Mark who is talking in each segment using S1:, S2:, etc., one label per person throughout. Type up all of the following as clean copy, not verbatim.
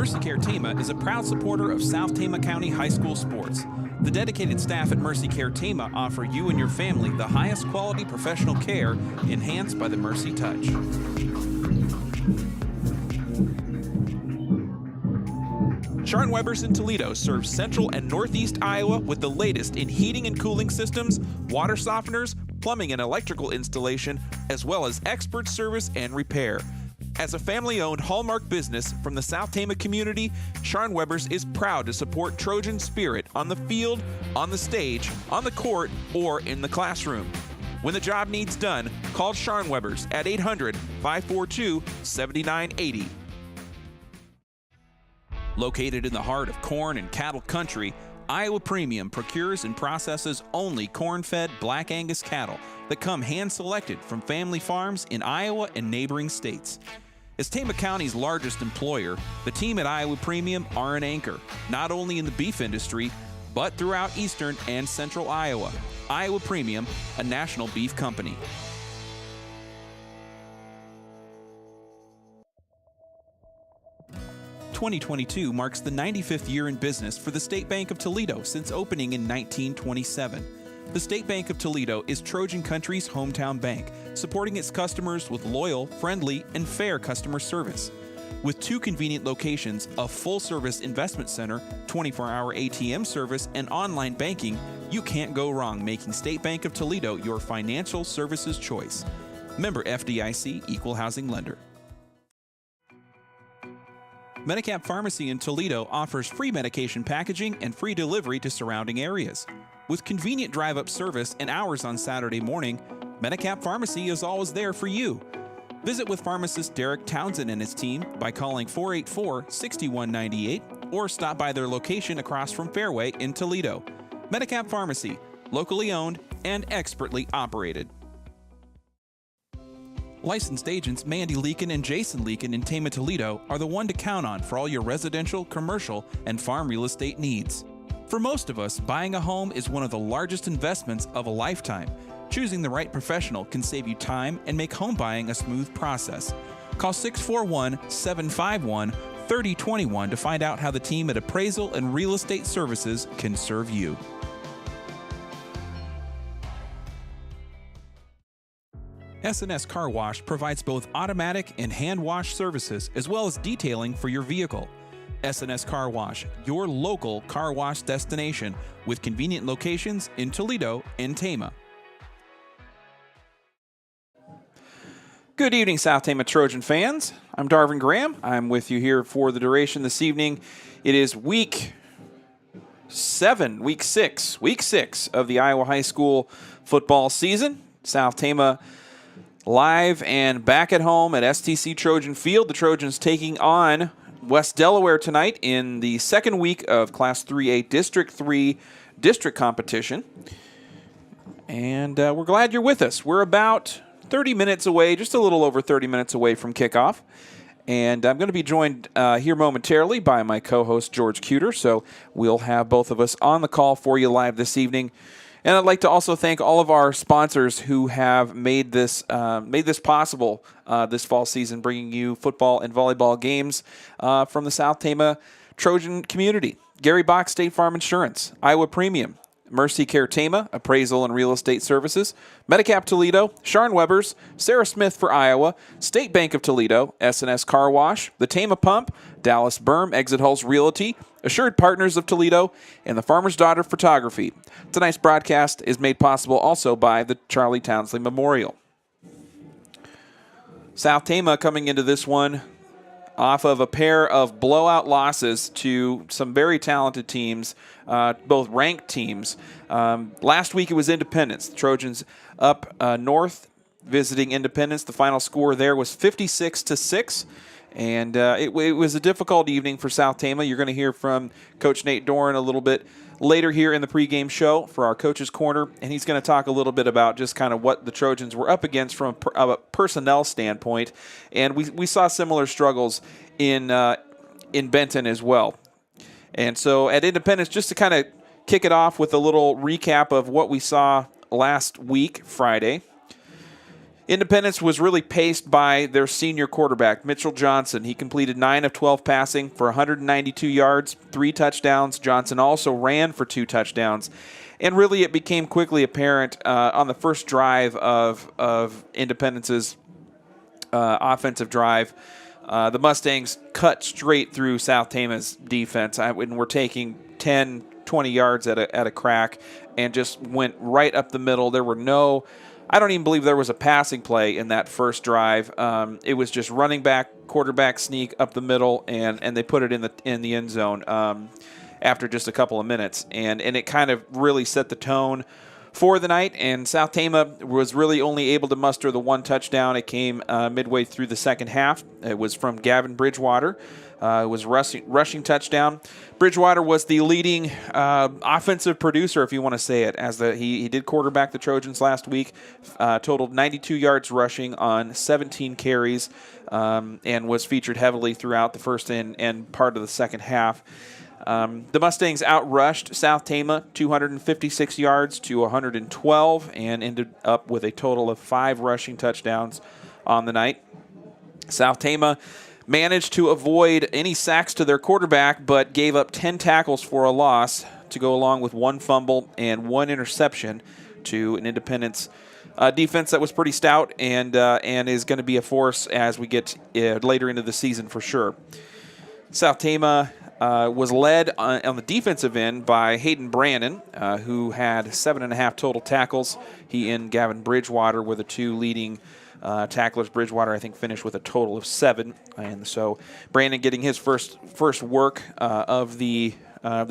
S1: Mercy Care Tama is a proud supporter of South Tama County High School sports. The dedicated staff at Mercy Care Tama offer you and your family the highest quality professional care enhanced by the Mercy Touch. Scharnwebers in Toledo serves central and northeast Iowa with the latest in heating and cooling systems, water softeners, plumbing and electrical installation, as well as expert service and repair. As a family-owned hallmark business from the South Tama community, Scharnwebers is proud to support Trojan spirit on the field, on the stage, on the court, or in the classroom. When the job needs done, call Scharnwebers at 800-542-7980. Located in the heart of corn and cattle country, Iowa Premium procures and processes only corn-fed Black Angus cattle that come hand-selected from family farms in Iowa and neighboring states. As Tama County's largest employer, the team at Iowa Premium are an anchor, not only in the beef industry, but throughout eastern and central Iowa. Iowa Premium, a national beef company. ...2022 marks the 95th year in business for the State Bank of Toledo since opening in 1927. The State Bank of Toledo is Trojan Country's hometown bank, supporting its customers with loyal, friendly, and fair customer service. With 2 convenient locations, a full-service investment center, 24-hour ATM service, and online banking, you can't go wrong making State Bank of Toledo your financial services choice. Member FDIC, Equal Housing Lender. Medicap Pharmacy in Toledo offers free medication packaging and free delivery to surrounding areas. With convenient drive-up service and hours on Saturday morning, Medicap Pharmacy is always there for you. Visit with pharmacist Derek Townsend and his team by calling 484-6198 or stop by their location across from Fairway in Toledo. Medicap Pharmacy, locally owned and expertly operated. Licensed agents Mandy Leakin and Jason Leakin in Tama, Toledo are the one to count on for all your residential, commercial, and farm real estate needs. For most of us, buying a home is one of the largest investments of a lifetime. Choosing the right professional can save you time and make home buying a smooth process. Call 641-751-3021 to find out how the team at Appraisal and Real Estate Services can serve you. S&S Car Wash provides both automatic and hand wash services as well as detailing for your vehicle. S&S Car Wash, your local car wash destination with convenient locations in Toledo and Tama. Good evening, South Tama Trojan fans. I'm Darvin Graham. I'm with you here for the duration this evening. It is week 6 of the Iowa High School football season. South Tama live and back at home at STC Trojan Field. The Trojans taking on West Delaware tonight in the second week of Class 3A District 3 district competition. And we're glad you're with us. We're about 30 minutes away, just a little over 30 minutes away from kickoff. And I'm going to be joined here momentarily by my co-host, George Cuter. So we'll have both of us on the call for you live this evening. And I'd like to also thank all of our sponsors who have made this possible this fall season, bringing you football and volleyball games from the South Tama Trojan community. Gary Bach State Farm Insurance, Iowa Premium, Mercy Care Tama, Appraisal and Real Estate Services, Medicap Toledo, Scharnwebers, Sarah Smith for Iowa, State Bank of Toledo, S&S Car Wash, the Tama Pump, Dallas Berm, Exit Halls Realty, Assured Partners of Toledo, and the Farmer's Daughter Photography. Tonight's broadcast is made possible also by the Charlie Townsley Memorial. South Tama coming into this one off of a pair of blowout losses to some very talented teams, both ranked teams. Last week it was Independence. The Trojans up north visiting Independence. The final score there was 56-6. And it was a difficult evening for South Tama. You're going to hear from Coach Nate Doran a little bit later here in the pregame show for our Coach's Corner, and he's going to talk a little bit about just kind of what the Trojans were up against from a personnel standpoint. And we saw similar struggles in Benton as well. And so at Independence, just to kind of kick it off with a little recap of what we saw last week, Friday. Independence was really paced by their senior quarterback, Mitchell Johnson. He completed 9 of 12 passing for 192 yards, 3 touchdowns. Johnson also ran for 2 touchdowns. And really it became quickly apparent on the first drive of Independence's offensive drive. The Mustangs cut straight through South Tama's defense. And we're taking 10, 20 yards at a crack and just went right up the middle. There were I don't even believe there was a passing play in that first drive. It was just running back, quarterback sneak up the middle, and they put it in the end zone after just a couple of minutes. And it kind of really set the tone for the night. And South Tama was really only able to muster the 1 touchdown. It came midway through the second half. It was from Gavin Bridgewater. It was rushing touchdown. Bridgewater was the leading offensive producer, if you want to say it, as he did quarterback the Trojans last week. Totaled 92 yards rushing on 17 carries, and was featured heavily throughout the first and part of the second half. The Mustangs outrushed South Tama 256 yards to 112 and ended up with a total of 5 rushing touchdowns on the night. South Tama managed to avoid any sacks to their quarterback, but gave up 10 tackles for a loss to go along with 1 fumble and 1 interception to an Independence defense that was pretty stout and is going to be a force as we get later into the season for sure. South Tama was led on the defensive end by Hayden Brannon, who had 7.5 total tackles. He and Gavin Bridgewater were the 2 leading tacklers. Bridgewater, I think, finished with a total of 7, and so Brandon getting his first work of the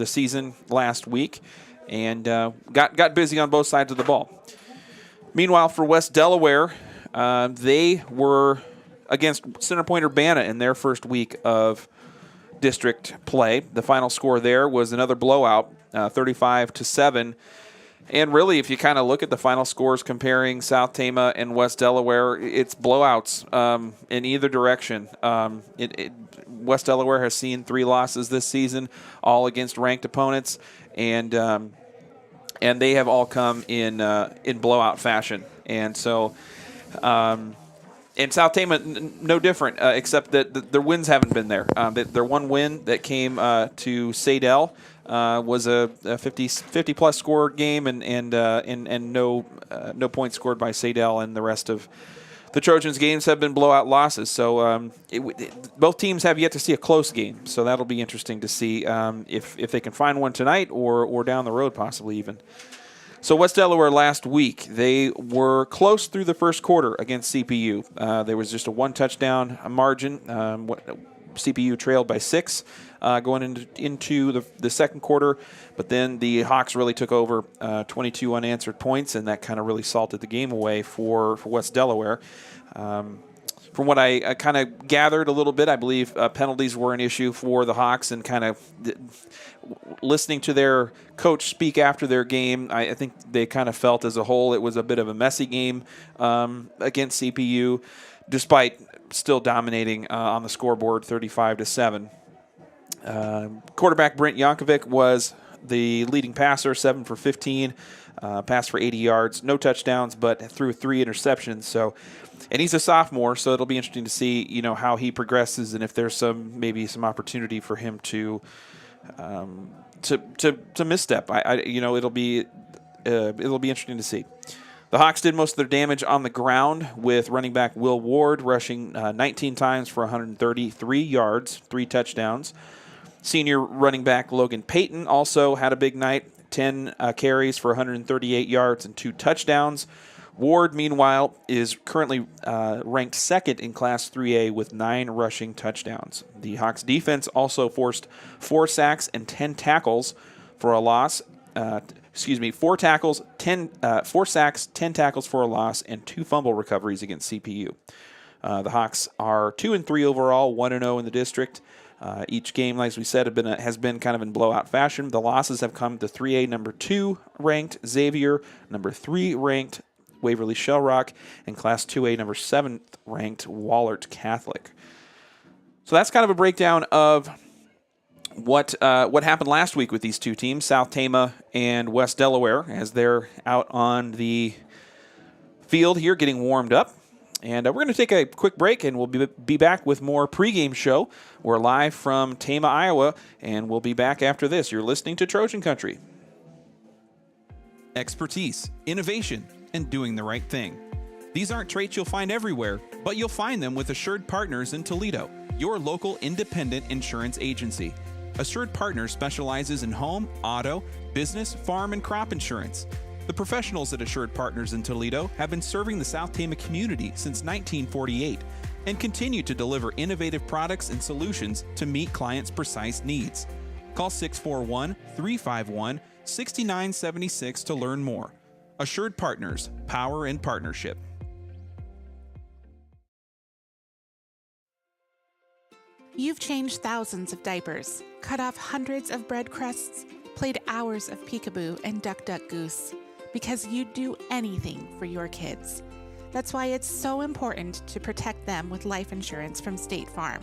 S1: season last week, and got busy on both sides of the ball. Meanwhile, for West Delaware, they were against Center Point Urbana in their first week of district play. The final score there was another blowout, 35-7. And really, if you kind of look at the final scores comparing South Tama and West Delaware, it's blowouts in either direction. West Delaware has seen 3 losses this season, all against ranked opponents, and they have all come in blowout fashion. And so, and South Tama, no different, except that their wins haven't been there. Their one win that came to Sadell was a 50-plus score game, and no points scored by Sadell, and the rest of the Trojans' games have been blowout losses. So both teams have yet to see a close game. So that'll be interesting to see if they can find one tonight or down the road possibly even. So West Delaware last week, they were close through the first quarter against CPU. There was just a 1-touchdown margin. CPU trailed by 6 going into the second quarter, but then the Hawks really took over, 22 unanswered points, and that kind of really salted the game away for West Delaware. From what I kind of gathered a little bit, I believe penalties were an issue for the Hawks, and kind of listening to their coach speak after their game, I think they kind of felt as a whole it was a bit of a messy game against CPU, despite still dominating on the scoreboard 35-7. Quarterback Brent Yankovic was the leading passer, 7 for 15, passed for 80 yards, no touchdowns, but threw 3 interceptions. So, and he's a sophomore, so it'll be interesting to see, how he progresses and if there's maybe some opportunity for him to misstep. It'll be interesting to see. The Hawks did most of their damage on the ground, with running back Will Ward rushing 19 times for 133 yards, 3 touchdowns. Senior running back Logan Payton also had a big night, 10 carries for 138 yards and 2 touchdowns. Ward, meanwhile, is currently ranked 2nd in Class 3A with 9 rushing touchdowns. The Hawks defense also forced 4 sacks and 10 tackles for a loss. 4 sacks, 10 tackles for a loss, and 2 fumble recoveries against CPU. The Hawks are 2-3 overall, 1-0 in the district. Each game, like we said, has been kind of in blowout fashion. The losses have come to 3A number 2 ranked Xavier, number 3 ranked Waverly Shellrock, and Class 2A number 7 ranked Wallert Catholic. So that's kind of a breakdown of what happened last week with these two teams, South Tama and West Delaware, as they're out on the field here getting warmed up. And we're going to take a quick break, and we'll be back with more pregame show. We're live from Tama, Iowa, and we'll be back after this. You're listening to Trojan Country. Expertise, innovation, and doing the right thing. These aren't traits you'll find everywhere, but you'll find them with Assured Partners in Toledo, your local independent insurance agency. Assured Partners specializes in home, auto, business, farm, and crop insurance. The professionals at Assured Partners in Toledo have been serving the South Tama community since 1948 and continue to deliver innovative products and solutions to meet clients' precise needs. Call 641-351-6976 to learn more. Assured Partners, power in partnership.
S2: You've changed thousands of diapers, cut off hundreds of bread crusts, played hours of peekaboo and duck duck goose, because you'd do anything for your kids. That's why it's so important to protect them with life insurance from State Farm.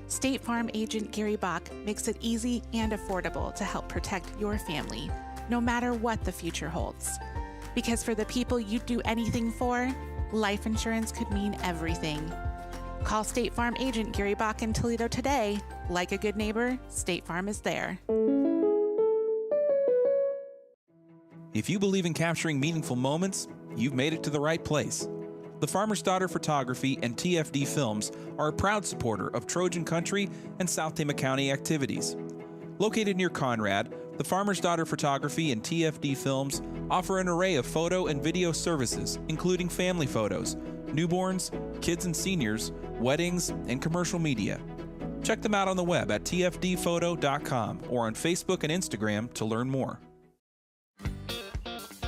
S2: State Farm agent Gary Bach makes it easy and affordable to help protect your family, no matter what the future holds. Because for the people you'd do anything for, life insurance could mean everything. Call State Farm agent Gary Bach in Toledo today. Like a good neighbor, State Farm is there.
S1: If you believe in capturing meaningful moments, you've made it to the right place. The Farmer's Daughter Photography and TFD Films are a proud supporter of Trojan Country and South Tama County activities. Located near Conrad, the Farmer's Daughter Photography and TFD Films offer an array of photo and video services, including family photos, newborns, kids and seniors, weddings, and commercial media. Check them out on the web at tfdphoto.com or on Facebook and Instagram to learn more.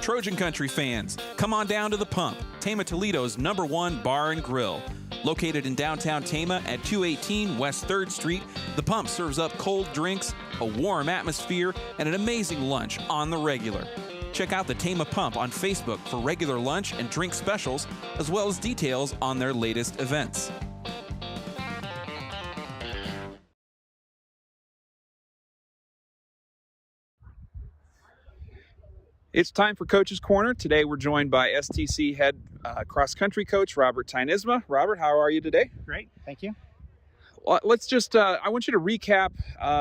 S1: Trojan Country fans, come on down to The Pump, Tama Toledo's #1 bar and grill. Located in downtown Tama at 218 West 3rd Street, The Pump serves up cold drinks, a warm atmosphere, and an amazing lunch on the regular. Check out the Tama Pump on Facebook for regular lunch and drink specials, as well as details on their latest events. It's time for Coach's Corner. Today we're joined by STC head cross-country coach Robert Tynisma. Robert, how are you today?
S3: Great, thank you.
S1: Well, let's just, I want you to recap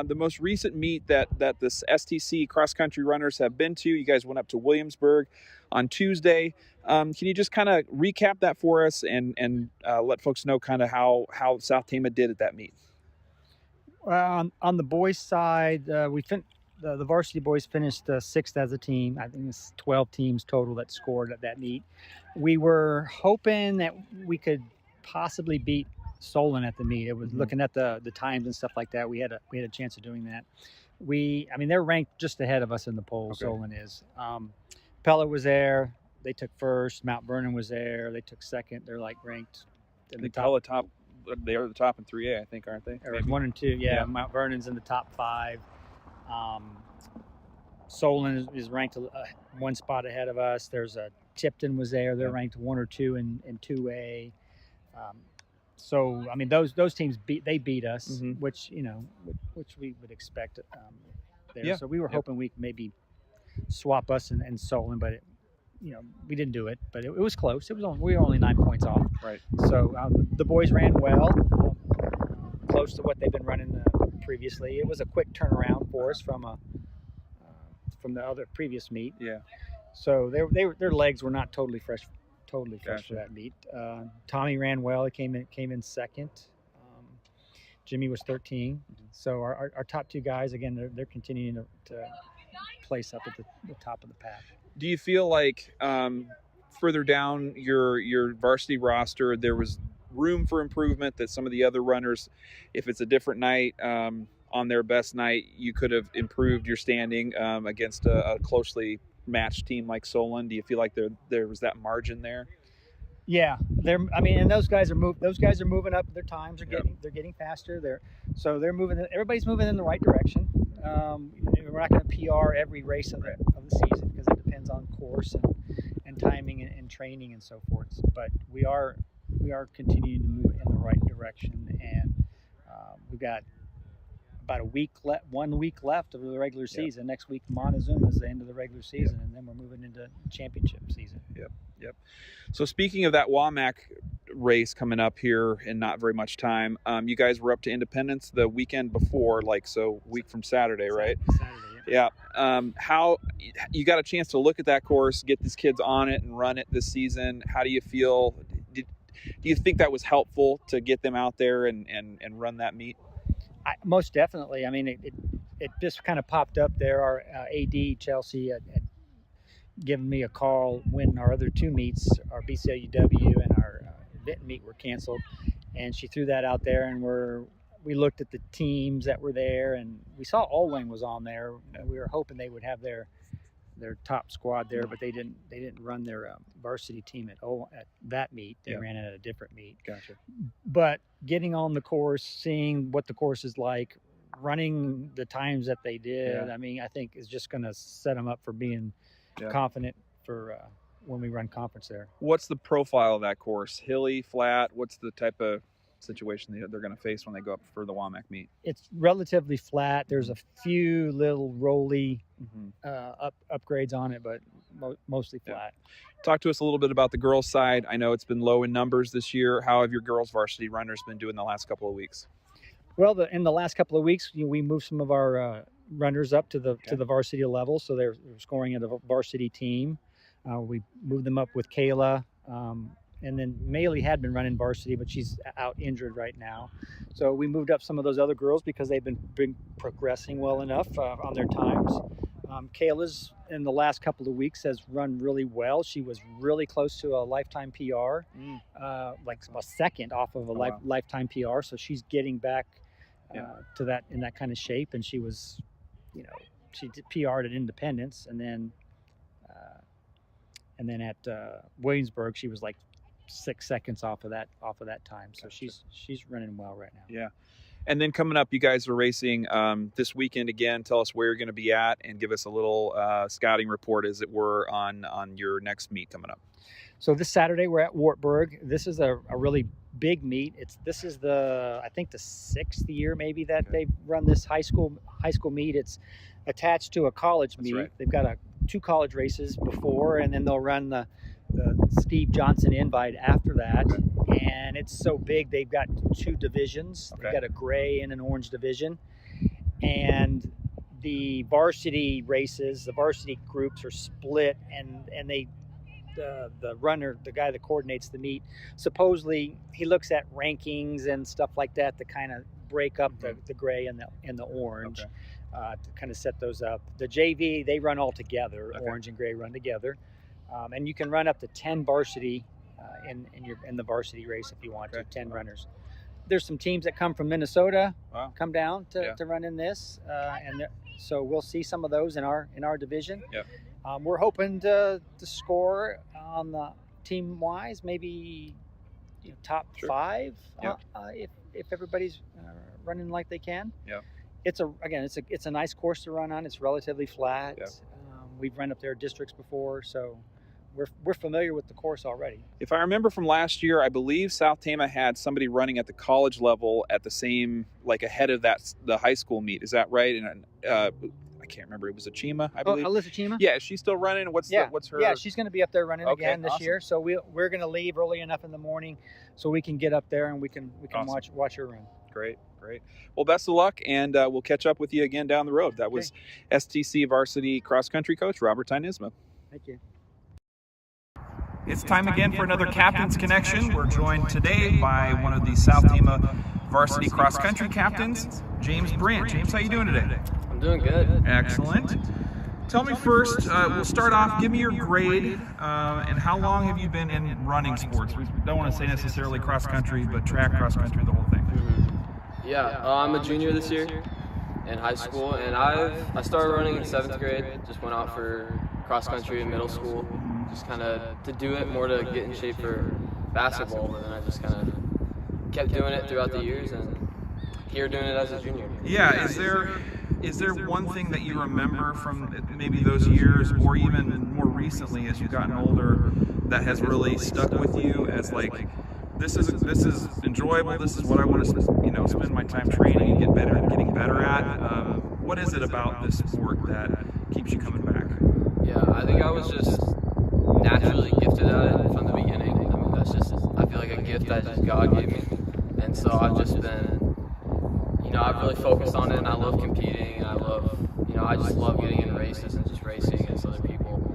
S1: the most recent meet that this STC cross-country runners have been to. You guys went up to Williamsburg on Tuesday. Can you just kind of recap that for us and let folks know kind of how South Tama did at that meet?
S3: On the boys' side, the varsity boys finished sixth as a team. I think it's 12 teams total that scored at that meet. We were hoping that we could possibly beat Solon at the meet. It was looking at the times and stuff like that. We had a chance of doing that. They're ranked just ahead of us in the polls. Okay. Solon is. Pella was there. They took first. Mount Vernon was there. They took second. They're like ranked in the top.
S1: They are the top in 3A, I think, aren't they?
S3: Or 1 and 2. Yeah. Mount Vernon's in the top 5. Solon is ranked one spot ahead of us. There's Tipton was there. They're ranked 1 or 2 in 2A. Those teams beat us, which we would expect there. Yeah. So we were hoping we could maybe swap us and Solon, but we didn't do it. But it was close. We were only 9 points off. Right. So the boys ran well, close to what they've been running previously. It was a quick turnaround for us from the other previous meet. Yeah. So their legs were not totally fresh for that meet. Tommy ran well. He came in second. Jimmy was 13. So our top 2 guys, again, they're continuing to place up at the top of the pack.
S1: Do you feel like further down your varsity roster, there was room for improvement, that some of the other runners, if it's a different night, on their best night, you could have improved your standing against a closely matched team like Solon? Do you feel like there was that margin there?
S3: Yeah, and those guys are moving up. Their times are they're getting faster. They're moving. Everybody's moving in the right direction. We're not going to PR every race of the season because it depends on course and timing and training and so forth. But we are continuing to move in the right direction, and we've got about 1 week left of the regular season. Next week, Montezuma is the end of the regular season, and then we're moving into championship season.
S1: Yep. So speaking of that WAMAC race coming up here in not very much time. You guys were up to Independence the weekend before, week from Saturday, right?
S3: Saturday, yeah.
S1: Yeah. How you got a chance to look at that course, get these kids on it and run it this season? How do you feel? Do you think that was helpful to get them out there and run that meet?
S3: Most definitely. I mean, it just kind of popped up there. Our AD, Chelsea, had given me a call when our other two meets, our BCLUW and our Benton meet, were canceled. And she threw that out there, and we looked at the teams that were there, and we saw Allwing was on there. We were hoping they would have their top squad there, but they didn't run their varsity team at that meet. They ran it at a different meet.
S1: Gotcha.
S3: But getting on the course, seeing what the course is like, running the times that they did, I mean, I think is just going to set them up for being confident for when we run conference there.
S1: What's the profile of that course? Hilly, flat? What's the type of situation they're going to face when they go up for the WAMAC meet?
S3: It's relatively flat. There's a few little rolly upgrades on it, but mostly flat.
S1: Talk to us a little bit about the girls' side. I know it's been low in numbers this year. How have your girls' varsity runners been doing the last couple of weeks?
S3: Well, in the last couple of weeks, we moved some of our runners up to the varsity level, so they're scoring at a varsity team. We moved them up with Kayla. And then Maylee had been running varsity, but she's out injured right now. So we moved up some of those other girls because they've been progressing well enough on their times. Kayla's in the last couple of weeks has run really well. She was really close to a lifetime PR, like a second off of a lifetime PR. So she's getting back to that in that kind of shape. And she was, she PR'd at Independence, and then at Williamsburg she was like 6 seconds off of that time. So
S1: Gotcha.
S3: she's running well right now.
S1: Yeah. And then coming up, you guys are racing this weekend again. Tell us where you're going to be at and give us a little scouting report, as it were, on your next meet coming up.
S3: So this Saturday we're at Wartburg. This is a really big meet. This is I think the 6th year maybe that they've run this high school meet. It's attached to a college meet.
S1: Right.
S3: They've got 2 college races before, and then they'll run the Steve Johnson Invite after that. And it's so big, they've got 2 divisions. They've got a gray and an orange division. And the varsity races, the varsity groups are split, and the runner, the guy that coordinates the meet, supposedly he looks at rankings and stuff like that to kind of break up the gray and the orange, to kind of set those up. The JV, they run all together. Orange and gray run together. And you can run up to 10 varsity in the varsity race if you want to, 10 runners. There's some teams that come from Minnesota, come down to run in this, so we'll see some of those in our division. We're hoping to score on the team wise, maybe top 5 if everybody's running like they can. It's a nice course to run on. It's relatively flat. We've run up there districts before, so we're familiar with the course already. If
S1: I remember from last year, I believe South Tama had somebody running at the college level at the same, like ahead of the high school meet. Is that right? And I can't remember. It was Chima, I believe.
S3: Alyssa Chima?
S1: Yeah, is she still running? What's her?
S3: Yeah, she's going to be up there running again this
S1: awesome.
S3: year. So we're going to leave early enough in the morning so we can get up there and we can
S1: awesome.
S3: watch her run.
S1: Great. Well, best of luck, and we'll catch up with you again down the road. That was STC varsity cross country coach Robert Tynisma.
S3: Thank you.
S1: It's time again for another Captain's Connection. We're joined today by one of the South Tama varsity cross country captains, James Brandt. James, how you doing today?
S4: I'm doing good.
S1: Excellent. Tell me first, we'll start off, give me your grade, and how long have you been in running sports? We don't want to say necessarily cross country, but track, cross country, the whole thing.
S4: Yeah, I'm a junior this year in high school, and I started running in 7th grade. Just went out for cross country in middle school, just kind of to do it more to get in shape for basketball, but then I just kind of kept doing it throughout the years, and here doing it as a junior.
S1: Yeah, is there one thing that you remember from maybe those years, or even more recently as you've gotten older, that has really stuck with you as like, this is enjoyable, this is what I want to spend my time training and getting better at? What is it about this sport that keeps you coming back?
S4: Yeah, I think I was just naturally gifted at it from the beginning. I mean, I feel like a gift that just God gave me. And so I've just been, I've really focused on it, and I love competing, and I just love getting in races and just racing against other people.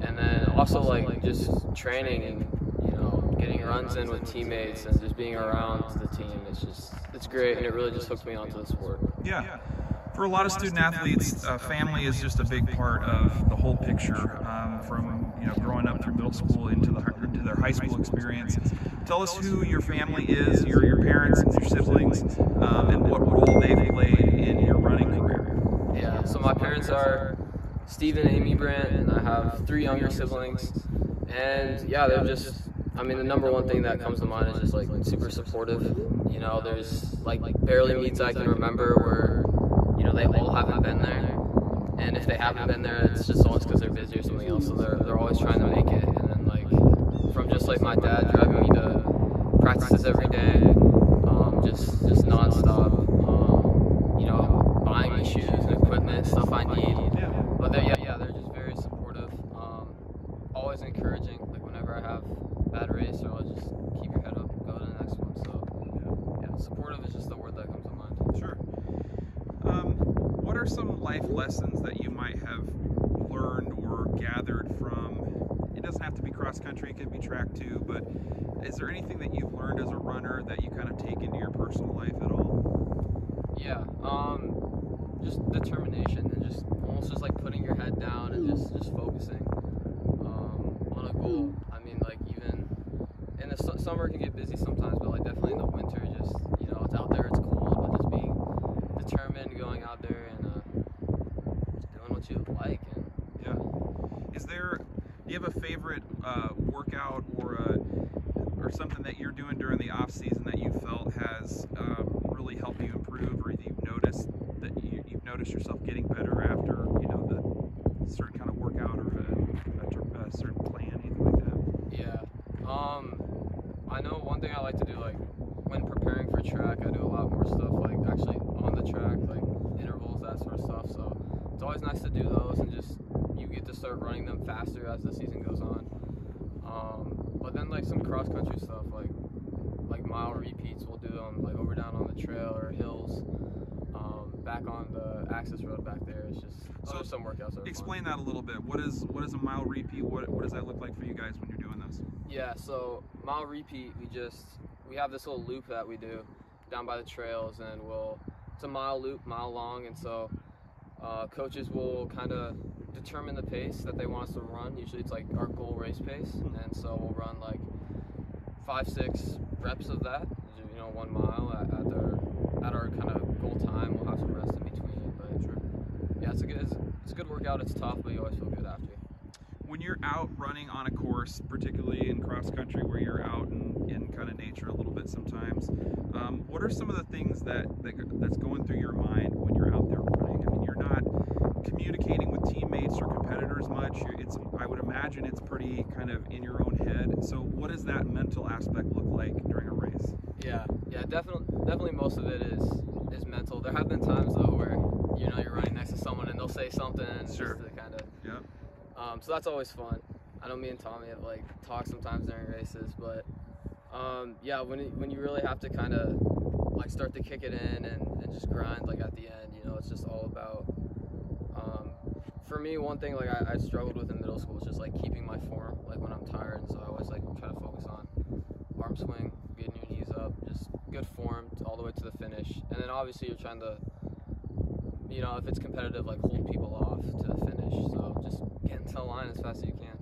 S4: And then also like just training and, getting runs in with teammates and just being around the team. It's great, and it really just hooked me onto the sport.
S1: Yeah. For a lot of student athletes, family is just a big part of the whole picture. From growing up through middle school into their high school experience. Tell us who your family is, your parents and your siblings, and what role they've played in your running career.
S4: Yeah. So my parents are Steve and Amy Brandt, and I have 3 younger siblings. And yeah, they're just. The number one thing that comes to mind is just like super supportive. There's like barely meets I can remember where, they all haven't been there. And if they haven't been there, it's just always because they're busy or something else. So they're always trying to make it. And then like from just like my dad driving me to practices every day, just nonstop, buying me shoes and equipment, stuff I need. But they're just very supportive, always encouraging. Like whenever I have bad race, or I'll just keep your head up, go to the next one. So yeah, supportive is just the word that comes to mind.
S1: Sure. What are some life lessons that you might have learned or gathered from, it doesn't have to be cross country, it could be track too, but is there anything that you've learned as a runner that you kind of take into your personal life at all?
S4: Yeah, just determination and just almost just like putting your head down and just focusing on a goal. Like even in the summer it can get busy sometimes, but like definitely in the winter, just it's out there, it's cold, but just being determined, going out there and just doing what you like. And
S1: do you have a favorite workout or something that you're doing during the off season that you felt has really helped you improve, or you've noticed that you've noticed yourself getting better after the certain kind of workout or a certain plan, anything like that?
S4: Yeah. I know one thing I like to do, like when preparing for track, I do a lot more stuff like actually on the track, like intervals, that sort of stuff. So it's always nice to do those, and just you get to start running them faster as the season goes on. But then like some cross country stuff, like mile repeats, we'll do them like over down on the trail or hills, back on the access road back there. It's just some workouts.
S1: Explain that a little bit. What is a mile repeat? What does that look like for you guys when you're doing those?
S4: Yeah, so mile repeat, we have this little loop that we do down by the trails, and it's a mile loop, mile long, and so coaches will kind of determine the pace that they want us to run. Usually it's like our goal race pace, and so we'll run like 5-6 reps of that, 1 mile at our kind of goal time. We'll have some rest in between, but sure. Yeah, it's a good workout. It's tough, but you always feel good after.
S1: When you're out running on a course, particularly in cross country where you're out in kind of nature a little bit sometimes, what are some of the things that's going through your mind when you're out there running? You're not communicating with teammates or competitors much. I would imagine it's pretty kind of in your own head. So what does that mental aspect look like during a race?
S4: Yeah, definitely most of it is mental. There have been times though where you're running next to someone and they'll say something
S1: Sure.
S4: just to kind of.
S1: Yeah.
S4: So that's always fun. I know me and Tommy have like talked sometimes during races, but when you really have to kind of like start to kick it in and just grind like at the end, it's just all about. For me, one thing like I struggled with in middle school is just like keeping my form like when I'm tired, and so I always like try to focus on arm swing, getting your knees up, just good form all the way to the finish, and then obviously you're trying to, if it's competitive, like hold people off to the finish. So just get into the line as fast as you can.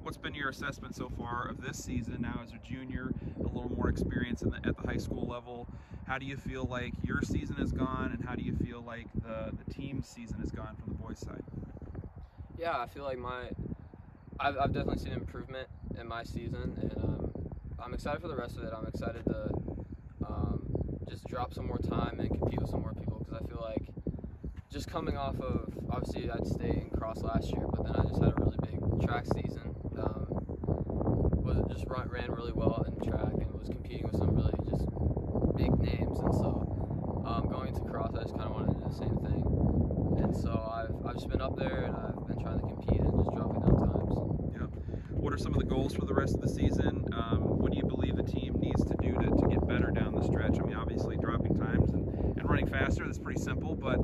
S1: What's been your assessment so far of this season now as a junior, a little more experience at the high school level? How do you feel like your season has gone, and how do you feel like the team's season has gone from the boys' side?
S4: Yeah, I feel like I've definitely seen improvement in my season, and I'm excited for the rest of it. I'm excited to just drop some more time and compete with some more people, because I feel like just coming off of, obviously I'd stayed in cross last year, but then I just had a really big track season. Ran really well in track and was competing with some really just big names, and so going into cross, I just kind of wanted to do the same thing. And so I've just been up there and I've been trying to compete and just dropping down times.
S1: Yeah. What are some of the goals for the rest of the season? What do you believe team needs to do to get better down the stretch? I mean, obviously dropping times and running faster, that's pretty simple, but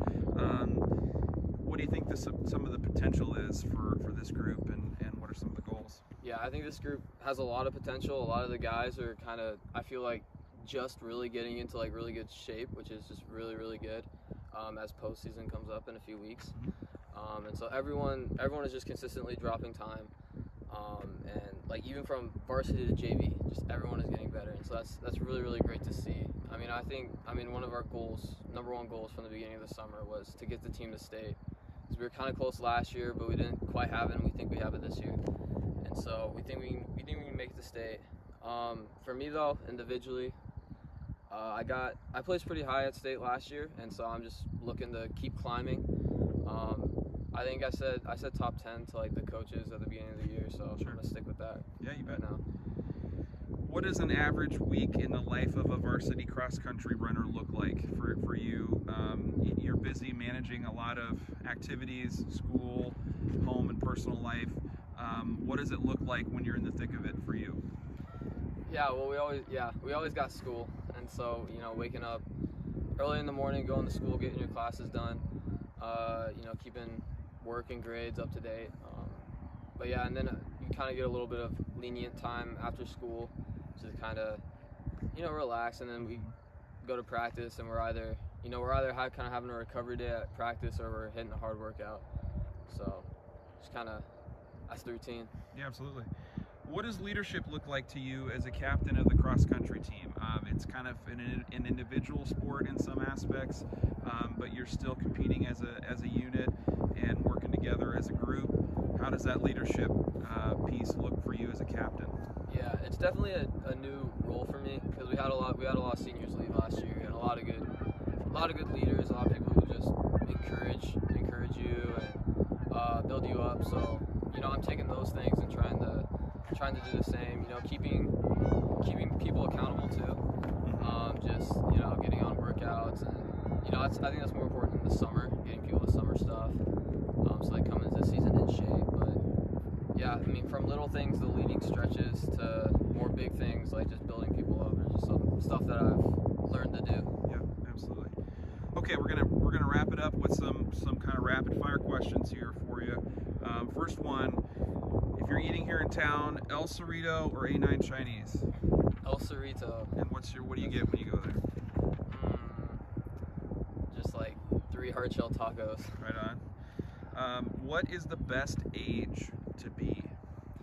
S1: what do you think some of the potential is for this group, and what are some of the goals?
S4: Yeah, I think this group has a lot of potential. A lot of the guys are kind of, I feel like, just really getting into like really good shape, which is just really, really good as postseason comes up in a few weeks. And so everyone is just consistently dropping time. And like even from varsity to JV, just everyone is getting better. And so that's really, really great to see. I mean, one of our goals, number one goals from the beginning of the summer was to get the team to state. Because we were kind of close last year, but we didn't quite have it, and we think we have it this year. And so we think we can make it to state. For me though, individually, I placed pretty high at state last year, and so I'm just looking to keep climbing. I think I said top 10 to like the coaches at the beginning of the year, so I'm gonna stick with that.
S1: Yeah, you bet.
S4: Right now.
S1: What does an average week in the life of a varsity cross-country runner look like for you? You're busy managing a lot of activities, school, home, and personal life. What does it look like when you're in the thick of it for you?
S4: Yeah, well, we always got school, and so waking up early in the morning, going to school, getting your classes done, keeping work and grades up to date. But yeah, and then you kind of get a little bit of lenient time after school to kind of relax, and then we go to practice, and we're either having a recovery day at practice, or we're hitting a hard workout. So just kind of that's the routine.
S1: Yeah, absolutely. What does leadership look like to you as a captain of the cross-country team? It's kind of an individual sport in some aspects, but you're still competing as a unit and working together as a group. How does that leadership piece look for you as a captain?
S4: Yeah, it's definitely a new role for me, because we had a lot of seniors leave last year, and a lot of good leaders, a lot of people who just encourage you and build you up. So I'm taking those things and trying to do the same. Keeping people accountable too. Just getting on workouts, and I think that's more important in the summer, getting people the summer stuff, so they come into the season in shape. But yeah, I mean, from little things, the leading stretches, to more big things like just building people up, there's just some stuff that I've learned to do.
S1: Yeah, absolutely. Okay, we're gonna wrap it up with some kind of rapid fire questions here for you. First one, if you're eating here in town, El Cerrito or A9 Chinese?
S4: El Cerrito.
S1: And what do you get when you go there?
S4: Just like 3 hard shell tacos.
S1: Right on. What is the best age to be?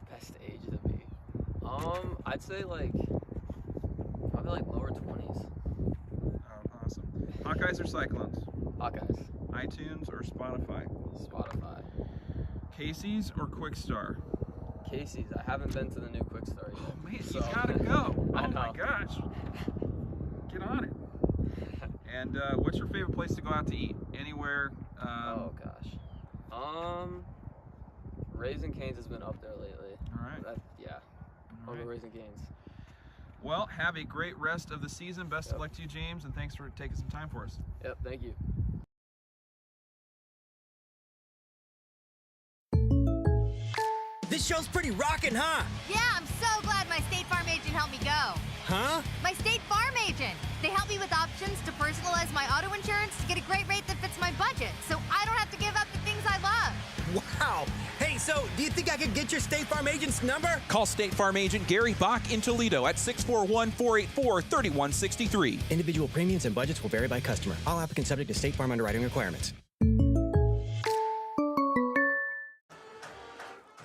S4: Best age to be? I'd say probably like lower 20s.
S1: Oh, awesome. Hawkeyes or Cyclones?
S4: Hawkeyes.
S1: iTunes or Spotify?
S4: Spotify.
S1: Casey's or Quickstar?
S4: Casey's. I haven't been to the new Quickstar yet.
S1: Oh man,
S4: so.
S1: you gotta go.
S4: I
S1: Oh
S4: know.
S1: my gosh. Get on it. And what's your favorite place to go out to eat? Anywhere?
S4: Oh gosh. Raising Cane's has been up there lately.
S1: All right.
S4: Yeah.
S1: All
S4: Over
S1: right.
S4: Raising Cane's.
S1: Well, have a great rest of the season. Best of luck to you, James, and thanks for taking some time for us.
S4: Yep. Thank you.
S5: This show's pretty rockin', huh?
S6: Yeah, I'm so glad my State Farm agent helped me go.
S5: Huh?
S6: My State Farm agent. They help me with options to personalize my auto insurance to get a great rate that fits my budget, so I don't have to give up the things I love.
S5: Wow. Hey, so do you think I could get your State Farm agent's number?
S7: Call State Farm agent Gary Bach in Toledo at 641-484-3163.
S5: Individual premiums and budgets will vary by customer. All applicants subject to State Farm underwriting requirements.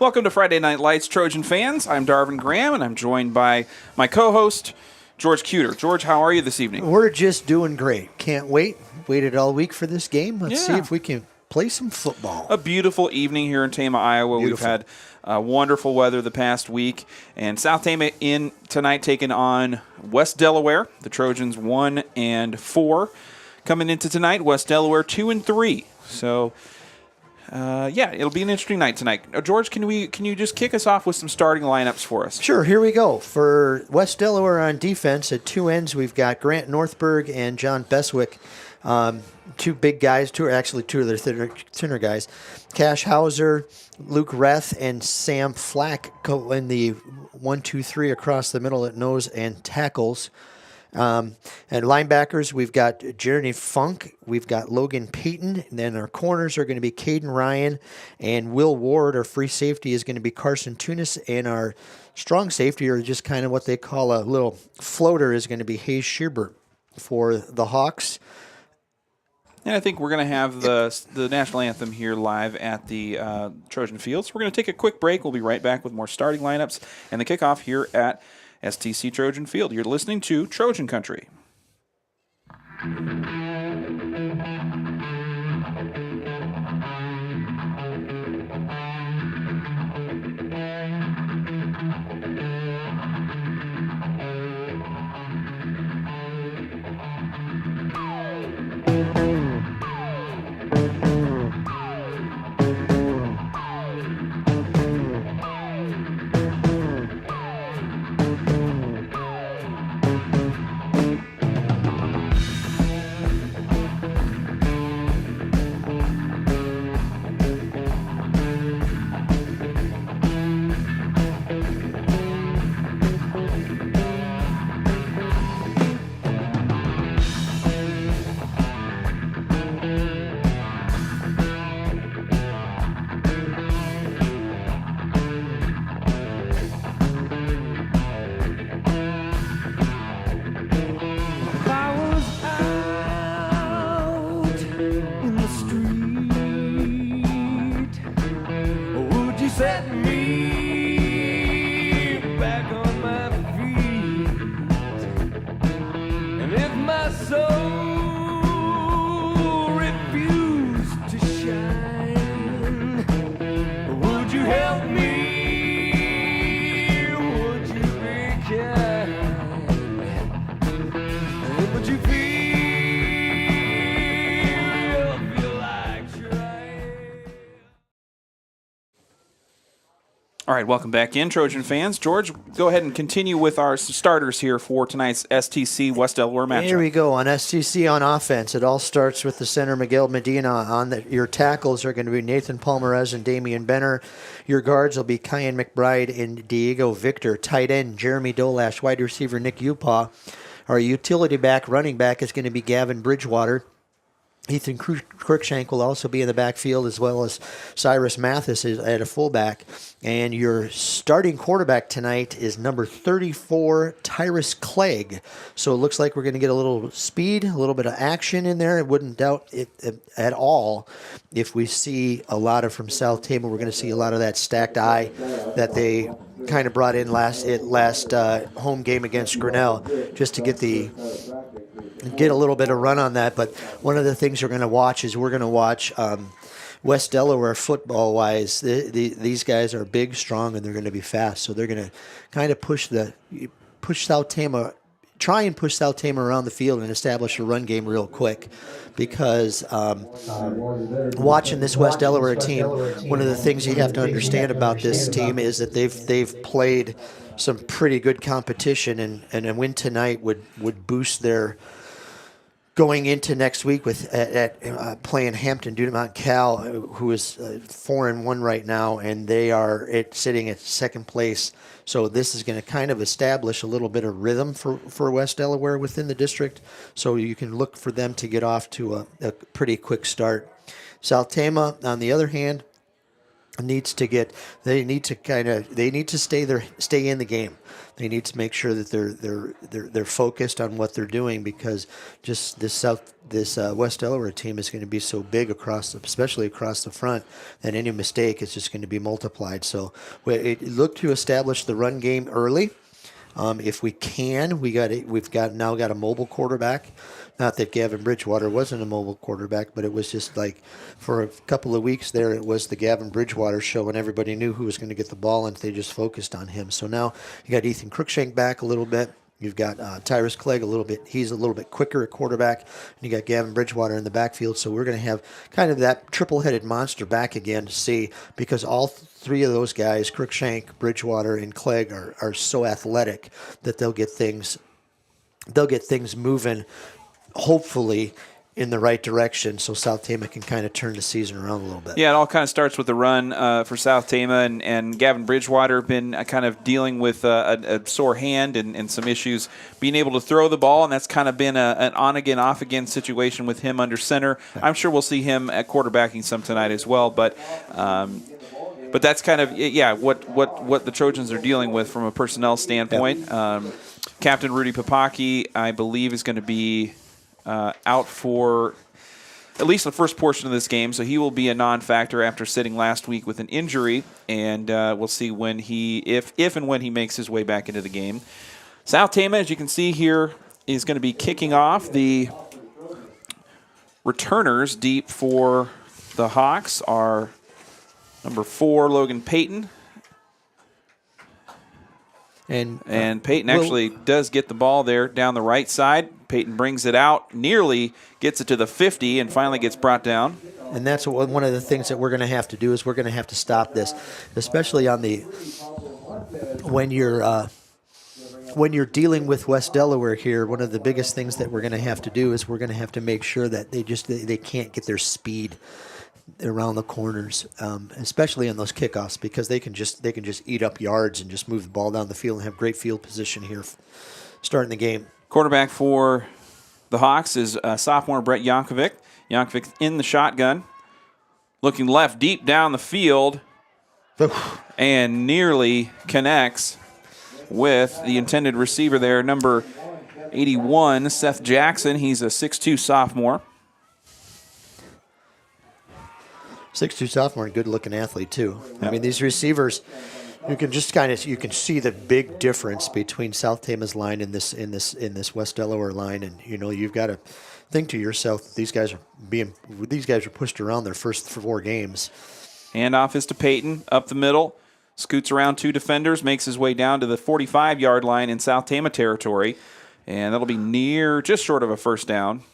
S1: Welcome to Friday Night Lights, Trojan fans. I'm Darvin Graham, and I'm joined by my co-host, George Cuter. George, how are you this evening?
S8: We're just doing great. Can't wait. Waited all week for this game. Let's see if we can play some football.
S1: A beautiful evening here in Tama, Iowa.
S8: Beautiful.
S1: We've had wonderful weather the past week. And South Tama in tonight taking on West Delaware. The Trojans 1-4. Coming into tonight, West Delaware 2-3. So it'll be an interesting night tonight. George, can you just kick us off with some starting lineups for us?
S8: Sure, here we go. For West Delaware on defense, at two ends, we've got Grant Northberg and John Beswick. Two big guys, two of their thinner guys. Cash Hauser, Luke Reth, and Sam Flack go in the 1-2-3 across the middle at nose and tackles. And linebackers, we've got Jeremy Funk, we've got Logan Payton, and then our corners are going to be Caden Ryan and Will Ward. Our free safety is going to be Carson Tunis, and our strong safety, or just kind of what they call a little floater, is going to be Hayes Sherbert for the Hawks.
S1: And I think we're going to have the national anthem here live at the Trojan Field. So we're going to take a quick break. We'll be right back with more starting lineups and the kickoff here at STC Trojan Field. You're listening to Trojan Country. All right, welcome back in, Trojan fans. George, go ahead and continue with our starters here for tonight's STC West Delaware matchup.
S8: Here we go. On STC on offense, it all starts with the center, Miguel Medina. Your tackles are going to be Nathan Palmarez and Damian Benner. Your guards will be Kyan McBride and Diego Victor. Tight end, Jeremy Dolash. Wide receiver, Nick Upaw. Our utility back, running back, is going to be Gavin Bridgewater. Ethan Cruikshank will also be in the backfield, as well as Cyrus Mathis at a fullback. And your starting quarterback tonight is number 34, Tyrus Clegg. So it looks like we're going to get a little speed, a little bit of action in there. I wouldn't doubt it at all if we see a lot of from South Tama. We're going to see a lot of that stacked eye that they kind of brought in last home game against Grinnell, just to get a little bit of run on that. But one of the things we're going to watch is West Delaware football-wise. These guys are big, strong, and they're going to be fast. So they're going to kind of push South Tama, try and push South Tama around the field and establish a run game real quick. Because watching this West Delaware team, one of the things you have to understand about this team is that they've played some pretty good competition, and a win tonight would boost their going into next week with playing Hampton Dunamont Cal, who is 4-1 right now, and they are sitting at second place. So this is going to kind of establish a little bit of rhythm for West Delaware within the district. So you can look for them to get off to a pretty quick start. South Tama, on the other hand, needs to stay in the game. They need to make sure that they're focused on what they're doing, because just this West Delaware team is going to be so big especially across the front, that any mistake is just going to be multiplied. So we look to establish the run game early. If we can, we've got a mobile quarterback. Not that Gavin Bridgewater wasn't a mobile quarterback, but it was just like for a couple of weeks there, it was the Gavin Bridgewater show, and everybody knew who was going to get the ball, and they just focused on him. So now you got Ethan Cruikshank back a little bit. You've got Tyrus Clegg he's a little bit quicker at quarterback, and you got Gavin Bridgewater in the backfield. So we're going to have kind of that triple-headed monster back again to see, because all three of those guys, Crookshank, Bridgewater, and Clegg, are so athletic that they'll get things moving, hopefully in the right direction, so South Tama can kind of turn the season around a little bit.
S1: Yeah, it all kind of starts with the run for South Tama, and Gavin Bridgewater been kind of dealing with a sore hand and some issues being able to throw the ball, and that's kind of been an on-again, off-again situation with him under center. I'm sure we'll see him at quarterbacking some tonight as well, but that's kind of, what the Trojans are dealing with from a personnel standpoint. Yep. Captain Rudy Papaki, I believe, is going to be out for at least the first portion of this game, so he will be a non-factor after sitting last week with an injury, and we'll see when if and when he makes his way back into the game. South Tama, as you can see here, is going to be kicking off. The returners deep for the Hawks are number 4, Logan Payton. And Peyton actually does get the ball there down the right side. Peyton brings it out, nearly gets it to the 50, and finally gets brought down.
S8: And that's one of the things that we're going to have to do, is we're going to have to stop this, especially on when you're dealing with West Delaware here. One of the biggest things that we're going to have to do is we're going to have to make sure that they can't get their speed around the corners, especially on those kickoffs, because they can just eat up yards and just move the ball down the field and have great field position here starting the game.
S1: Quarterback for the Hawks is sophomore Brett Yankovic. Yankovic in the shotgun, looking left deep down the field, and nearly connects with the intended receiver there, number 81, Seth Jackson. He's a 6'2 sophomore.
S8: 6'2 sophomore, good-looking athlete too. Yep. I mean, these receivers, you can just you can see the big difference between South Tama's line and this West Delaware line, and you've got to think to yourself, these guys are pushed around their first 4 games.
S1: Handoff is to Peyton up the middle, scoots around 2 defenders, makes his way down to the 45-yard line in South Tama territory, and that'll be just short of a first down.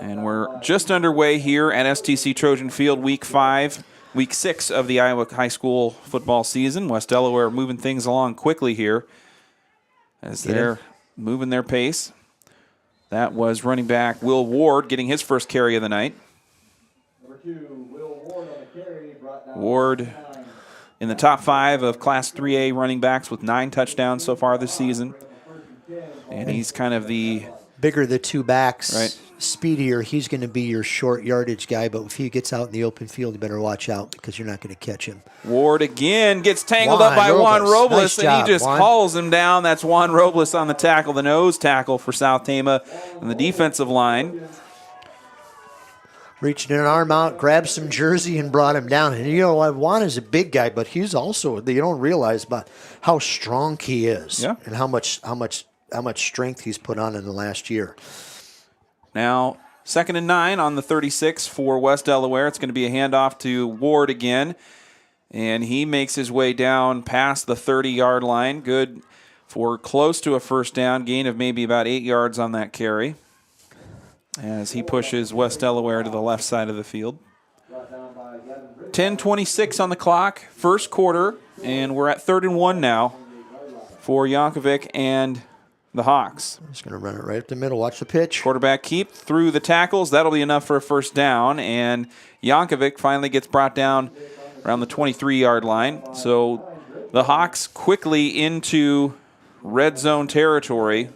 S1: And we're just underway here at STC Trojan Field, Week 6 of the Iowa high school football season. West Delaware moving things along quickly here as they're moving their pace. That was running back Will Ward getting his first carry of the night.
S9: Number 2, Will Ward on the carry.
S1: Ward in the top 5 of Class 3A running backs with 9 touchdowns so far this season. And he's kind of the
S8: bigger the 2 backs,
S1: right,
S8: speedier. He's going to be your short yardage guy, but if he gets out in the open field, you better watch out because you're not going to catch him.
S1: Ward again gets tangled up by Juan Robles,
S8: nice
S1: and he just hauls him down. That's Juan Robles on the tackle, the nose tackle for South Tama and the defensive line.
S8: Reached an arm out, grabbed some jersey, and brought him down. And Juan is a big guy, but he's also, you don't realize about how strong he is, and how much strength he's put on in the last year.
S1: Now, 2nd and 9 on the 36 for West Delaware. It's going to be a handoff to Ward again, and he makes his way down past the 30-yard line. Good for close to a first down, gain of maybe about 8 yards on that carry as he pushes West Delaware to the left side of the field. 10:26 on the clock, first quarter, and we're at 3rd and 1 now for Yankovic and the Hawks.
S8: Just going to run it right up the middle. Watch the pitch.
S1: Quarterback keep through the tackles. That'll be enough for a first down. And Yankovic finally gets brought down around the 23-yard line. So the Hawks quickly into red zone territory.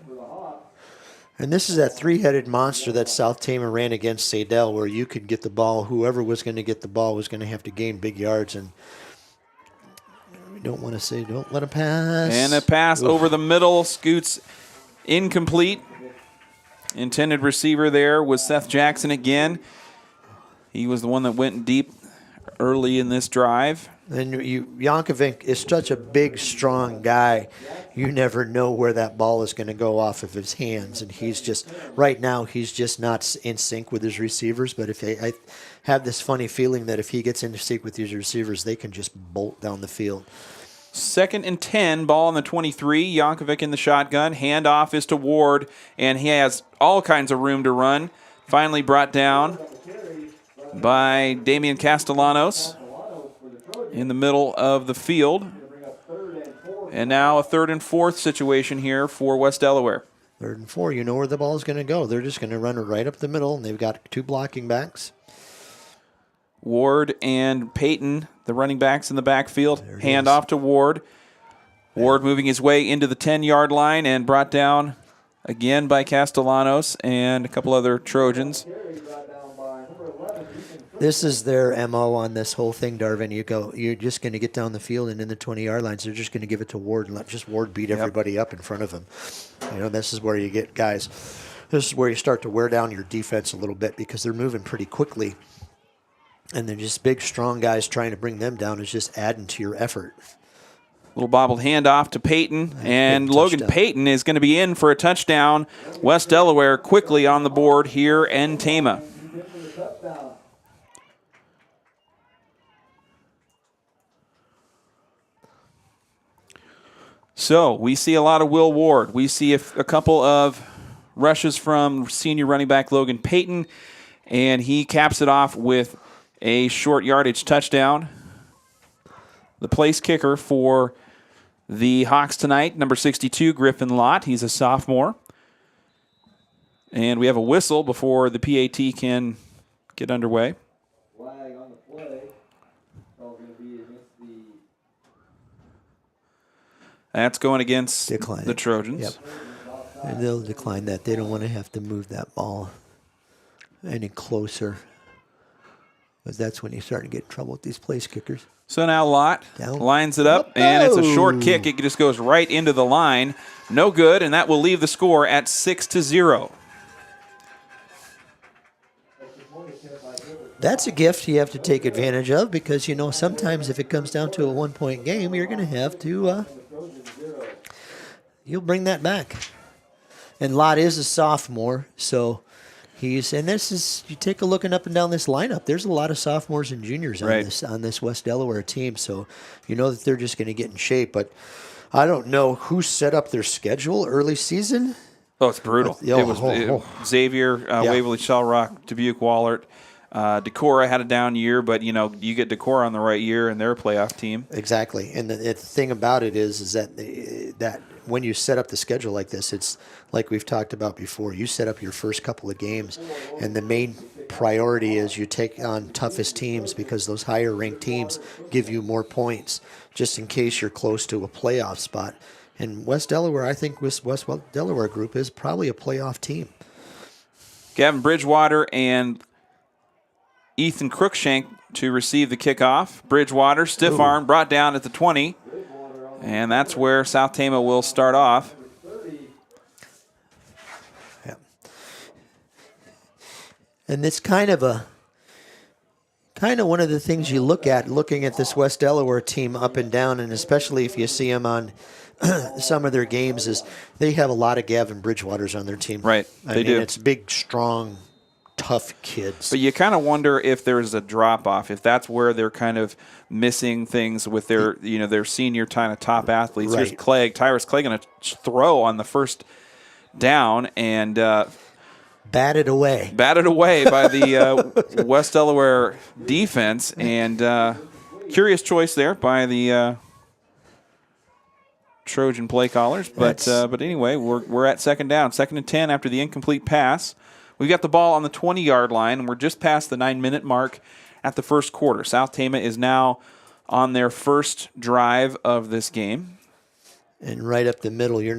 S8: And this is that 3-headed monster that South Tama ran against Sadell, where you could get the ball. Whoever was going to get the ball was going to have to gain big yards. And we don't want to say, don't let him pass.
S1: And a pass over the middle, scoots incomplete. Intended receiver there was Seth Jackson again. He was the one that went deep early in this drive.
S8: And Yankovic is such a big, strong guy. You never know where that ball is going to go off of his hands. And right now, he's just not in sync with his receivers. But I have this funny feeling that if he gets into sync with his receivers, they can just bolt down the field.
S1: 2nd and 10, ball on the 23. Yankovic in the shotgun. Handoff is to Ward, and he has all kinds of room to run. Finally brought down by Damian Castellanos in the middle of the field. And now a 3rd and 4th situation here for West Delaware.
S8: 3rd and 4, you know where the ball is going to go. They're just going to run it right up the middle, and they've got 2 blocking backs.
S1: Ward and Peyton, the running backs in the backfield. Hand off to Ward. Ward moving his way into the 10-yard line and brought down again by Castellanos and a couple other Trojans.
S8: This is their MO on this whole thing, Darvin. You're just going to get down the field and in the 20-yard lines, they're just going to give it to Ward and let just Ward beat everybody up in front of him. You know, this is where you get guys. This is where you start to wear down your defense a little bit because they're moving pretty quickly. And then just big, strong guys trying to bring them down is just adding to your effort.
S1: Little bobbled handoff to Peyton, and Logan Peyton is going to be in for a touchdown. West Delaware quickly on the board here in Tama. So we see a lot of Will Ward. We see a couple of rushes from senior running back Logan Peyton, and he caps it off with a short yardage touchdown. The place kicker for the Hawks tonight, number 62, Griffin Lott. He's a sophomore. And we have a whistle before the PAT can get underway.
S9: Flag on the play. It's all going to be against the...
S1: That's going against the Trojans.
S8: Yep. And they'll decline that. They don't want to have to move that ball any closer. Because that's when you start to get in trouble with these place kickers.
S1: So now Lott lines it up, and it's a short kick. It just goes right into the line. No good, and that will leave the score at 6-0.
S8: That's a gift you have to take advantage of because, you know, sometimes if it comes down to a one-point game, you're going to have to, you'll bring that back. And Lott is a sophomore, so and this is, you take a look up and down this lineup, there's a lot of sophomores and juniors on this West Delaware team, so you know that they're just going to get in shape. But I don't know who set up their schedule early season.
S1: Oh, it's brutal. It was Xavier, Waverly Shellrock, Dubuque Wallert. Decorah had a down year, but, you know, you get Decorah on the right year, and they're a playoff team.
S8: Exactly. And the thing about it is that when you set up the schedule like this, it's like we've talked about before. You set up your first couple of games, and the main priority is you take on toughest teams because those higher-ranked teams give you more points just in case you're close to a playoff spot. And West Delaware, I think West Delaware group is probably a playoff team.
S1: Gavin Bridgewater and Ethan Crookshank to receive the kickoff. Bridgewater, stiff arm, brought down at the 20. And that's where South Tama will start off.
S8: Yeah. And it's kind of one of the things you look at, looking at this West Delaware team up and down, and especially if you see them on some of their games, is they have a lot of Gavin Bridgewaters on their team.
S1: Right, they do.
S8: It's big, strong, tough kids.
S1: But you kind of wonder if there's a drop-off, if that's where they're kind of missing things with their, you know, their senior kind of top athletes.
S8: Right.
S1: Here's Tyrus Clegg going to throw on the first down and
S8: batted away
S1: by the West Delaware defense. And curious choice there by the Trojan play callers. But anyway, we're at second down, 2nd and 10 after the incomplete pass. We've got the ball on the 20-yard line, and we're just past the 9-minute mark at the first quarter. South Tama is now on their first drive of this game.
S8: And right up the middle, you're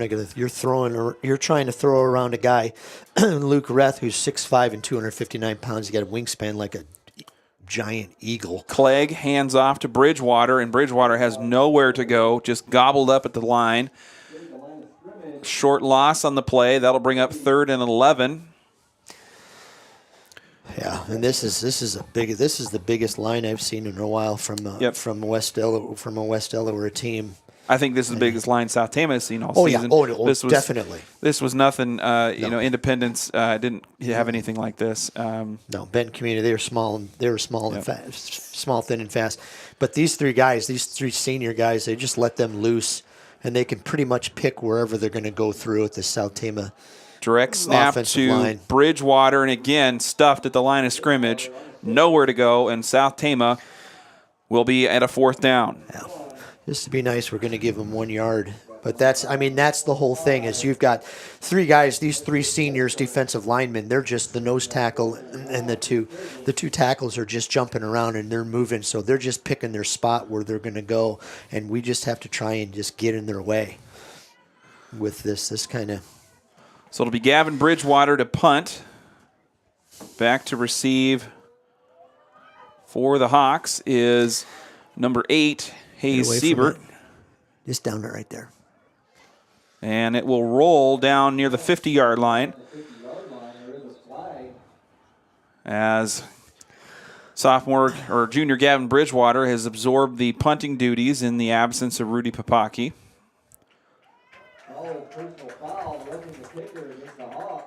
S8: trying to throw around a guy, Luke Reth, who's 6'5" and 259 pounds. He's got a wingspan like a giant eagle.
S1: Clegg hands off to Bridgewater, and Bridgewater has nowhere to go, just gobbled up at the line. Short loss on the play. That'll bring up 3rd and 11.
S8: Yeah, and this is the biggest line I've seen in a while from a West Delaware team.
S1: I think this is the biggest line South Tama has seen all
S8: Oh,
S1: season.
S8: yeah. Oh,
S1: this was,
S8: definitely.
S1: This was nothing, Independence didn't have anything like this.
S8: No, Benton Community, they were small and fast, small, thin, and fast. But these three guys, these three senior guys, they just let them loose, and they can pretty much pick wherever they're going to go through at the South Tama
S1: direct snap to
S8: line.
S1: Bridgewater, and again, stuffed at the line of scrimmage. Nowhere to go, and South Tama will be at a 4th down.
S8: Yeah. This would be nice. We're going to give them 1 yard. But that's the whole thing is you've got three guys, these three seniors, defensive linemen. They're just the nose tackle and the two tackles are just jumping around and they're moving. So they're just picking their spot where they're going to go. And we just have to try and just get in their way with this kind of.
S1: So it'll be Gavin Bridgewater to punt. Back to receive for the Hawks is number 8, Hayes Siebert.
S8: Just down there right there.
S1: And it will roll down near the 50-yard line as sophomore or junior Gavin Bridgewater has absorbed the punting duties in the absence of Rudy Papaki.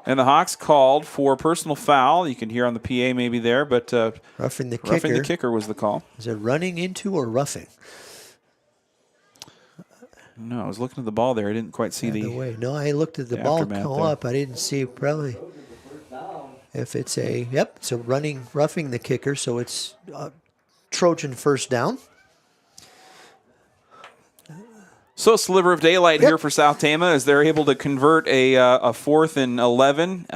S1: And the Hawks called for personal foul. You can hear on the PA maybe there, but
S8: roughing the
S1: kicker was the call.
S8: Is it running into or roughing?
S1: No, I was looking at the ball there. I didn't quite see the
S8: way. No, I looked at the ball come up. I didn't see probably if it's it's a roughing the kicker, so it's Trojan first down.
S1: So a sliver of daylight here for South Tama as they're able to convert a 4th and 11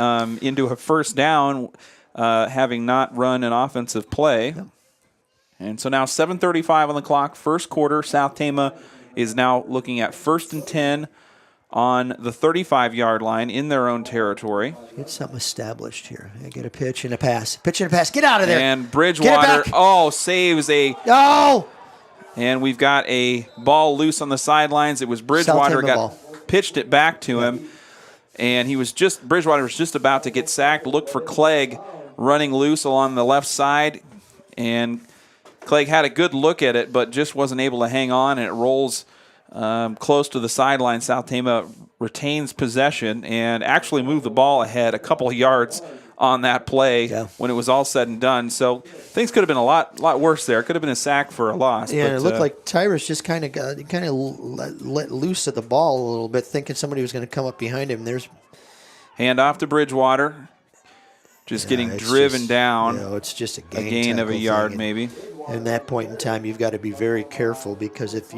S1: into a first down, having not run an offensive play. Yep. And so now 7:35 on the clock, first quarter. South Tama is now looking at 1st and 10 on the 35-yard line in their own territory.
S8: Get something established here. Get a pitch and a pass. Pitch and a pass. Get out of there.
S1: And Bridgewater, saves a...
S8: Oh!
S1: And we've got a ball loose on the sidelines. It was Bridgewater pitched it back to him. And Bridgewater was just about to get sacked. Looked for Clegg running loose along the left side. And Clegg had a good look at it, but just wasn't able to hang on, and it rolls close to the sideline. South Tama retains possession and actually moved the ball ahead a couple of yards on that play when it was all said and done. So things could have been a lot worse there. Could have been a sack for a loss.
S8: Yeah, but, it looked like Tyrus just kind of let loose at the ball a little bit, thinking somebody was going to come up behind him. There's
S1: hand off to Bridgewater. Just getting driven down.
S8: It's just a
S1: gain of a yard maybe.
S8: And at that point in time, you've got to be very careful because if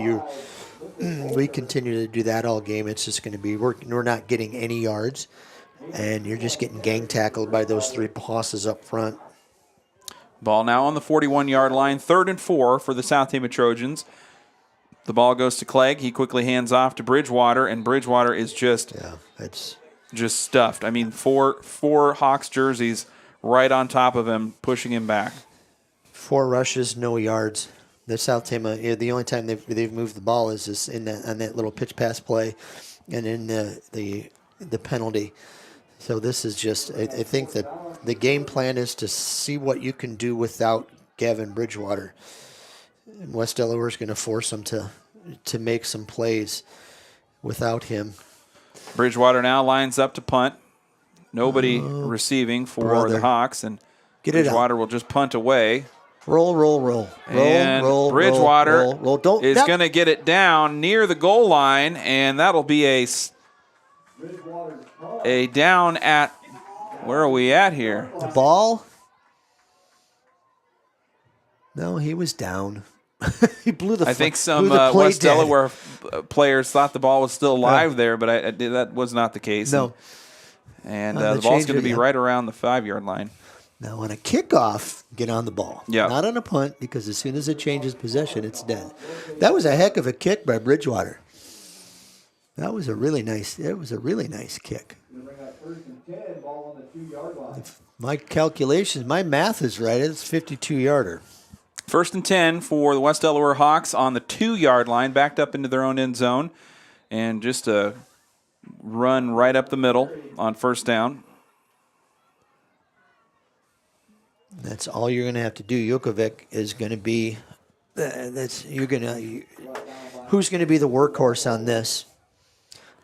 S8: we continue to do that all game, it's just going to be we're not getting any yards, and you're just getting gang tackled by those three bosses up front.
S1: Ball now on the 41-yard line, 3rd and 4 for the South Tama Trojans. The ball goes to Clegg. He quickly hands off to Bridgewater, and Bridgewater is just stuffed. I mean, four Hawks jerseys right on top of him, pushing him back.
S8: 4 rushes, no yards. The South Tama, the only time they've moved the ball is this on that little pitch pass play, and in the penalty. So this is just, I think that the game plan is to see what you can do without Gavin Bridgewater. And West Delaware is going to force them to make some plays without him.
S1: Bridgewater now lines up to punt. Nobody receiving for the Hawks, and Bridgewater will just punt away.
S8: Roll.
S1: And Bridgewater is going to get it down near the goal line, and that'll be a down at, where are we at here?
S8: The ball? No, he was down. He blew the.
S1: I think some West Delaware players thought the ball was still live there, but that was not the case.
S8: No.
S1: And the ball's going to be right around the 5-yard line.
S8: Now, on a kickoff, get on the ball.
S1: Yeah.
S8: Not on a punt, because as soon as it changes possession, it's dead. That was a heck of a kick by Bridgewater. That was a really nice. It was a really nice kick. If my calculations, my math is right, it's 52-yarder.
S1: 1st and 10 for the West Delaware Hawks on the 2-yard line, backed up into their own end zone, and just a run right up the middle on 1st down.
S8: That's all you're going to have to do. Jokovic is going to be. who's going to be the workhorse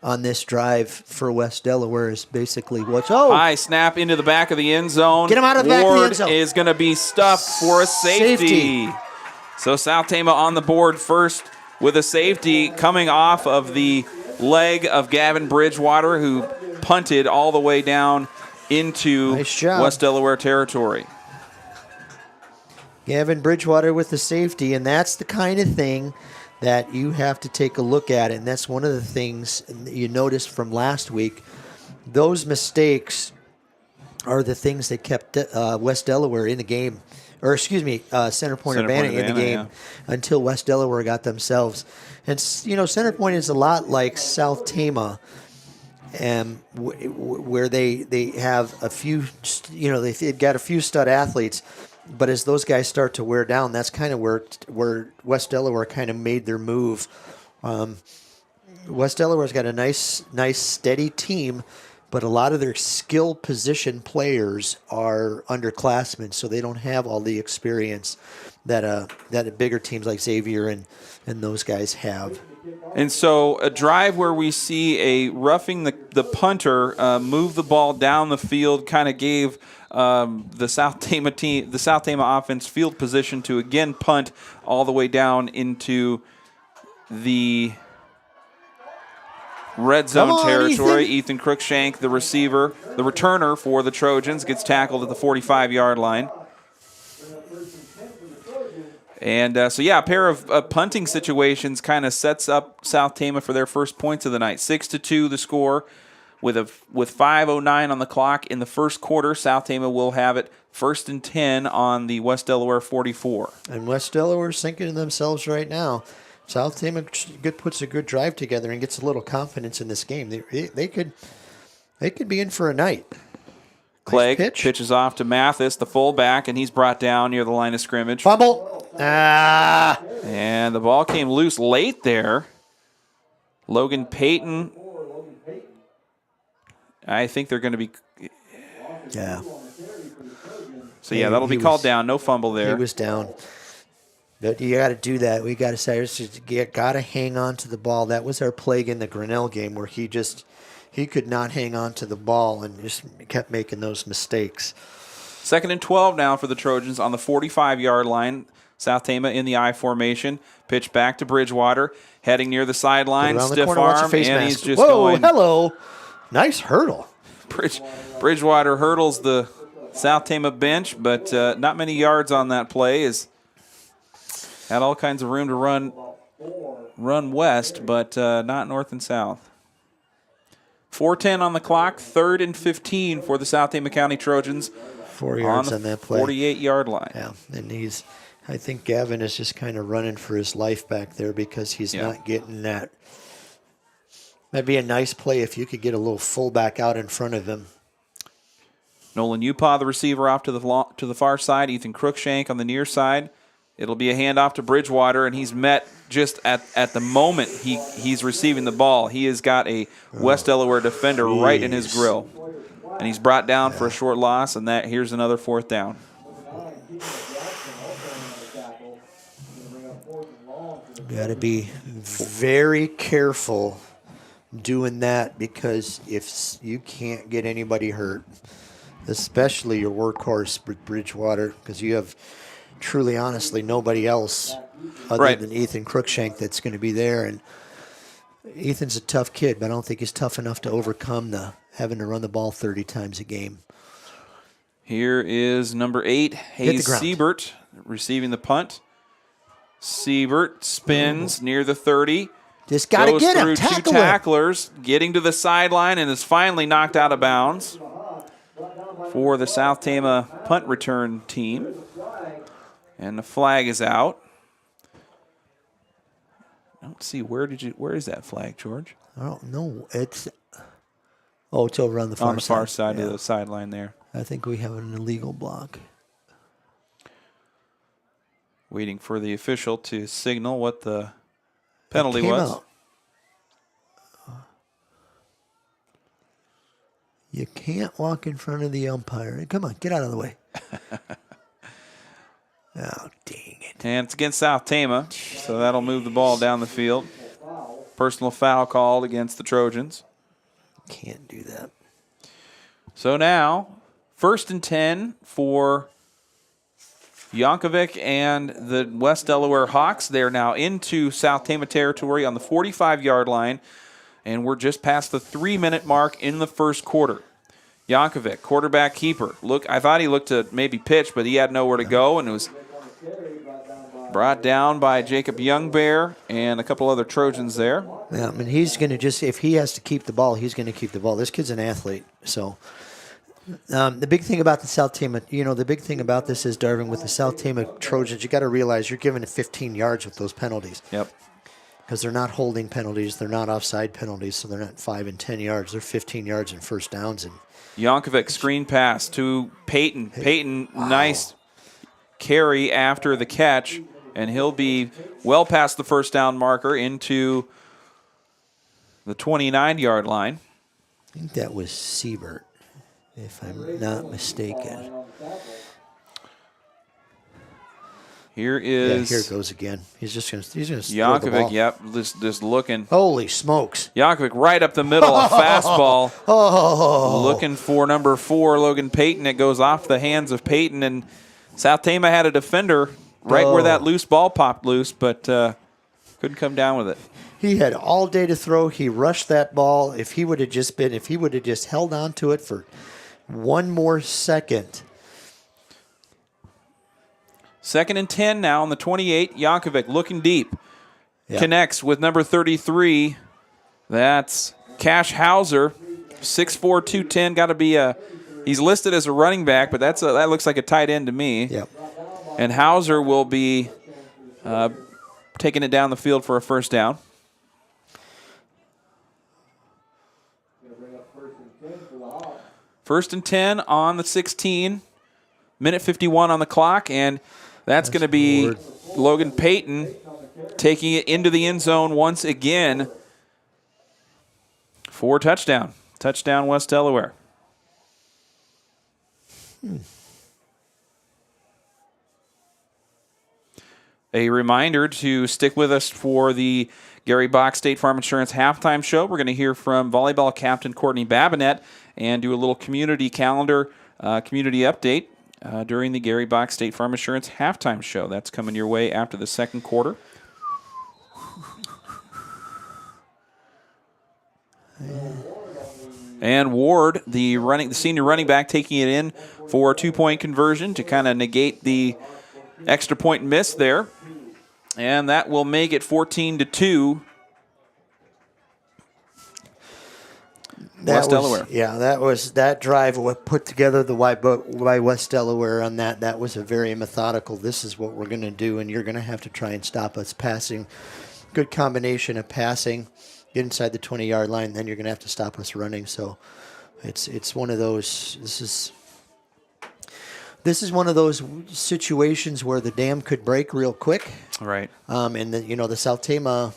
S8: on this drive for West Delaware is basically what's
S1: high snap into the back of the end zone.
S8: Get him out of the back of the end zone.
S1: Ward is going to be stuffed for a safety. So South Tama on the board first with a safety coming off of the leg of Gavin Bridgewater, who punted all the way down into West Delaware territory.
S8: Gavin Bridgewater with the safety, and that's the kind of thing that you have to take a look at, and that's one of the things you noticed from last week. Those mistakes are the things that kept West Delaware in the game, or excuse me, Center Point Urbana in the game until West Delaware got themselves. And, Center Point is a lot like South Tama, where they have a few, they've got a few stud athletes. But as those guys start to wear down, that's kind of where West Delaware kind of made their move. West Delaware's got a nice, steady team, but a lot of their skill position players are underclassmen, so they don't have all the experience that bigger teams like Xavier and those guys have.
S1: And so a drive where we see a roughing the punter move the ball down the field kind of gave the South Tama offense field position to again punt all the way down into the red zone territory. Ethan Cruikshank, the receiver, the returner for the Trojans, gets tackled at the 45-yard line. And a pair of punting situations kind of sets up South Tama for their first points of the night. 6-2 the score. With 5:09 on the clock in the first quarter, South Tama will have it 1st and 10 on the West Delaware 44.
S8: And West Delaware's thinking to themselves right now, South Tama puts a good drive together and gets a little confidence in this game. They could be in for a night.
S1: Clegg pitches off to Mathis, the fullback, and he's brought down near the line of scrimmage.
S8: Fumble.
S1: And the ball came loose late there. Logan Payton. I think they're going to be.
S8: Yeah.
S1: So, that'll be called down. No fumble there.
S8: He was down. But you got to do that. We got to say, you got to hang on to the ball. That was our plague in the Grinnell game where he could not hang on to the ball and just kept making those mistakes.
S1: 2nd and 12 now for the Trojans on the 45-yard line. South Tama in the I formation. Pitch back to Bridgewater. Heading near the sideline. Stiff arm. And he's just going.
S8: Hello. Nice hurdle.
S1: Bridgewater hurdles the South Tama bench, but not many yards on that play. Had all kinds of room to run west, but not north and south. 4:10 on the clock, 3rd and 15 for the South Tama County Trojans.
S8: 4 yards on that play.
S1: 48-yard line.
S8: Yeah, and I think Gavin is just kind of running for his life back there because he's not getting that. That'd be a nice play if you could get a little fullback out in front of him.
S1: Nolan Upaw, the receiver, off to the far side. Ethan Cruikshank on the near side. It'll be a handoff to Bridgewater, and he's met just at the moment he's receiving the ball. He has got a West Delaware defender right in his grill. And he's brought down for a short loss, and here's another 4th down.
S8: Got to be very careful doing that because if you can't get anybody hurt, especially your workhorse Bridgewater, because you have truly, honestly, nobody else other than Ethan Cruikshank that's going to be there. And Ethan's a tough kid, but I don't think he's tough enough to overcome having to run the ball 30 times a game.
S1: Here is number 8, Hayes Siebert, receiving the punt. Siebert spins near the 30.
S8: Just got to get him.
S1: Goes through 2 tacklers, getting to the sideline, and is finally knocked out of bounds for the South Tama punt return team. And the flag is out. I don't see where is that flag, George?
S8: I don't know. It's over on the far side.
S1: On the far side of the sideline there.
S8: I think we have an illegal block.
S1: Waiting for the official to signal what the penalty was.
S8: You can't walk in front of the umpire. Come on, get out of the way. Oh, dang it.
S1: And it's against South Tama, so that'll move the ball down the field. Personal foul called against the Trojans.
S8: Can't do that.
S1: So now, 1st and 10 for Yankovic and the West Delaware Hawks. They're now into South Tama territory on the 45-yard line, and we're just past the 3-minute mark in the first quarter. Yankovic, quarterback keeper. I thought he looked to maybe pitch, but he had nowhere to go, and it was brought down by Jacob Youngbear and a couple other Trojans there.
S8: Yeah, I mean, he's going to if he has to keep the ball, he's going to keep the ball. This kid's an athlete, so... the big thing about the South Tama, the big thing about this is, Darvin, with the South Tama Trojans, you got to realize you're giving it 15 yards with those penalties.
S1: Yep.
S8: Because they're not holding penalties, they're not offside penalties, so they're not 5 and 10 yards. They're 15 yards in first downs. And
S1: Yankovic screen pass to Peyton. Peyton, wow. Nice carry after the catch, and he'll be well past the first down marker into the 29-yard line.
S8: I think that was Siebert, if I'm not mistaken.
S1: Here is...
S8: Yeah, here it goes again. He's just going to
S1: Yankovic, yep, just looking.
S8: Holy smokes.
S1: Yankovic right up the middle, a fastball. Looking for number 4, Logan Payton. It goes off the hands of Payton, and South Tama had a defender right where that loose ball popped loose, but couldn't come down with it.
S8: He had all day to throw. He rushed that ball. If he would have just held on to it for one more second.
S1: 2nd and 10 now on the 28. Yankovic looking deep. Yep. Connects with number 33. That's Cash Hauser. 6'4", 210. Got to be he's listed as a running back, but that looks like a tight end to me.
S8: Yep.
S1: And Hauser will be taking it down the field for a first down. First and 10 on the 16. Minute 51 on the clock, and that's going to be Logan Payton taking it into the end zone once again for touchdown. Touchdown, West Delaware. A reminder to stick with us for the Gary Bach State Farm Insurance halftime show. We're going to hear from volleyball captain Courtney Babnack and do a little community calendar, community update during the Gary Bach State Farm Insurance halftime show. That's coming your way after the second quarter. And Ward, the senior running back, taking it in for a 2-point conversion to kind of negate the extra point miss there. And that will make it 14-2. West Delaware.
S8: Yeah, that drive what put together by West Delaware on that. That was a very methodical. This is what we're going to do, and you're going to have to try and stop us passing. Good combination of passing, get inside the 20-yard line, then you're going to have to stop us running. So, it's one of those. This is one of those situations where the dam could break real quick.
S1: Right.
S8: And the South Tama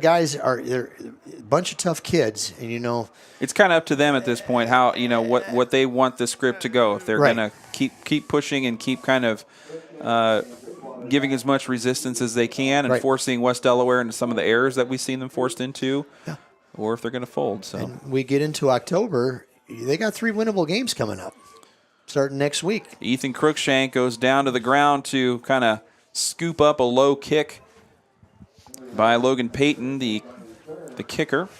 S8: guys they're a bunch of tough kids, and
S1: it's kind of up to them at this point how what they want the script to go. If they're
S8: right.
S1: going to keep pushing and keep kind of giving as much resistance as they can and
S8: right.
S1: forcing West Delaware into some of the errors that we've seen them forced into,
S8: yeah.
S1: or if they're going to fold. So
S8: and we get into October, they got 3 winnable games coming up, starting next week.
S1: Ethan Crookshank goes down to the ground to kind of scoop up a low kick by Logan Payton, the kicker.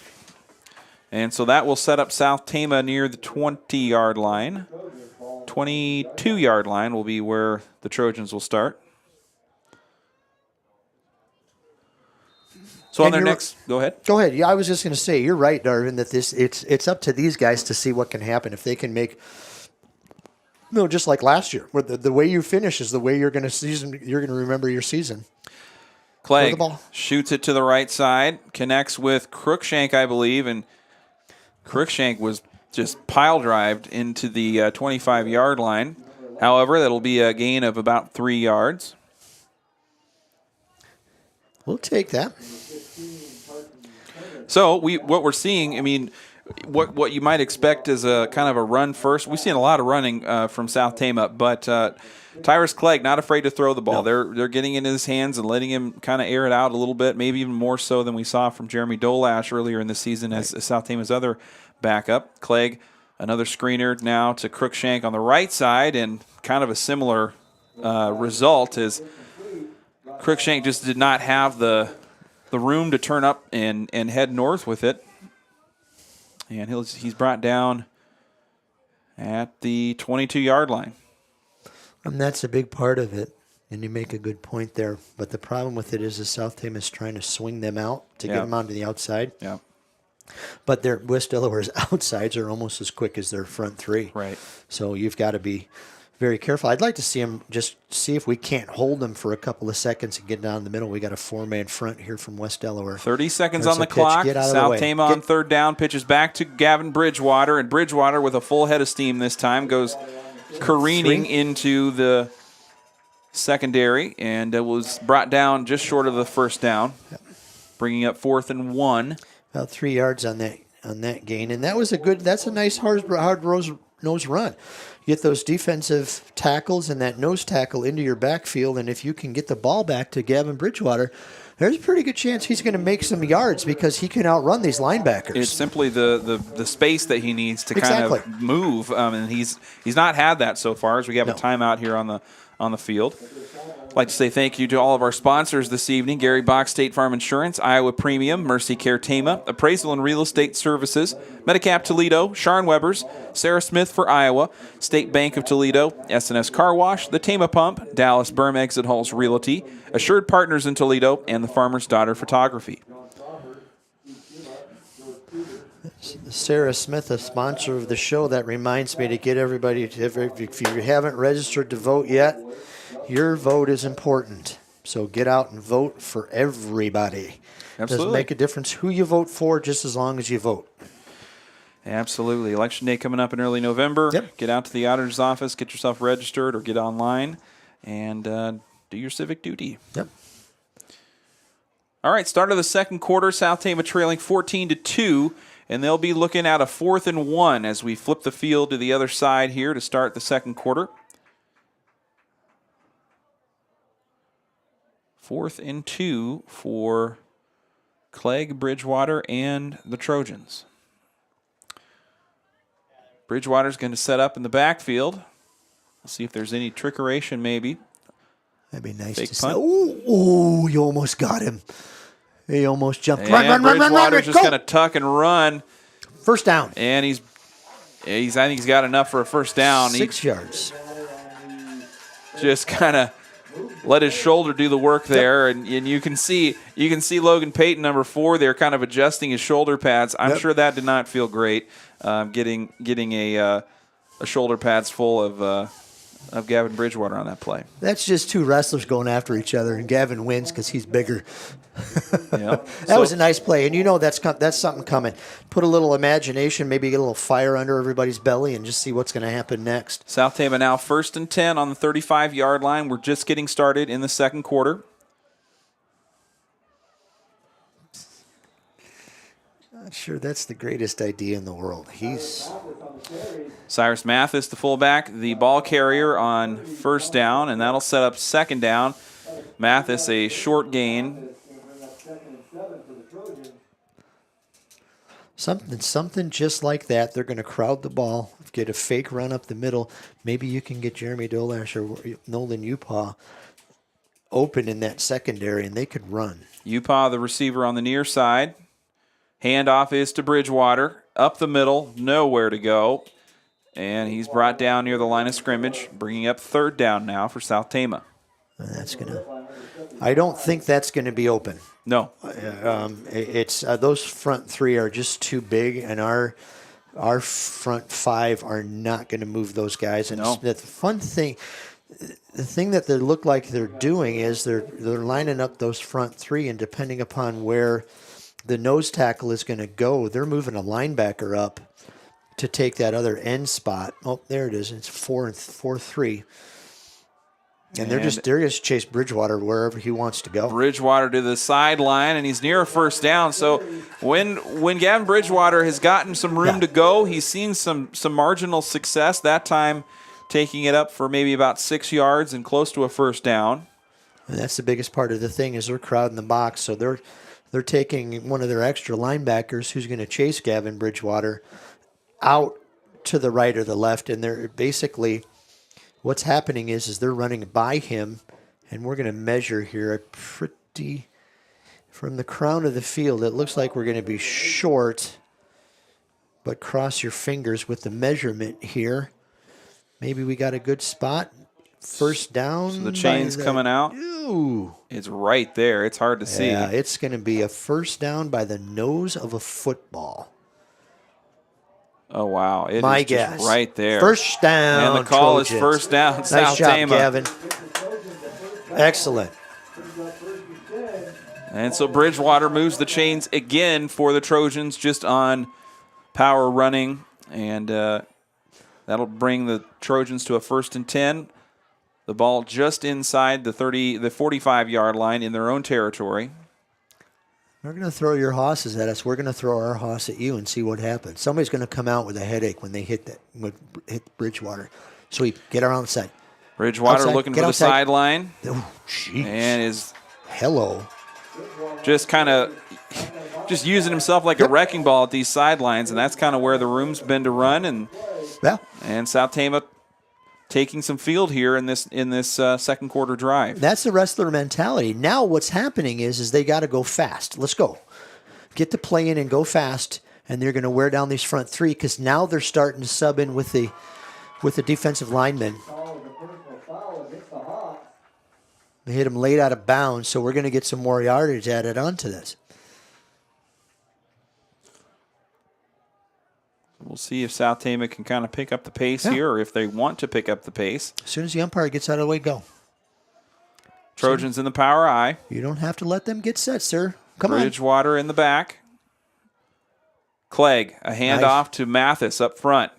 S1: And so that will set up South Tama near the 20-yard line. 22-yard line will be where the Trojans will start. So on their next, go ahead.
S8: Go ahead. Yeah, I was just going to say, you're right, Darvin, that it's up to these guys to see what can happen. If they can make, just like last year, where the way you finish is the way you're going to remember your season.
S1: Clegg shoots it to the right side, connects with Crookshank, I believe, and Crookshank was just pile-drived into the 25-yard line. However, that'll be a gain of about 3 yards.
S8: We'll take that.
S1: So what we're seeing, what you might expect is a kind of a run first. We've seen a lot of running from South Tama, but Tyrus Clegg not afraid to throw the ball.
S8: No.
S1: They're getting into his hands and letting him kind of air it out a little bit, maybe even more so than we saw from Jeremy Dolash earlier in the season as South Tama's other backup. Clegg, another screener now to Crookshank on the right side, and kind of a similar result is Crookshank just did not have the room to turn up and head north with it. And he's brought down at the 22-yard line.
S8: And that's a big part of it, and you make a good point there. But the problem with it is the South Tama is trying to swing them out to get them onto the outside.
S1: Yeah.
S8: But their West Delaware's outsides are almost as quick as their front three.
S1: Right.
S8: So you've got to be very careful. I'd like to see them just see if we can't hold them for a couple of seconds and get down the middle. We got a 4-man front here from West Delaware.
S1: 30 seconds
S8: There's
S1: on the
S8: a pitch.
S1: clock.
S8: Get out of the
S1: South
S8: way.
S1: Tama on third down, pitches back to Gavin Bridgewater, and Bridgewater with a full head of steam this time goes careening into the secondary, and it was brought down just short of the first down, bringing up 4th and 1.
S8: About 3 yards on that gain, and that's a nice hard nose run. Get those defensive tackles and that nose tackle into your backfield, and if you can get the ball back to Gavin Bridgewater, there's a pretty good chance he's going to make some yards because he can outrun these linebackers.
S1: It's simply the space that he needs to kind of move, and he's not had that so far as we have a timeout here on the field. I'd like to say thank you to all of our sponsors this evening: Gary Bach State Farm Insurance, Iowa Premium, Mercy Care Tama, Appraisal and Real Estate Services, Medicap Toledo, Sharn Weber's, Sarah Smith for Iowa, State Bank of Toledo, S&S Car Wash, the Tama Pump, Dallas Berm Exit Halls Realty, Assured Partners in Toledo, and the Farmer's Daughter Photography.
S8: Sarah Smith, a sponsor of the show, that reminds me to get everybody, if you haven't registered to vote yet, your vote is important. So get out and vote for everybody.
S1: Absolutely.
S8: Doesn't make a difference who you vote for, just as long as you vote.
S1: Absolutely. Election day coming up in early November.
S8: Yep.
S1: Get out to the auditor's office, get yourself registered, or get online and do your civic duty.
S8: Yep.
S1: All right, start of the second quarter, South Tama trailing 14-2, and they'll be looking at a 4th and 1 as we flip the field to the other side here to start the second quarter. 4th and 2 for Clegg, Bridgewater, and the Trojans. Bridgewater's going to set up in the backfield. We'll see if there's any trickeration maybe.
S8: That'd be nice
S1: Fake
S8: to see.
S1: punt.
S8: Ooh, you almost got him. He almost jumped.
S1: And
S8: Run,
S1: Bridgewater's just
S8: go.
S1: going to tuck and run.
S8: First down.
S1: And I think he's got enough for a first down.
S8: 6 yards.
S1: Just kind of let his shoulder do the work there, and you can see Logan Payton, number 4, there, kind of adjusting his shoulder pads. I'm sure that did not feel great, getting a shoulder pads full of Gavin Bridgewater on that play.
S8: That's just two wrestlers going after each other, and Gavin wins because he's bigger.
S1: Yeah.
S8: That was a nice play, and you know that's something coming. Put a little imagination, maybe get a little fire under everybody's belly, and just see what's going to happen next.
S1: South Tama now 1st and 10 on the 35-yard line. We're just getting started in the second quarter.
S8: Not sure that's the greatest idea in the world.
S1: Cyrus Mathis, the fullback, the ball carrier on first down, and that'll set up second down. Mathis, a short gain.
S8: Something just like that. They're going to crowd the ball, get a fake run up the middle. Maybe you can get Jeremy Dolash or Nolan Upaw open in that secondary, and they could run.
S1: Upaw, the receiver on the near side. Handoff is to Bridgewater. Up the middle, nowhere to go. And he's brought down near the line of scrimmage, bringing up third down now for South Tama.
S8: I don't think that's going to be open.
S1: No.
S8: It's those front three are just too big, and our front five are not going to move those guys. And the fun thing, the thing that they look like they're doing is they're lining up those front three, and depending upon where the nose tackle is going to go, they're moving a linebacker up to take that other end spot. Oh, there it is. It's 4-3. And they're just chase Bridgewater wherever he wants to go.
S1: Bridgewater to the sideline, and he's near a first down. So when Gavin Bridgewater has gotten some room to go, he's seen some marginal success. That time taking it up for maybe about 6 yards and close to a first down.
S8: And that's the biggest part of the thing is they're crowding the box. So they're taking one of their extra linebackers who's going to chase Gavin Bridgewater out to the right or the left, and they're basically what's happening is they're running by him, and we're going to measure here from the crown of the field. It looks like we're going to be short, but cross your fingers with the measurement here. Maybe we got a good spot. First down.
S1: So the chain's coming out.
S8: Ooh.
S1: It's right there. It's hard to see.
S8: Yeah, it's going to be a first down by the nose of a football.
S1: Oh, wow. It
S8: My
S1: is
S8: guess.
S1: Just right there.
S8: First down.
S1: And the call
S8: Trojans.
S1: is first down.
S8: Nice
S1: South
S8: job,
S1: Tama.
S8: Gavin. Excellent.
S1: And so Bridgewater moves the chains again for the Trojans just on power running. And that'll bring the Trojans to a 1st and 10. The ball just inside the 45-yard line in their own territory.
S8: They're going to throw your hosses at us. We're going to throw our hoss at you and see what happens. Somebody's going to come out with a headache when they hit Bridgewater. Sweep. Get around the side.
S1: Bridgewater
S8: outside.
S1: looking
S8: Get
S1: for
S8: outside.
S1: the sideline.
S8: Oh, jeez.
S1: And is
S8: just
S1: kind of just using himself like a wrecking ball at these sidelines, and that's kind of where the room's been to run. And South Tama taking some field here in this second quarter drive.
S8: That's the wrestler mentality. Now what's happening is they got to go fast. Let's go. Get the play in and go fast, and they're going to wear down these front three because now they're starting to sub in with the defensive linemen. They hit him late out of bounds, so we're going to get some more yardage added onto this.
S1: We'll see if South Tama can kind of pick up the pace here, or if they want to pick up the pace.
S8: As soon as the umpire gets out of the way, go.
S1: Trojans in the power eye.
S8: You don't have to let them get set, sir. Come on.
S1: Bridgewater in the back. Clegg, a handoff to Mathis up front.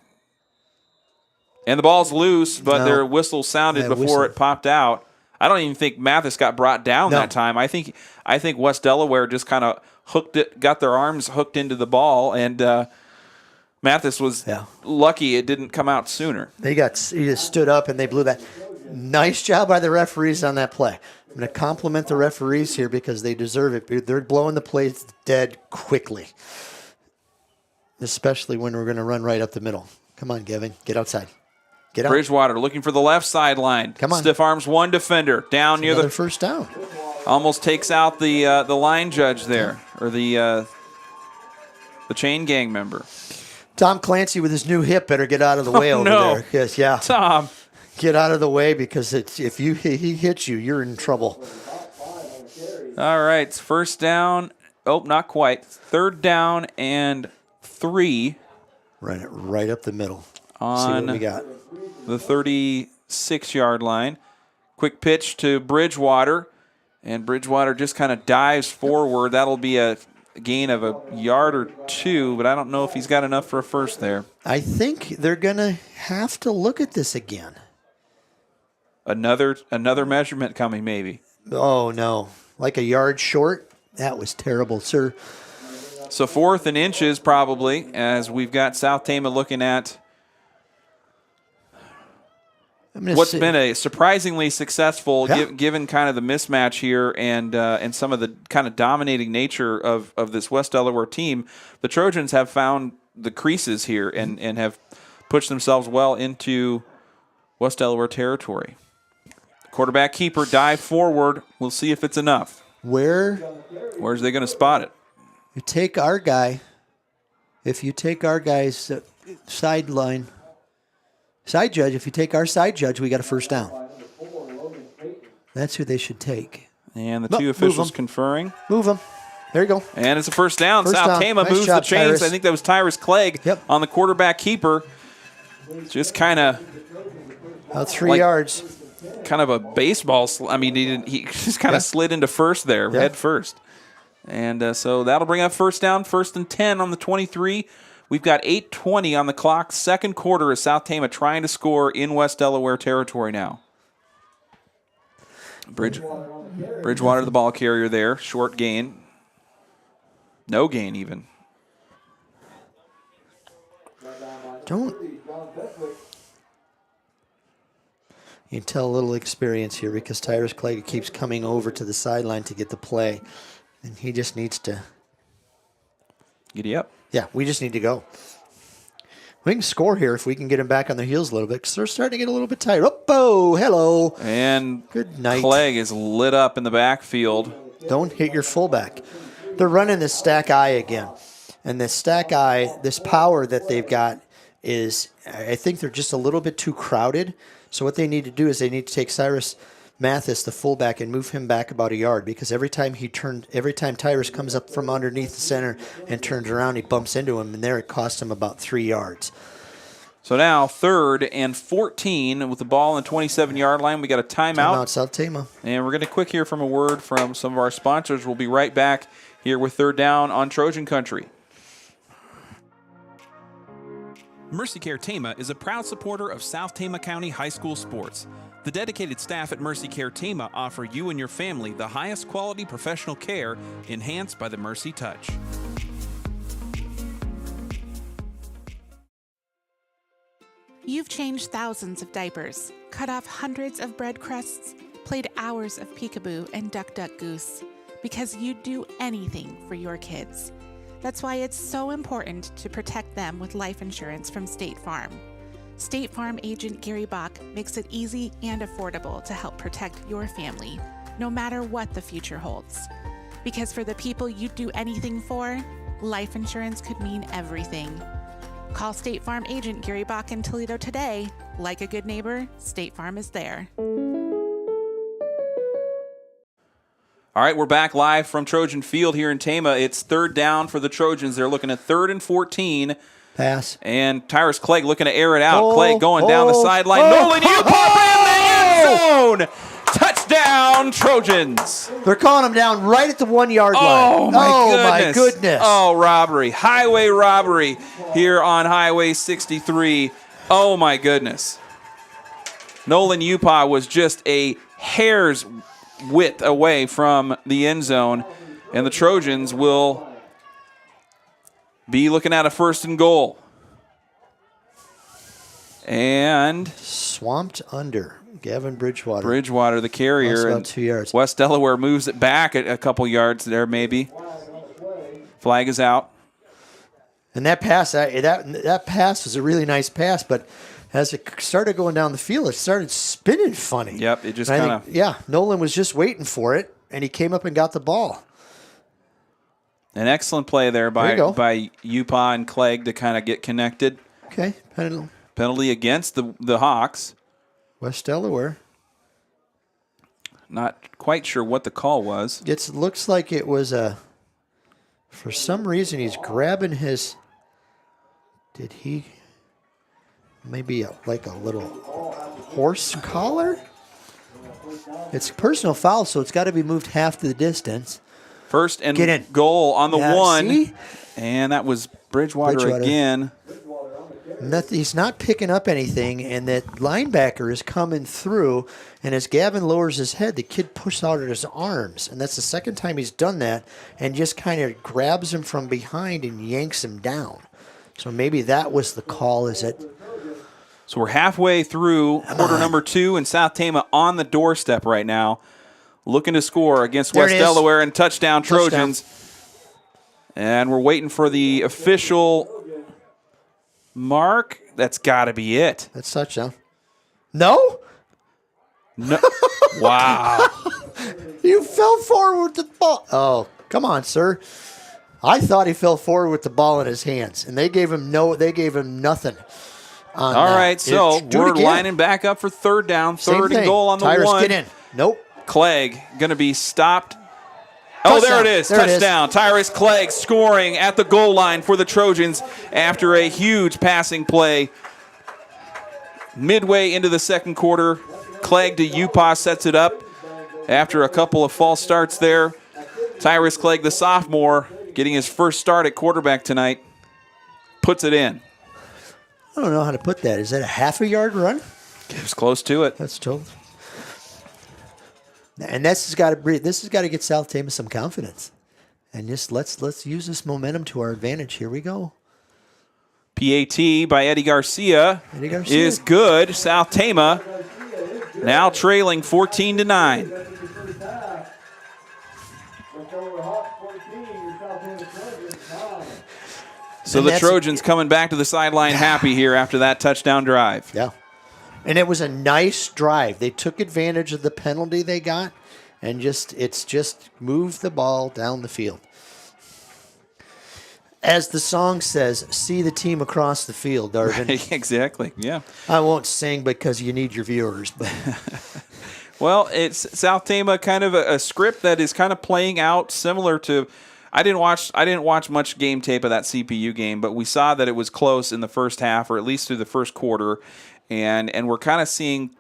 S1: And the ball's loose, but their whistle sounded before it popped out. I don't even think Mathis got brought down that time. I think West Delaware just kind of got their arms hooked into the ball, and Mathis was lucky it didn't come out sooner.
S8: He just stood up and they blew that. Nice job by the referees on that play. I'm going to compliment the referees here because they deserve it. They're blowing the plays dead quickly, especially when we're going to run right up the middle. Come on, Gavin. Get outside. Get out.
S1: Bridgewater looking for the left sideline.
S8: Come on.
S1: Stiff arms one defender down near the
S8: first down.
S1: Almost takes out the line judge there, or the chain gang member.
S8: Tom Clancy with his new hip better get out of the way over there. Yes,
S1: Tom,
S8: get out of the way because if he hits you, you're in trouble.
S1: All right, it's first down. Oh, not quite. 3rd down and 3.
S8: Right up the middle.
S1: On
S8: see what we got.
S1: The 36-yard line. Quick pitch to Bridgewater, and Bridgewater just kind of dives forward. That'll be a gain of a yard or 2, but I don't know if he's got enough for a first there.
S8: I think they're going to have to look at this again.
S1: Another measurement coming, maybe.
S8: Oh, no. Like a yard short? That was terrible, sir.
S1: So 4th and inches probably, as we've got South Tama looking at what's been a surprisingly successful, given kind of the mismatch here and some of the kind of dominating nature of this West Delaware team. The Trojans have found the creases here and have pushed themselves well into West Delaware territory. Quarterback keeper dive forward. We'll see if it's enough. Where's they going to spot it?
S8: You take our guy. If you take our guy's sideline. Side judge, if you take our side judge, we got a first down. That's who they should take.
S1: And the two officials conferring.
S8: Move them. There you go.
S1: And it's a first down. South Tama moves the chains.
S8: Tyrus.
S1: I think that was Tyrus Clegg on the quarterback keeper. Just kind of.
S8: About 3 yards.
S1: Kind of a baseball. He just kind of slid into first there, head first. And so that'll bring up first down, 1st and 10 on the 23. We've got 8:20 on the clock. Second quarter is South Tama trying to score in West Delaware territory now. Bridgewater, the ball carrier there. Short gain. No gain even.
S8: You can tell a little experience here because Tyrus Clegg keeps coming over to the sideline to get the play. And he just needs to...
S1: Giddy up.
S8: Yeah, we just need to go. We can score here if we can get him back on their heels a little bit because they're starting to get a little bit tired. Oh, hello.
S1: And
S8: good night.
S1: Clegg is lit up in the backfield.
S8: Don't hit your fullback. They're running the stack eye again. And the stack eye, this power that they've got is, I think they're just a little bit too crowded. So what they need to do is they need to take Cyrus Mathis, the fullback, and move him back about a yard because every time Tyrus comes up from underneath the center and turns around, he bumps into him, and there it costs him about 3 yards.
S1: So now 3rd and 14 with the ball on the 27-yard line. We got a timeout.
S8: Timeout, South Tama.
S1: And we're going to quick hear from a word from some of our sponsors. We'll be right back here with 3rd down on Trojan Country.
S7: Mercy Care Tama is a proud supporter of South Tama County High School sports. The dedicated staff at Mercy Care Tama offer you and your family the highest quality professional care enhanced by the Mercy Touch.
S2: You've changed thousands of diapers, cut off hundreds of bread crusts, played hours of peekaboo and duck duck goose because you'd do anything for your kids. That's why it's so important to protect them with life insurance from State Farm. State Farm agent Gary Bach makes it easy and affordable to help protect your family, no matter what the future holds. Because for the people you'd do anything for, life insurance could mean everything. Call State Farm agent Gary Bach in Toledo today. Like a good neighbor, State Farm is there.
S1: All right, we're back live from Trojan Field here in Tama. It's 3rd down for the Trojans. They're looking at 3rd and 14.
S8: Pass.
S1: And Tyrus Clegg looking to air it out. Clegg going down the sideline. Nolan Upop in the end zone. Touchdown, Trojans.
S8: They're calling him down right at the 1 yard line.
S1: Oh, my
S8: goodness.
S1: Oh, robbery. Highway robbery here on Highway 63. Oh, my goodness. Nolan Upop was just a hair's width away from the end zone, and the Trojans will be looking at a 1st and goal. And
S8: swamped under. Gavin Bridgewater.
S1: Bridgewater, the carrier.
S8: About 2 yards.
S1: West Delaware moves it back a couple yards there, maybe. Flag is out.
S8: And that pass, that pass was a really nice pass, but as it started going down the field, it started spinning funny.
S1: Yep, it just kind of...
S8: Yeah, Nolan was just waiting for it, and he came up and got the ball.
S1: An excellent play there by Upop and Clegg to kind of get connected.
S8: Okay.
S1: Penalty against the Hawks.
S8: West Delaware.
S1: Not quite sure what the call was.
S8: It looks like it was for some reason he's grabbing his... Did he... Maybe like a little horse collar? It's personal foul, so it's got to be moved half the distance.
S1: 1st and goal on the 1.
S8: See?
S1: And that was Bridgewater again.
S8: He's not picking up anything, and that linebacker is coming through, and as Gavin lowers his head, the kid pushes out his arms, and that's the second time he's done that, and just kind of grabs him from behind and yanks him down. So maybe that was the call, is it?
S1: So we're halfway through quarter number 2, and South Tama on the doorstep right now, looking to score against West Delaware and touchdown Trojans. And we're waiting for the official mark. That's got to be it.
S8: That's touchdown. No?
S1: No. Wow.
S8: You fell forward with the ball. Oh, come on, sir. I thought he fell forward with the ball in his hands, and they gave him nothing.
S1: All right, so we're lining back up for 3rd down, 3rd and goal on the 1.
S8: Tyrus, get in. Nope.
S1: Clegg going to be stopped. Oh, there it is. Touchdown. Tyrus Clegg scoring at the goal line for the Trojans after a huge passing play. Midway into the 2nd quarter, Clegg to Upop sets it up after a couple of false starts there. Tyrus Clegg, the sophomore, getting his first start at quarterback tonight, puts it in.
S8: I don't know how to put that. Is that a half a yard run?
S1: It was close to it.
S8: That's total. And this has got to get South Tama some confidence. And just let's use this momentum to our advantage. Here we go.
S1: PAT by Eddie Garcia is good. South Tama now trailing 14-9. So the Trojans coming back to the sideline happy here after that touchdown drive.
S8: Yeah. And it was a nice drive. They took advantage of the penalty they got and it's just moved the ball down the field. As the song says, see the team across the field, Darvin.
S1: Right, exactly, yeah.
S8: I won't sing because you need your viewers. But
S1: well, it's South Tama, kind of a script that is kind of playing out similar to I didn't watch much game tape of that CPU game, but we saw that it was close in the first half, or at least through the first quarter, and we're kind of seeing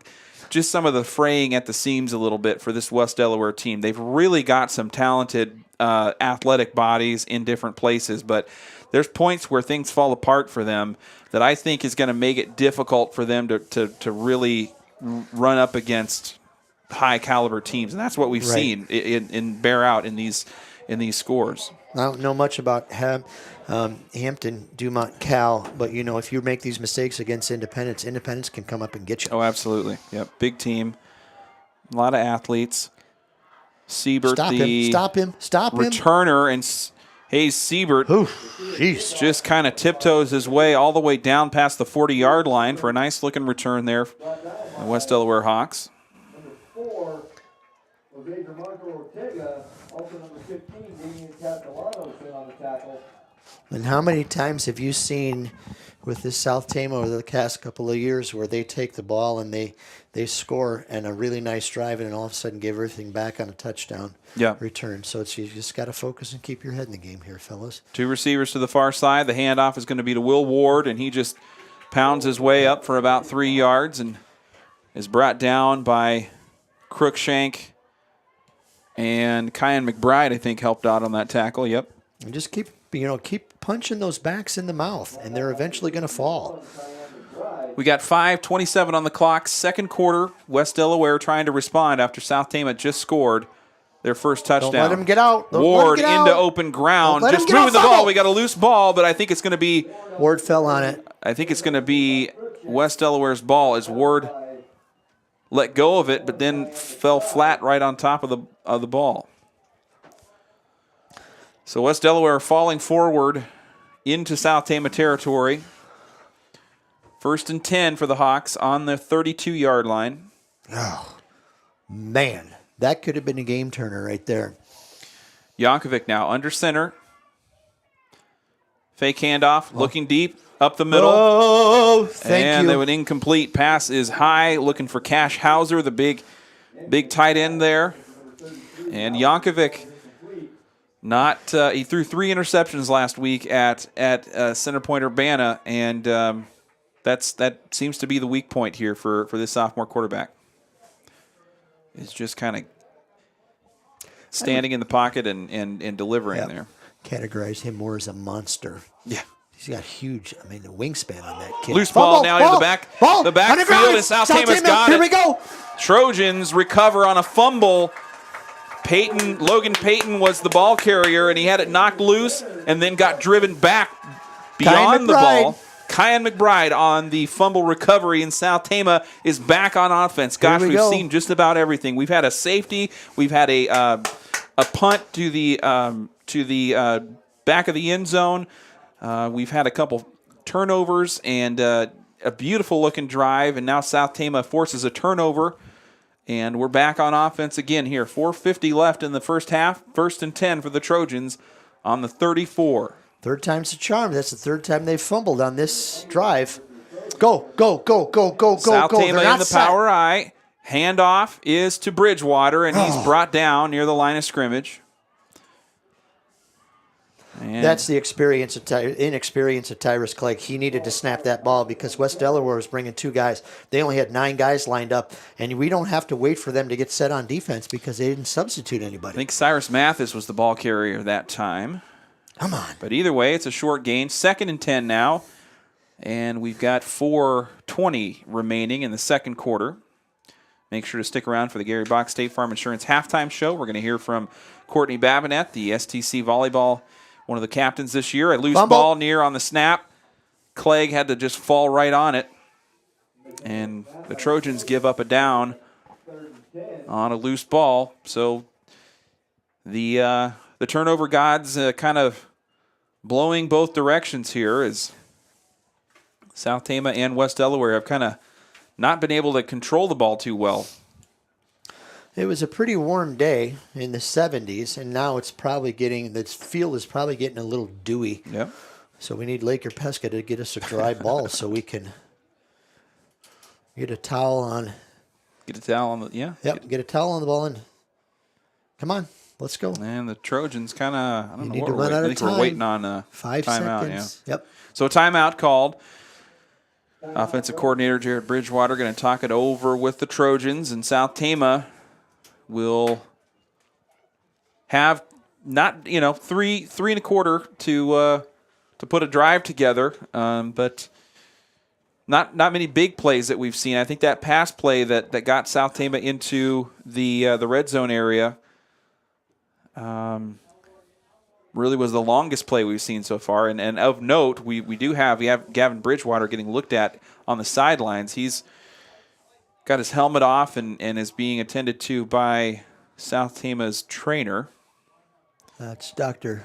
S1: just some of the fraying at the seams a little bit for this West Delaware team. They've really got some talented athletic bodies in different places, but there's points where things fall apart for them that I think is going to make it difficult for them to really run up against high caliber teams, and that's what we've seen in bear out in these scores.
S8: I don't know much about Hampton, Dumont, Cal, but if you make these mistakes against Independence can come up and get you.
S1: Oh, absolutely. Yep, big team, a lot of athletes. Siebert,
S8: Stop him!
S1: Returner, and Hayes Siebert just kind of tiptoes his way all the way down past the 40-yard line for a nice-looking return there. The West Delaware Hawks.
S9: Number 4 was Adrian Marco Ortega. Also number 15, Damian Castellano, sit on the tackle.
S8: And how many times have you seen with this South Tama over the past couple of years where they take the ball and they score and a really nice drive and all of a sudden give everything back on a touchdown return. So you just got to focus and keep your head in the game here, fellas.
S1: 2 receivers to the far side. The handoff is going to be to Will Ward, and he just pounds his way up for about 3 yards and is brought down by Crookshank. And Kyan McBride, I think, helped out on that tackle. Yep.
S8: And just keep punching those backs in the mouth, and they're eventually going to fall.
S1: We got 5:27 on the clock. Second quarter, West Delaware trying to respond after South Tama just scored their first touchdown.
S8: Don't let him get out.
S1: Ward into open ground. Just moving the ball. We got a loose ball, but I think it's going to be...
S8: Ward fell on it.
S1: I think it's going to be West Delaware's ball as Ward let go of it, but then fell flat right on top of the ball. So West Delaware falling forward into South Tama territory. 1st and 10 for the Hawks on the 32-yard line.
S8: Oh, man. That could have been a game turner right there.
S1: Yankovic now under center. Fake handoff, looking deep, up the middle.
S8: Oh, thank you.
S1: And an incomplete pass is high, looking for Cash Hauser, the big tight end there. And Yankovic... he threw 3 interceptions last week at center point Urbana, and that seems to be the weak point here for this sophomore quarterback. It's just kind of standing in the pocket and delivering there.
S8: Categorize him more as a monster.
S1: Yeah.
S8: He's got huge, the wingspan on that kid.
S1: Loose ball now into the backfield, and South Tama's got it.
S8: Here we go.
S1: Trojans recover on a fumble. Logan Payton was the ball carrier, and he had it knocked loose and then got driven back beyond the ball. Kyan McBride on the fumble recovery, and South Tama is back on offense. Gosh, we've seen just about everything. We've had a safety. We've had a punt to the back of the end zone. We've had a couple turnovers and a beautiful-looking drive, and now South Tama forces a turnover. And we're back on offense again here. 4:50 left in the first half. 1st and 10 for the Trojans on the 34.
S8: Third time's a charm. That's the third time they've fumbled on this drive. Go, go, go, go, go, go,
S1: South
S8: go.
S1: Tama in the power I. Handoff is to Bridgewater, and he's brought down near the line of scrimmage. And
S8: that's the inexperience of Tyrus Clegg. He needed to snap that ball because West Delaware was bringing 2 guys. They only had 9 guys lined up, and we don't have to wait for them to get set on defense because they didn't substitute anybody.
S1: I think Cyrus Mathis was the ball carrier that time.
S8: Come on.
S1: But either way, it's a short gain. 2nd and 10 now, and we've got 4:20 remaining in the second quarter. Make sure to stick around for the Gary Bach State Farm Insurance halftime show. We're going to hear from Courtney Babnack, the STC volleyball, one of the captains this year. A loose ball near on the snap. Clegg had to just fall right on it. And the Trojans give up a down on a loose ball. So the turnover gods kind of blowing both directions here as South Tama and West Delaware have kind of not been able to control the ball too well.
S8: It was a pretty warm day in the 70s, and now it's probably this field is probably getting a little dewy.
S1: Yep.
S8: So we need Laker Pesca to get us a dry ball so we can get a towel on.
S1: Get a towel on the, yeah.
S8: Yep, get a towel on the ball and come on, let's go.
S1: And the Trojans kind of, I don't know
S8: need
S1: what
S8: to
S1: we're
S8: run
S1: waiting.
S8: out
S1: I
S8: of
S1: think we're
S8: time.
S1: waiting on
S8: 5
S1: timeout.
S8: seconds.
S1: Yeah.
S8: Yep.
S1: So timeout called. Offensive coordinator Jared Bridgewater going to talk it over with the Trojans, and South Tama will have not, 3.25 to put a drive together, but not many big plays that we've seen. I think that pass play that got South Tama into the red zone area really was the longest play we've seen so far. And of note, we have Gavin Bridgewater getting looked at on the sidelines. He's got his helmet off and is being attended to by South Tama's trainer.
S8: That's Dr.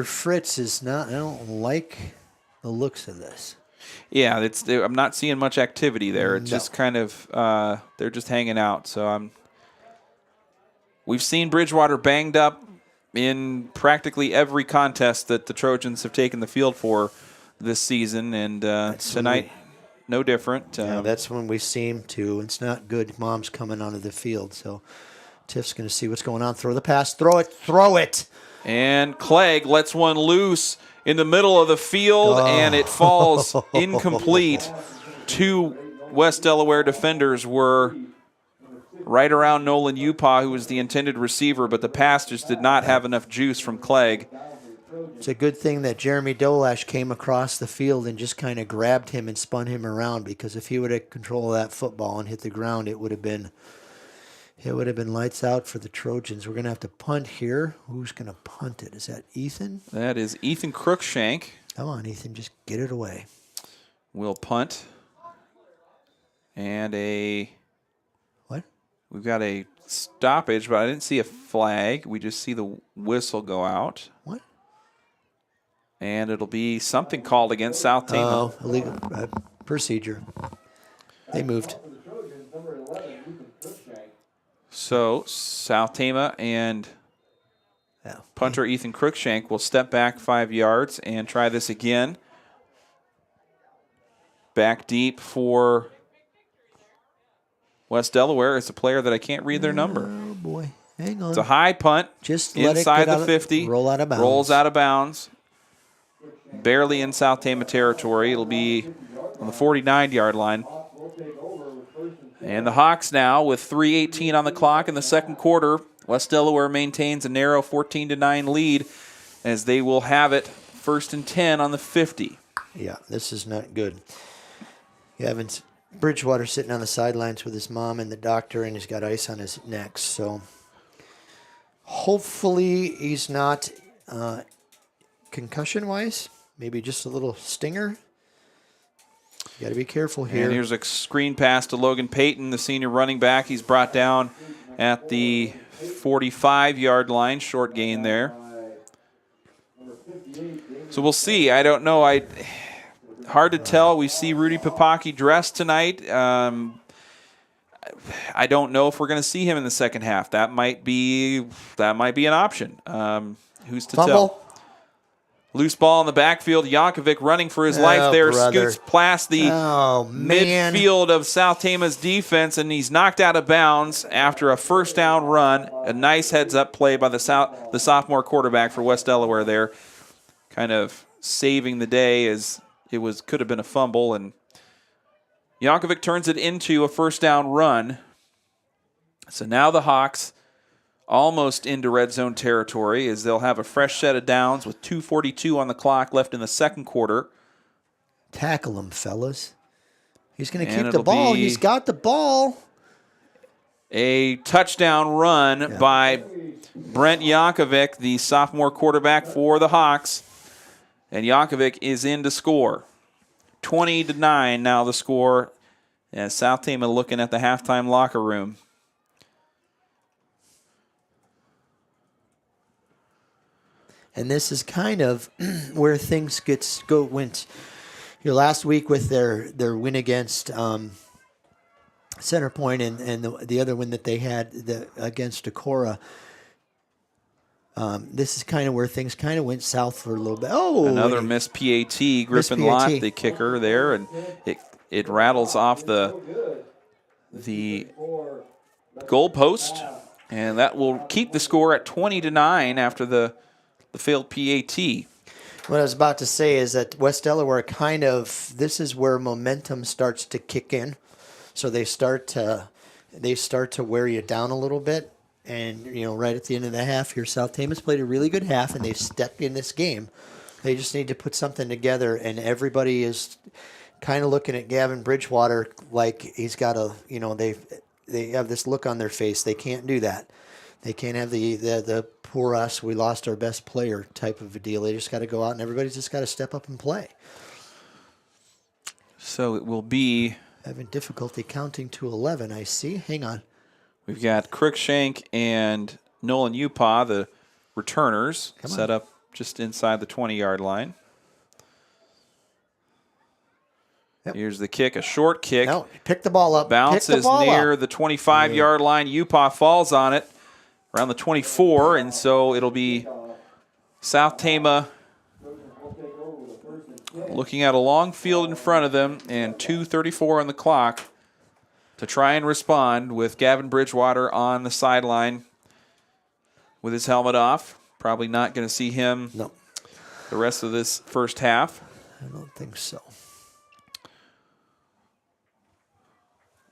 S8: Fritz is not, I don't like the looks of this.
S1: Yeah, I'm not seeing much activity there. It's just kind of, they're just hanging out. So we've seen Bridgewater banged up in practically every contest that the Trojans have taken the field for this season, and tonight, no different.
S8: That's when we seem to. It's not good. Mom's coming onto the field, so Tiff's going to see what's going on. Throw the pass. Throw it.
S1: And Clegg lets one loose in the middle of the field, and it falls incomplete. 2 West Delaware defenders were right around Nolan Upaw, who was the intended receiver, but the pass just did not have enough juice from Clegg.
S8: It's a good thing that Jeremy Dolash came across the field and just kind of grabbed him and spun him around, because if he would have control of that football and hit the ground, it would have been lights out for the Trojans. We're going to have to punt here. Who's going to punt it? Is that Ethan?
S1: That is Ethan Crookshank.
S8: Come on, Ethan, just get it away.
S1: Will punt. And
S8: what?
S1: We've got a stoppage, but I didn't see a flag. We just see the whistle go out.
S8: What?
S1: And it'll be something called against South Tama.
S8: Oh, illegal procedure. They moved.
S1: So South Tama and punter Ethan Crookshank will step back 5 yards and try this again. Back deep for West Delaware is a player that I can't read their number.
S8: Oh, boy. Hang on.
S1: It's a high punt.
S8: Just let
S1: inside
S8: it get
S1: the 50.
S8: Roll out of bounds.
S1: Rolls out of bounds. Barely in South Tama territory. It'll be on the 49-yard line. And the Hawks now with 3:18 on the clock in the second quarter. West Delaware maintains a narrow 14-9 lead as they will have it 1st and 10 on the 50.
S8: Yeah, this is not good. Gavin Bridgewater sitting on the sidelines with his mom and the doctor, and he's got ice on his neck. So hopefully he's not concussion-wise. Maybe just a little stinger. You got to be careful here.
S1: And here's a screen pass to Logan Payton, the senior running back. He's brought down at the 45-yard line. Short gain there. So we'll see. I don't know. Hard to tell. We see Rudy Papaki dressed tonight. I don't know if we're going to see him in the second half. That might be an option. Who's to tell? Loose ball in the backfield. Yankovic running for his life there.
S8: Brother.
S1: Scoots past the midfield of South Tama's defense, and he's knocked out of bounds after a first down run. A nice heads-up play by the sophomore quarterback for West Delaware there. Kind of saving the day as it could have been a fumble. And Yankovic turns it into a first down run. So now the Hawks almost into red zone territory as they'll have a fresh set of downs with 2:42 on the clock left in the second quarter.
S8: Tackle him, fellas. He's going to keep the ball. He's got the ball.
S1: A touchdown run by Brent Yankovic, the sophomore quarterback for the Hawks. And Yankovic is in to score. 20-9 now the score. As South Tama looking at the halftime locker room.
S8: And this is kind of where things went. Last week with their win against Center Point and the other win that they had against Decorah. This is kind of where things kind of went south for a little bit. Oh,
S1: another missed PAT. Griffin Lott, the kicker there, and it rattles off the goal post, and that will keep the score at 20-9 after the failed PAT.
S8: What I was about to say is that West Delaware this is where momentum starts to kick in. So they start to wear you down a little bit. And, right at the end of the half here, South Tama's played a really good half, and they've stepped in this game. They just need to put something together, and everybody is kind of looking at Gavin Bridgewater like he's got they have this look on their face. They can't do that. They can't have the poor us, we lost our best player type of a deal. They just got to go out, and everybody's just got to step up and play.
S1: So it will be...
S8: Having difficulty counting to 11, I see. Hang on.
S1: We've got Crookshank and Nolan Upaw, the returners, set up just inside the 20-yard line. Yep. Here's the kick, a short kick.
S8: No, pick the ball up.
S1: Bounces near the 25-yard line. Upaw falls on it around the 24, and so it'll be South Tama looking at a long field in front of them and 2:34 on the clock to try and respond with Gavin Bridgewater on the sideline with his helmet off. Probably not going to see him the rest of this first half.
S8: I don't think so.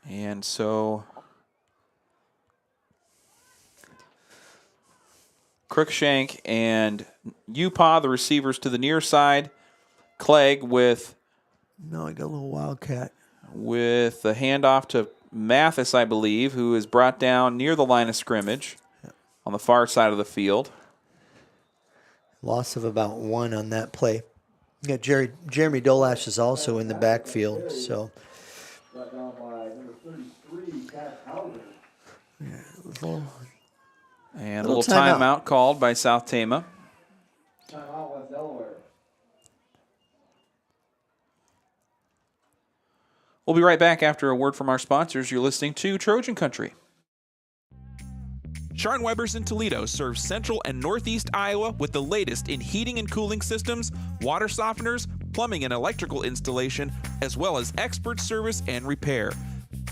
S1: And so Crookshank and Upaw, the receivers to the near side. Clegg with...
S8: No, I got a little wildcat.
S1: With the handoff to Mathis, I believe, who is brought down near the line of scrimmage on the far side of the field.
S8: Loss of about 1 on that play. Yeah, Jeremy Dolash is also in the backfield, so...
S1: And a little timeout called by South Tama.
S9: Timeout West Delaware.
S1: We'll be right back after a word from our sponsors. You're listening to Trojan Country.
S7: Sharn Weber's in Toledo serves central and northeast Iowa with the latest in heating and cooling systems, water softeners, plumbing and electrical installation, as well as expert service and repair.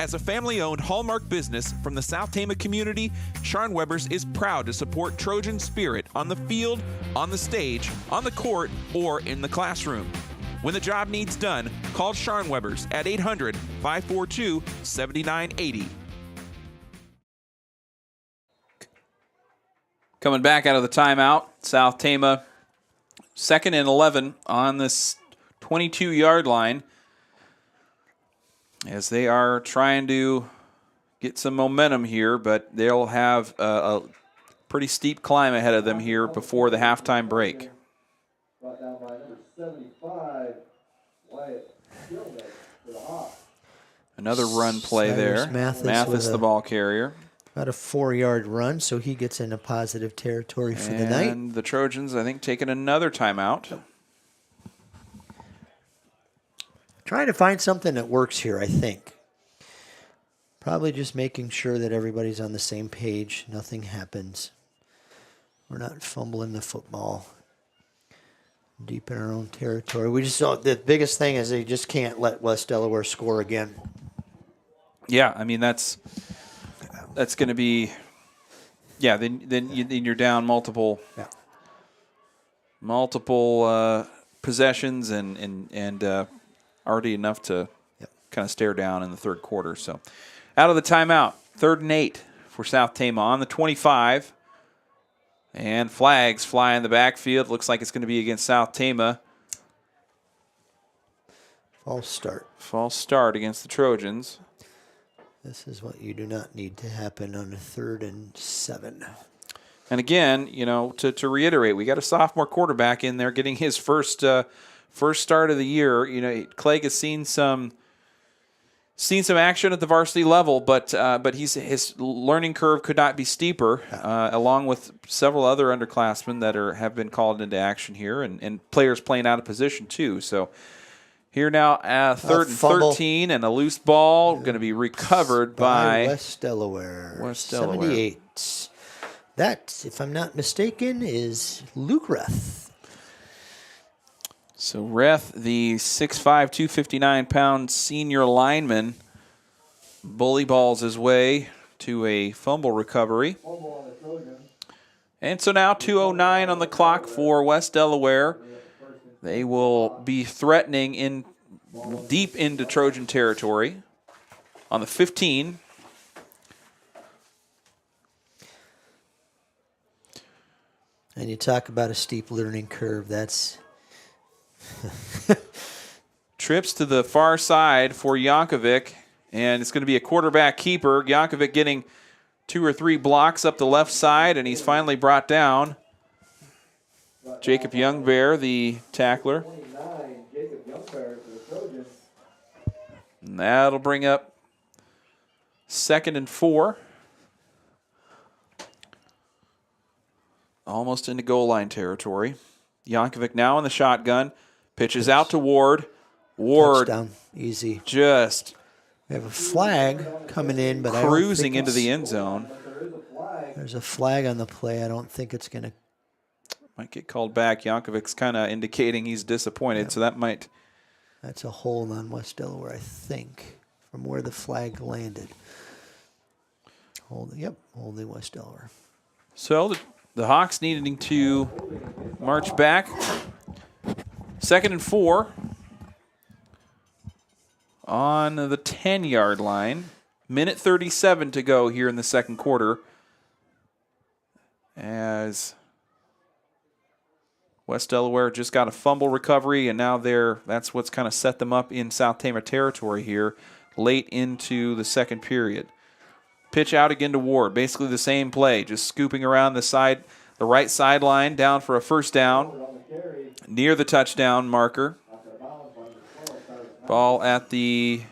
S7: As a family-owned hallmark business from the South Tama community, Sharn Weber's is proud to support Trojan spirit on the field, on the stage, on the court, or in the classroom. When the job needs done, call Sharn Weber's at 800-542-7980.
S1: Coming back out of the timeout, South Tama 2nd and 11 on this 22-yard line as they are trying to get some momentum here, but they'll have a pretty steep climb ahead of them here before the halftime break.
S9: Brought down by number 75, Wyatt Gilman for the Hawks.
S1: Another run play there. Mathis, the ball carrier.
S8: About a 4-yard run, so he gets into positive territory for the night.
S1: And the Trojans, I think, taking another timeout.
S8: Trying to find something that works here, I think. Probably just making sure that everybody's on the same page. Nothing happens. We're not fumbling the football deep in our own territory. We just saw the biggest thing is they just can't let West Delaware score again.
S1: Yeah, I mean that's going to be Then you're down multiple possessions and already enough to kind of stare down in the third quarter. So out of the timeout, 3rd and 8 for South Tama on the 25. And flags fly in the backfield. Looks like it's going to be against South Tama.
S8: False start.
S1: False start against the Trojans.
S8: This is what you do not need to happen on a 3rd and 7.
S1: And again, to reiterate, we got a sophomore quarterback in there getting his first start of the year. Clegg has seen some action at the varsity level, but his learning curve could not be steeper, along with several other underclassmen that have been called into action here, and players playing out of position too. So here now, 3rd and 13, and a loose ball going to be recovered by
S8: West Delaware. 78. That, if I'm not mistaken, is Luke Reth.
S1: So Reth, the 6'5", 259-pound senior lineman, bully balls his way to a fumble recovery. And so now 2:09 on the clock for West Delaware. They will be threatening deep into Trojan territory on the 15.
S8: And you talk about a steep learning curve. That's
S1: trips to the far side for Yankovic, and it's going to be a quarterback keeper. Yankovic getting 2 or 3 blocks up the left side, and he's finally brought down. Jacob Youngbear, the tackler. And that'll bring up 2nd and 4. Almost into goal line territory. Yankovic now in the shotgun. Pitches out to Ward. Ward.
S8: Touchdown. Easy.
S1: Just
S8: we have a flag coming in, but
S1: cruising into the end zone.
S8: There's a flag on the play. I don't think it's going to.
S1: Might get called back. Yankovic's kind of indicating he's disappointed, so that might.
S8: That's a hold on West Delaware, I think, from where the flag landed. Holding West Delaware.
S1: So the Hawks needing to march back. 2nd and 4 on the 10-yard line. Minute 37 to go here in the second quarter. As West Delaware just got a fumble recovery, and now that's what's kind of set them up in South Tama territory here late into the second period. Pitch out again to Ward. Basically the same play, just scooping around the right sideline down for a first down near the touchdown marker. Ball at the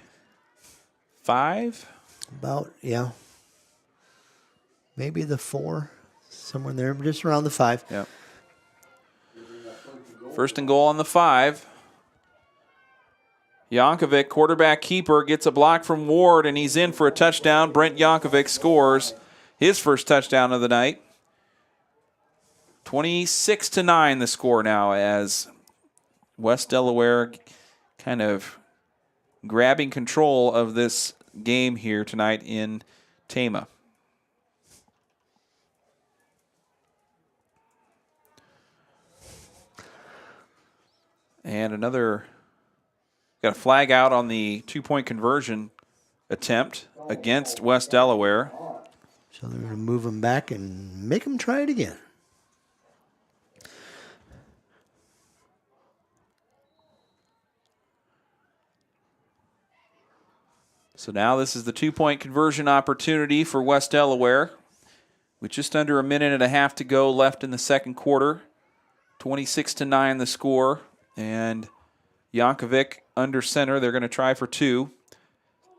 S1: 5?
S8: Maybe the 4, somewhere in there, just around the 5.
S1: Yep. First and goal on the 5. Yankovic, quarterback keeper, gets a block from Ward, and he's in for a touchdown. Brent Yankovic scores his first touchdown of the night. 26-9 the score now, as West Delaware kind of grabbing control of this game here tonight in Tama. And got a flag out on the 2-point conversion attempt against West Delaware.
S8: So they're going to move them back and make them try it again.
S1: So now this is the 2-point conversion opportunity for West Delaware. With just under a minute and a half to go left in the second quarter. 26-9 the score. And Yankovic under center. They're going to try for 2.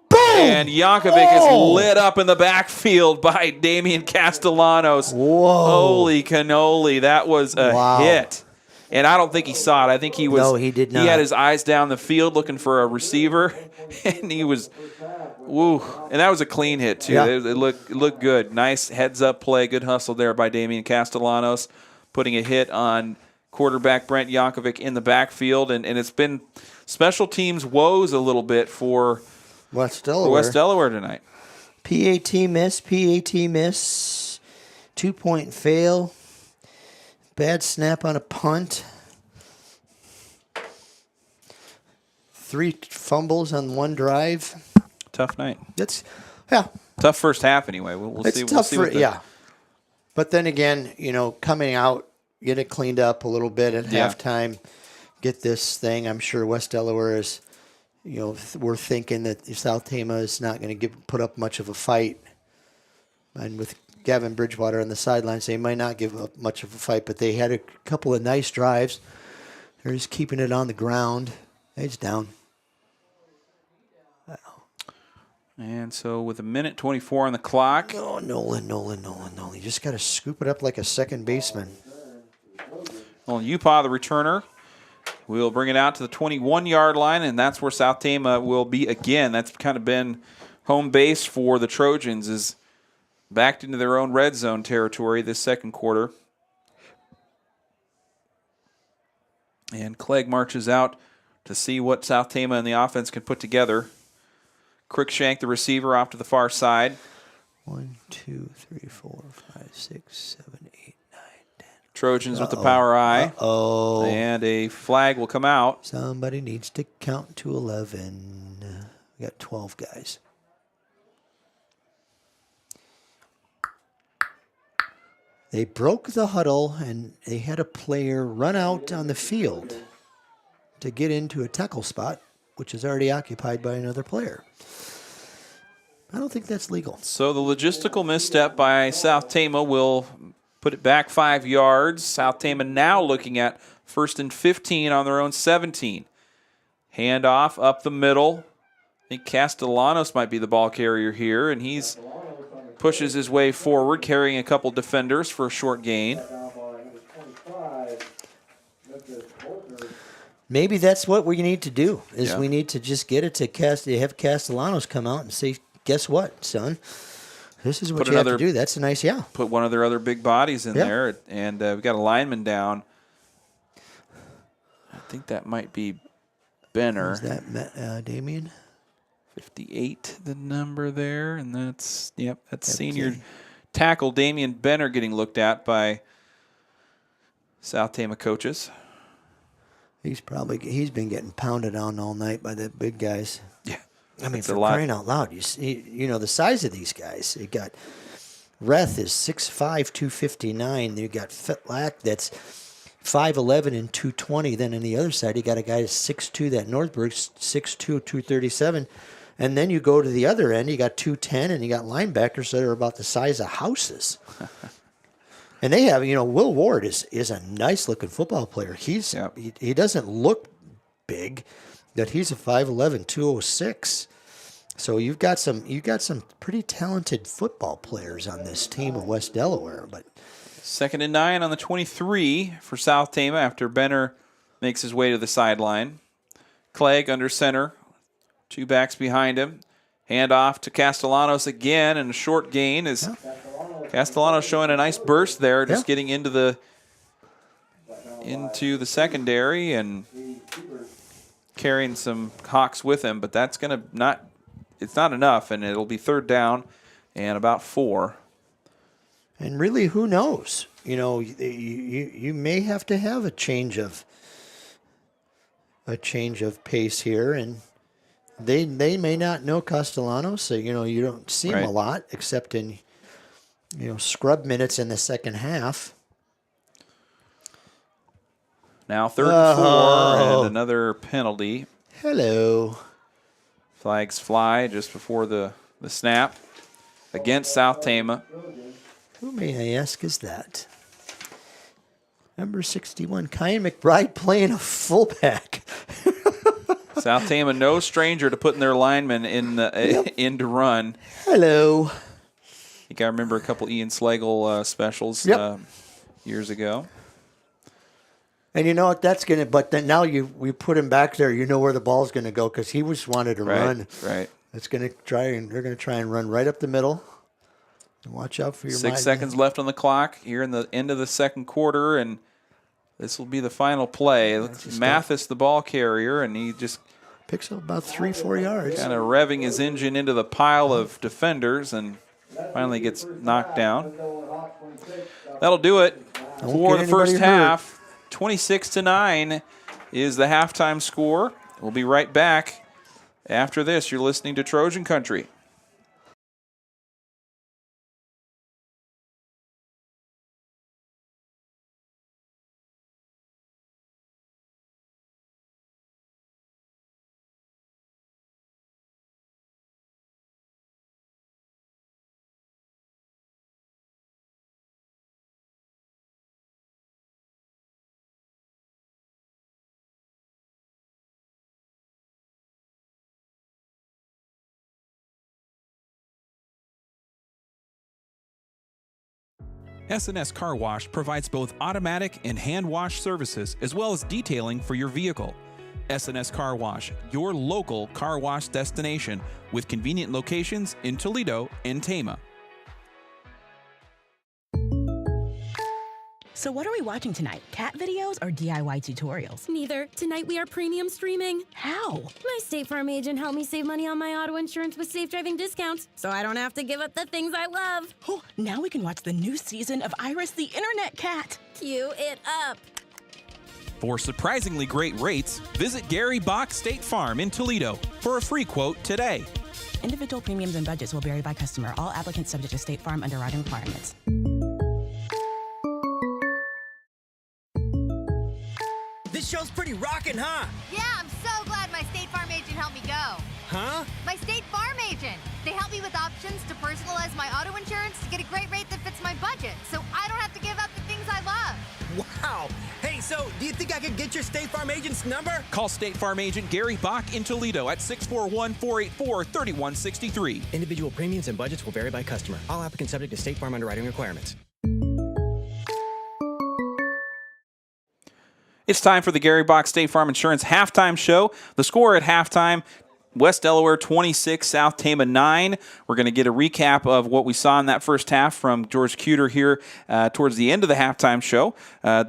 S8: Boom!
S1: And Yankovic is lit up in the backfield by Damian Castellanos.
S8: Whoa.
S1: Holy cannoli. That was a hit. And I don't think he saw it. I think he was.
S8: No, he did not.
S1: He had his eyes down the field looking for a receiver, and he was. Woo! And that was a clean hit too.
S8: Yeah.
S1: It looked good. Nice heads-up play. Good hustle there by Damian Castellanos, putting a hit on quarterback Brent Yankovic in the backfield, and it's been special teams woes a little bit for
S8: West Delaware
S1: tonight.
S8: PAT miss. 2-point fail. Bad snap on a punt. 3 fumbles on 1 drive.
S1: Tough night.
S8: Tough
S1: first half anyway. We'll see.
S8: Tough But then again, coming out, get it cleaned up a little bit at halftime. Get this thing. I'm sure West Delaware is we're thinking that South Tama is not going to put up much of a fight. And with Gavin Bridgewater on the sidelines, they might not give up much of a fight, but they had a couple of nice drives. They're just keeping it on the ground. It's down.
S1: And so with 1:24 on the clock.
S8: Oh, Nolan. You just got to scoop it up like a second baseman.
S1: Well, Upaw, the returner, will bring it out to the 21-yard line, and that's where South Tama will be again. That's kind of been home base for the Trojans, is backed into their own red zone territory this second quarter. And Clegg marches out to see what South Tama and the offense can put together. Crickshank, the receiver, off to the far side.
S8: 1, 2, 3, 4, 5, 6, 7, 8, 9, 10.
S1: Trojans with the power eye.
S8: Uh-oh.
S1: And a flag will come out.
S8: Somebody needs to count to 11. We got 12 guys. They broke the huddle, and they had a player run out on the field to get into a tackle spot, which is already occupied by another player. I don't think that's legal.
S1: So the logistical misstep by South Tama will put it back 5 yards. South Tama now looking at 1st and 15 on their own 17. Handoff up the middle. I think Castellanos might be the ball carrier here, and he's pushes his way forward, carrying a couple defenders for a short gain.
S8: Maybe that's what we need to do, is we need to just get it to have Castellanos come out and say, guess what, son? This is what you have to do. That's a nice,
S1: Put one of their other big bodies in there, and we've got a lineman down. I think that might be Benner.
S8: Is that Damien?
S1: 58, the number there, and that's senior tackle Damian Benner getting looked at by South Tama coaches.
S8: He's been getting pounded on all night by the big guys.
S1: Yeah,
S8: I mean, for crying out loud, you know the size of these guys. You got Reth is 6'5", 259. You got Fitlack that's 5'11" and 220. Then on the other side, you got a guy that's 6'2", that Northberg 6'2", 237. And then you go to the other end, you got 210, and you got linebackers that are about the size of houses. And they have, Will Ward is a nice-looking football player. He doesn't look big, but he's a 5'11", 206. So you've got some pretty talented football players on this team of West Delaware. But
S1: 2nd and 9 on the 23 for South Tama after Benner makes his way to the sideline. Clegg under center. 2 backs behind him. Hand off to Castellanos again, and a short gain is Castellanos showing a nice burst there, just getting into the secondary and carrying some Hawks with him, but that's it's not enough, and it'll be 3rd down and about 4.
S8: And really, who knows? You may have to have a change of pace here, and they may not know Castellanos, so you don't see him a lot except in scrub minutes in the second half.
S1: Now 3rd and 4 and another penalty.
S8: Hello.
S1: Flags fly just before the snap against South Tama.
S8: Who may I ask is that? Number 61, Kyan McBride playing a fullback.
S1: South Tama, no stranger to putting their linemen in to run.
S8: Hello.
S1: I think I remember a couple Ian Slagle specials years ago.
S8: And you know what? That's gonna. But then now we put him back there. You know where the ball's gonna go because he wanted to run.
S1: Right.
S8: It's gonna they're gonna try and run right up the middle. Watch out for your
S1: 6 seconds left on the clock here in the end of the second quarter, and this will be the final play. Mathis, the ball carrier, and he just
S8: picks up about 3-4 yards.
S1: Kind of revving his engine into the pile of defenders and finally gets knocked down. That'll do it for the first half. 26-9 is the halftime score. We'll be right back after this. You're listening to Trojan Country.
S7: S&S Car Wash provides both automatic and hand wash services as well as detailing for your vehicle. S&S Car Wash, your local car wash destination with convenient locations in Toledo and Tama.
S10: So what are we watching tonight? Cat videos or DIY tutorials?
S11: Neither. Tonight we are premium streaming.
S10: How?
S11: My State Farm agent helped me save money on my auto insurance with safe driving discounts, so I don't have to give up the things I love.
S10: Oh, now we can watch the new season of Iris the Internet Cat.
S11: Cue it up.
S7: For surprisingly great rates, visit Gary Bach State Farm in Toledo for a free quote today.
S10: Individual premiums and budgets will vary by customer. All applicants subject to State Farm underwriting requirements.
S5: This show's pretty rockin', huh?
S6: Yeah, I'm so glad my State Farm agent helped me go.
S5: Huh?
S6: My State Farm agent. They help me with options to personalize my auto insurance to get a great rate that fits my budget, so I don't have to give up the things I love.
S5: Wow. Hey, so do you think I could get your State Farm agent's number?
S7: Call State Farm agent Gary Bach in Toledo at 641-484-3163.
S5: Individual premiums and budgets will vary by customer. All applicants subject to State Farm underwriting requirements.
S1: It's time for the Gary Bach State Farm Insurance halftime show. The score at halftime, West Delaware 26, South Tama 9. We're going to get a recap of what we saw in that first half from George Cuter here towards the end of the halftime show.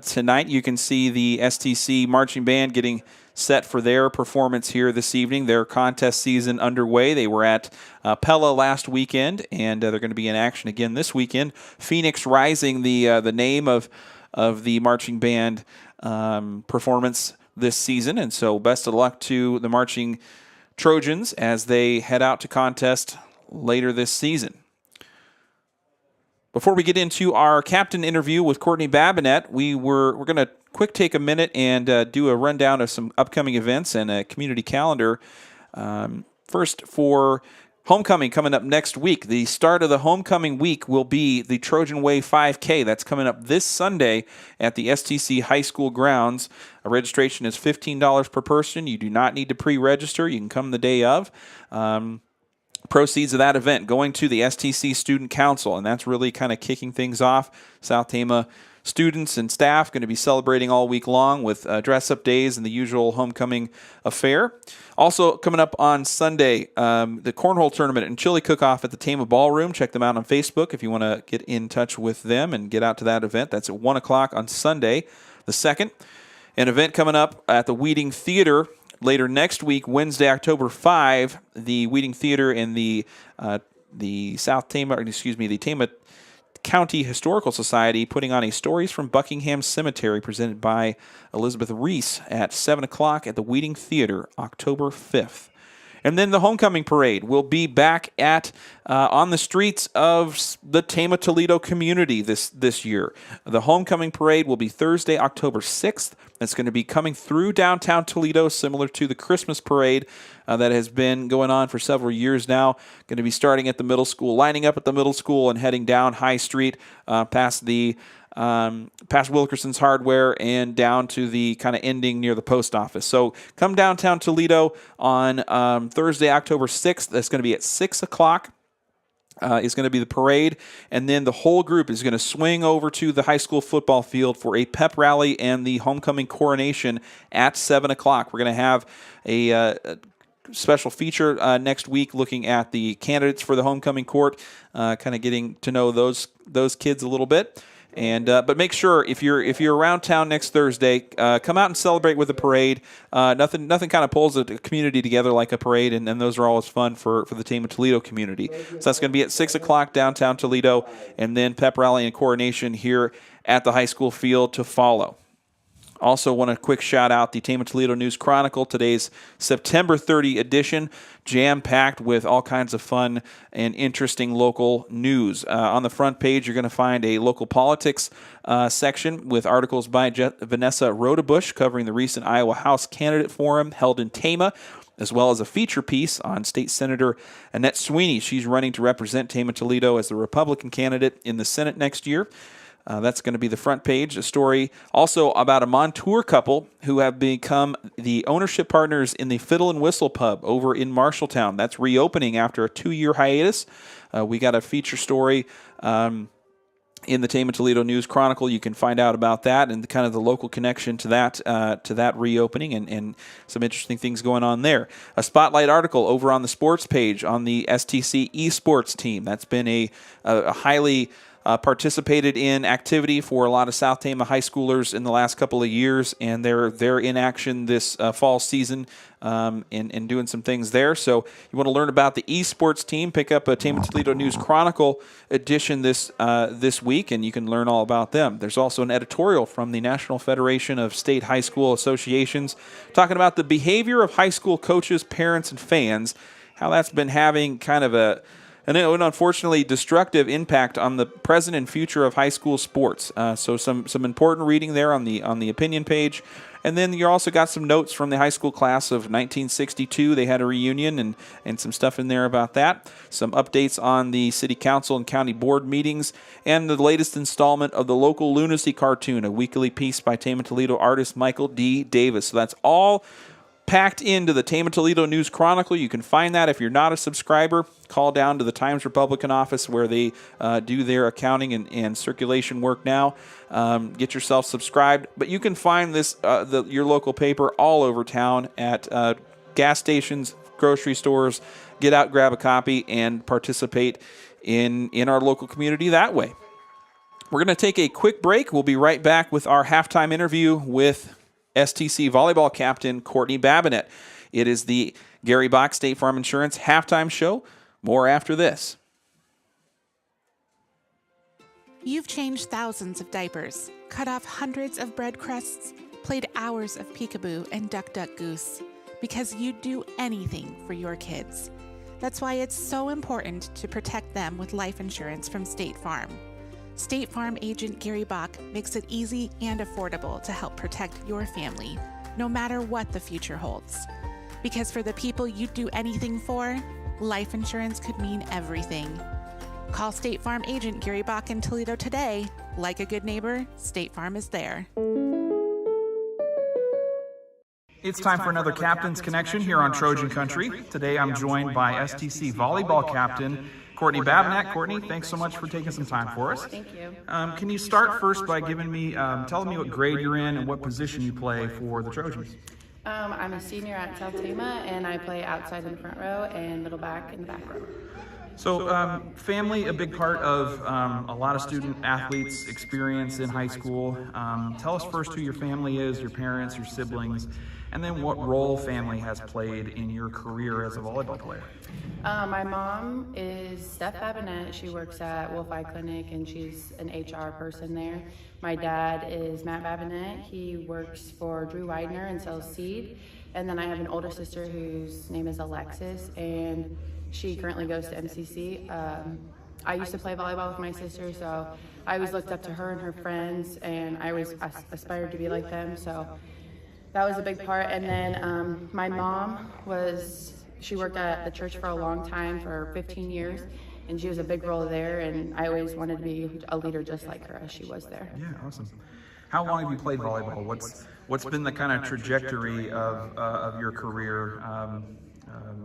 S1: Tonight you can see the STC marching band getting set for their performance here this evening. Their contest season underway. They were at Pella last weekend, and they're going to be in action again this weekend. Phoenix Rising, the name of the marching band performance this season, and so best of luck to the marching Trojans as they head out to contest later this season. Before we get into our captain interview with Courtney Babnack, we're going to take a minute and do a rundown of some upcoming events and a community calendar. First, for homecoming coming up next week. The start of the homecoming week will be the Trojan Way 5K. That's coming up this Sunday at the STC High School grounds. Registration is $15 per person. You do not need to pre-register. You can come the day of. Proceeds of that event going to the STC Student Council, and that's really kind of kicking things off. South Tama students and staff going to be celebrating all week long with dress-up days and the usual homecoming affair. Also coming up on Sunday, the Cornhole Tournament and Chili Cook-Off at the Tama Ballroom. Check them out on Facebook if you want to get in touch with them and get out to that event. That's at 1 o'clock on Sunday the 2nd. An event coming up at the Weeding Theater later next week, Wednesday, October 5. The Weeding Theater and the Tama County Historical Society putting on a Stories from Buckingham Cemetery presented by Elizabeth Reese at 7 o'clock at the Weeding Theater, October 5th. And then the homecoming parade will be back at on the streets of the Tama Toledo community this year. The homecoming parade will be Thursday, October 6th. It's going to be coming through downtown Toledo, similar to the Christmas parade that has been going on for several years now. Going to be starting at the middle school, lining up at the middle school, and heading down High Street past Wilkerson's Hardware and down to the kind of ending near the post office. So come downtown Toledo on Thursday, October 6th. That's going to be at 6 o'clock. Is going to be the parade, and then the whole group is going to swing over to the high school football field for a pep rally and the homecoming coronation at 7 o'clock. We're going to have a special feature next week looking at the candidates for the homecoming court, kind of getting to know those kids a little bit. And but make sure if you're around town next Thursday, come out and celebrate with the parade. Nothing kind of pulls the community together like a parade, and those are always fun for the Tama Toledo community. So that's going to be at 6 o'clock downtown Toledo, and then pep rally and coronation here at the high school field to follow. Also want to quick shout out the Tama Toledo News Chronicle, today's September 30 edition, jam-packed with all kinds of fun and interesting local news. On the front page, you're going to find a local politics section with articles by Vanessa Rodebush covering the recent Iowa House Candidate Forum held in Tama, as well as a feature piece on State Senator Annette Sweeney. She's running to represent Tama Toledo as the Republican candidate in the Senate next year. That's going to be the front page. A story also about a Montour couple who have become the ownership partners in the Fiddle and Whistle Pub over in Marshalltown. That's reopening after a 2-year hiatus. We got a feature story in the Tama Toledo News Chronicle. You can find out about that and kind of the local connection to that reopening and some interesting things going on there. A spotlight article over on the sports page on the STC esports team. That's been a highly participated in activity for a lot of South Tama high schoolers in the last couple of years, and they're in action this fall season and doing some things there. So you want to learn about the esports team, pick up a Tama Toledo News Chronicle edition this week, and you can learn all about them. There's also an editorial from the National Federation of State High School Associations talking about the behavior of high school coaches, parents, and fans, how that's been having kind of an unfortunately destructive impact on the present and future of high school sports. So some important reading there on the opinion page. And then you also got some notes from the high school class of 1962. They had a reunion and some stuff in there about that. Some updates on the city council and county board meetings, and the latest installment of the Local Lunacy cartoon, a weekly piece by Tama Toledo artist Michael D. Davis. So that's all packed into the Tama Toledo News Chronicle. You can find that if you're not a subscriber. Call down to the Times Republican office where they do their accounting and circulation work now. Get yourself subscribed. But you can find this your local paper all over town at gas stations, grocery stores. Get out, grab a copy, and participate in our local community that way. We're going to take a quick break. We'll be right back with our halftime interview with STC volleyball captain Courtney Babnack. It is the Gary Bach State Farm Insurance halftime show. More after this.
S2: You've changed thousands of diapers, cut off hundreds of bread crusts, played hours of peekaboo and duck duck goose, because you'd do anything for your kids. That's why it's so important to protect them with life insurance from State Farm. State Farm agent Gary Bach makes it easy and affordable to help protect your family, no matter what the future holds. Because for the people you'd do anything for, life insurance could mean everything. Call State Farm agent Gary Bach in Toledo today. Like a good neighbor, State Farm is there.
S7: It's time for another Captain's Connection here on Trojan Country. Today I'm joined by STC volleyball captain Courtney Babnack. Courtney, thanks so much for taking some time for us.
S12: Thank you.
S7: Can you start first by telling me what grade you're in and what position you play for the Trojans?
S12: I'm a senior at South Tama, and I play outside in the front row and middle back in the back row.
S7: So family, a big part of a lot of student athletes' experience in high school. Tell us first who your family is, your parents, your siblings, and then what role family has played in your career as a volleyball player.
S12: My mom is Sept Babnack. She works at Wolf Eye Clinic, and she's an HR person there. My dad is Matt Babnack. He works for Drew Widener and sells seed. And then I have an older sister whose name is Alexis, and she currently goes to MCC. I used to play volleyball with my sister, so I always looked up to her and her friends, and I always aspired to be like them. So that was a big part. And then my mom she worked at the church for a long time, for 15 years, and she was a big role there, and I always wanted to be a leader just like her as she was there.
S7: Yeah, awesome. How long have you played volleyball? What's been the kind of trajectory of your career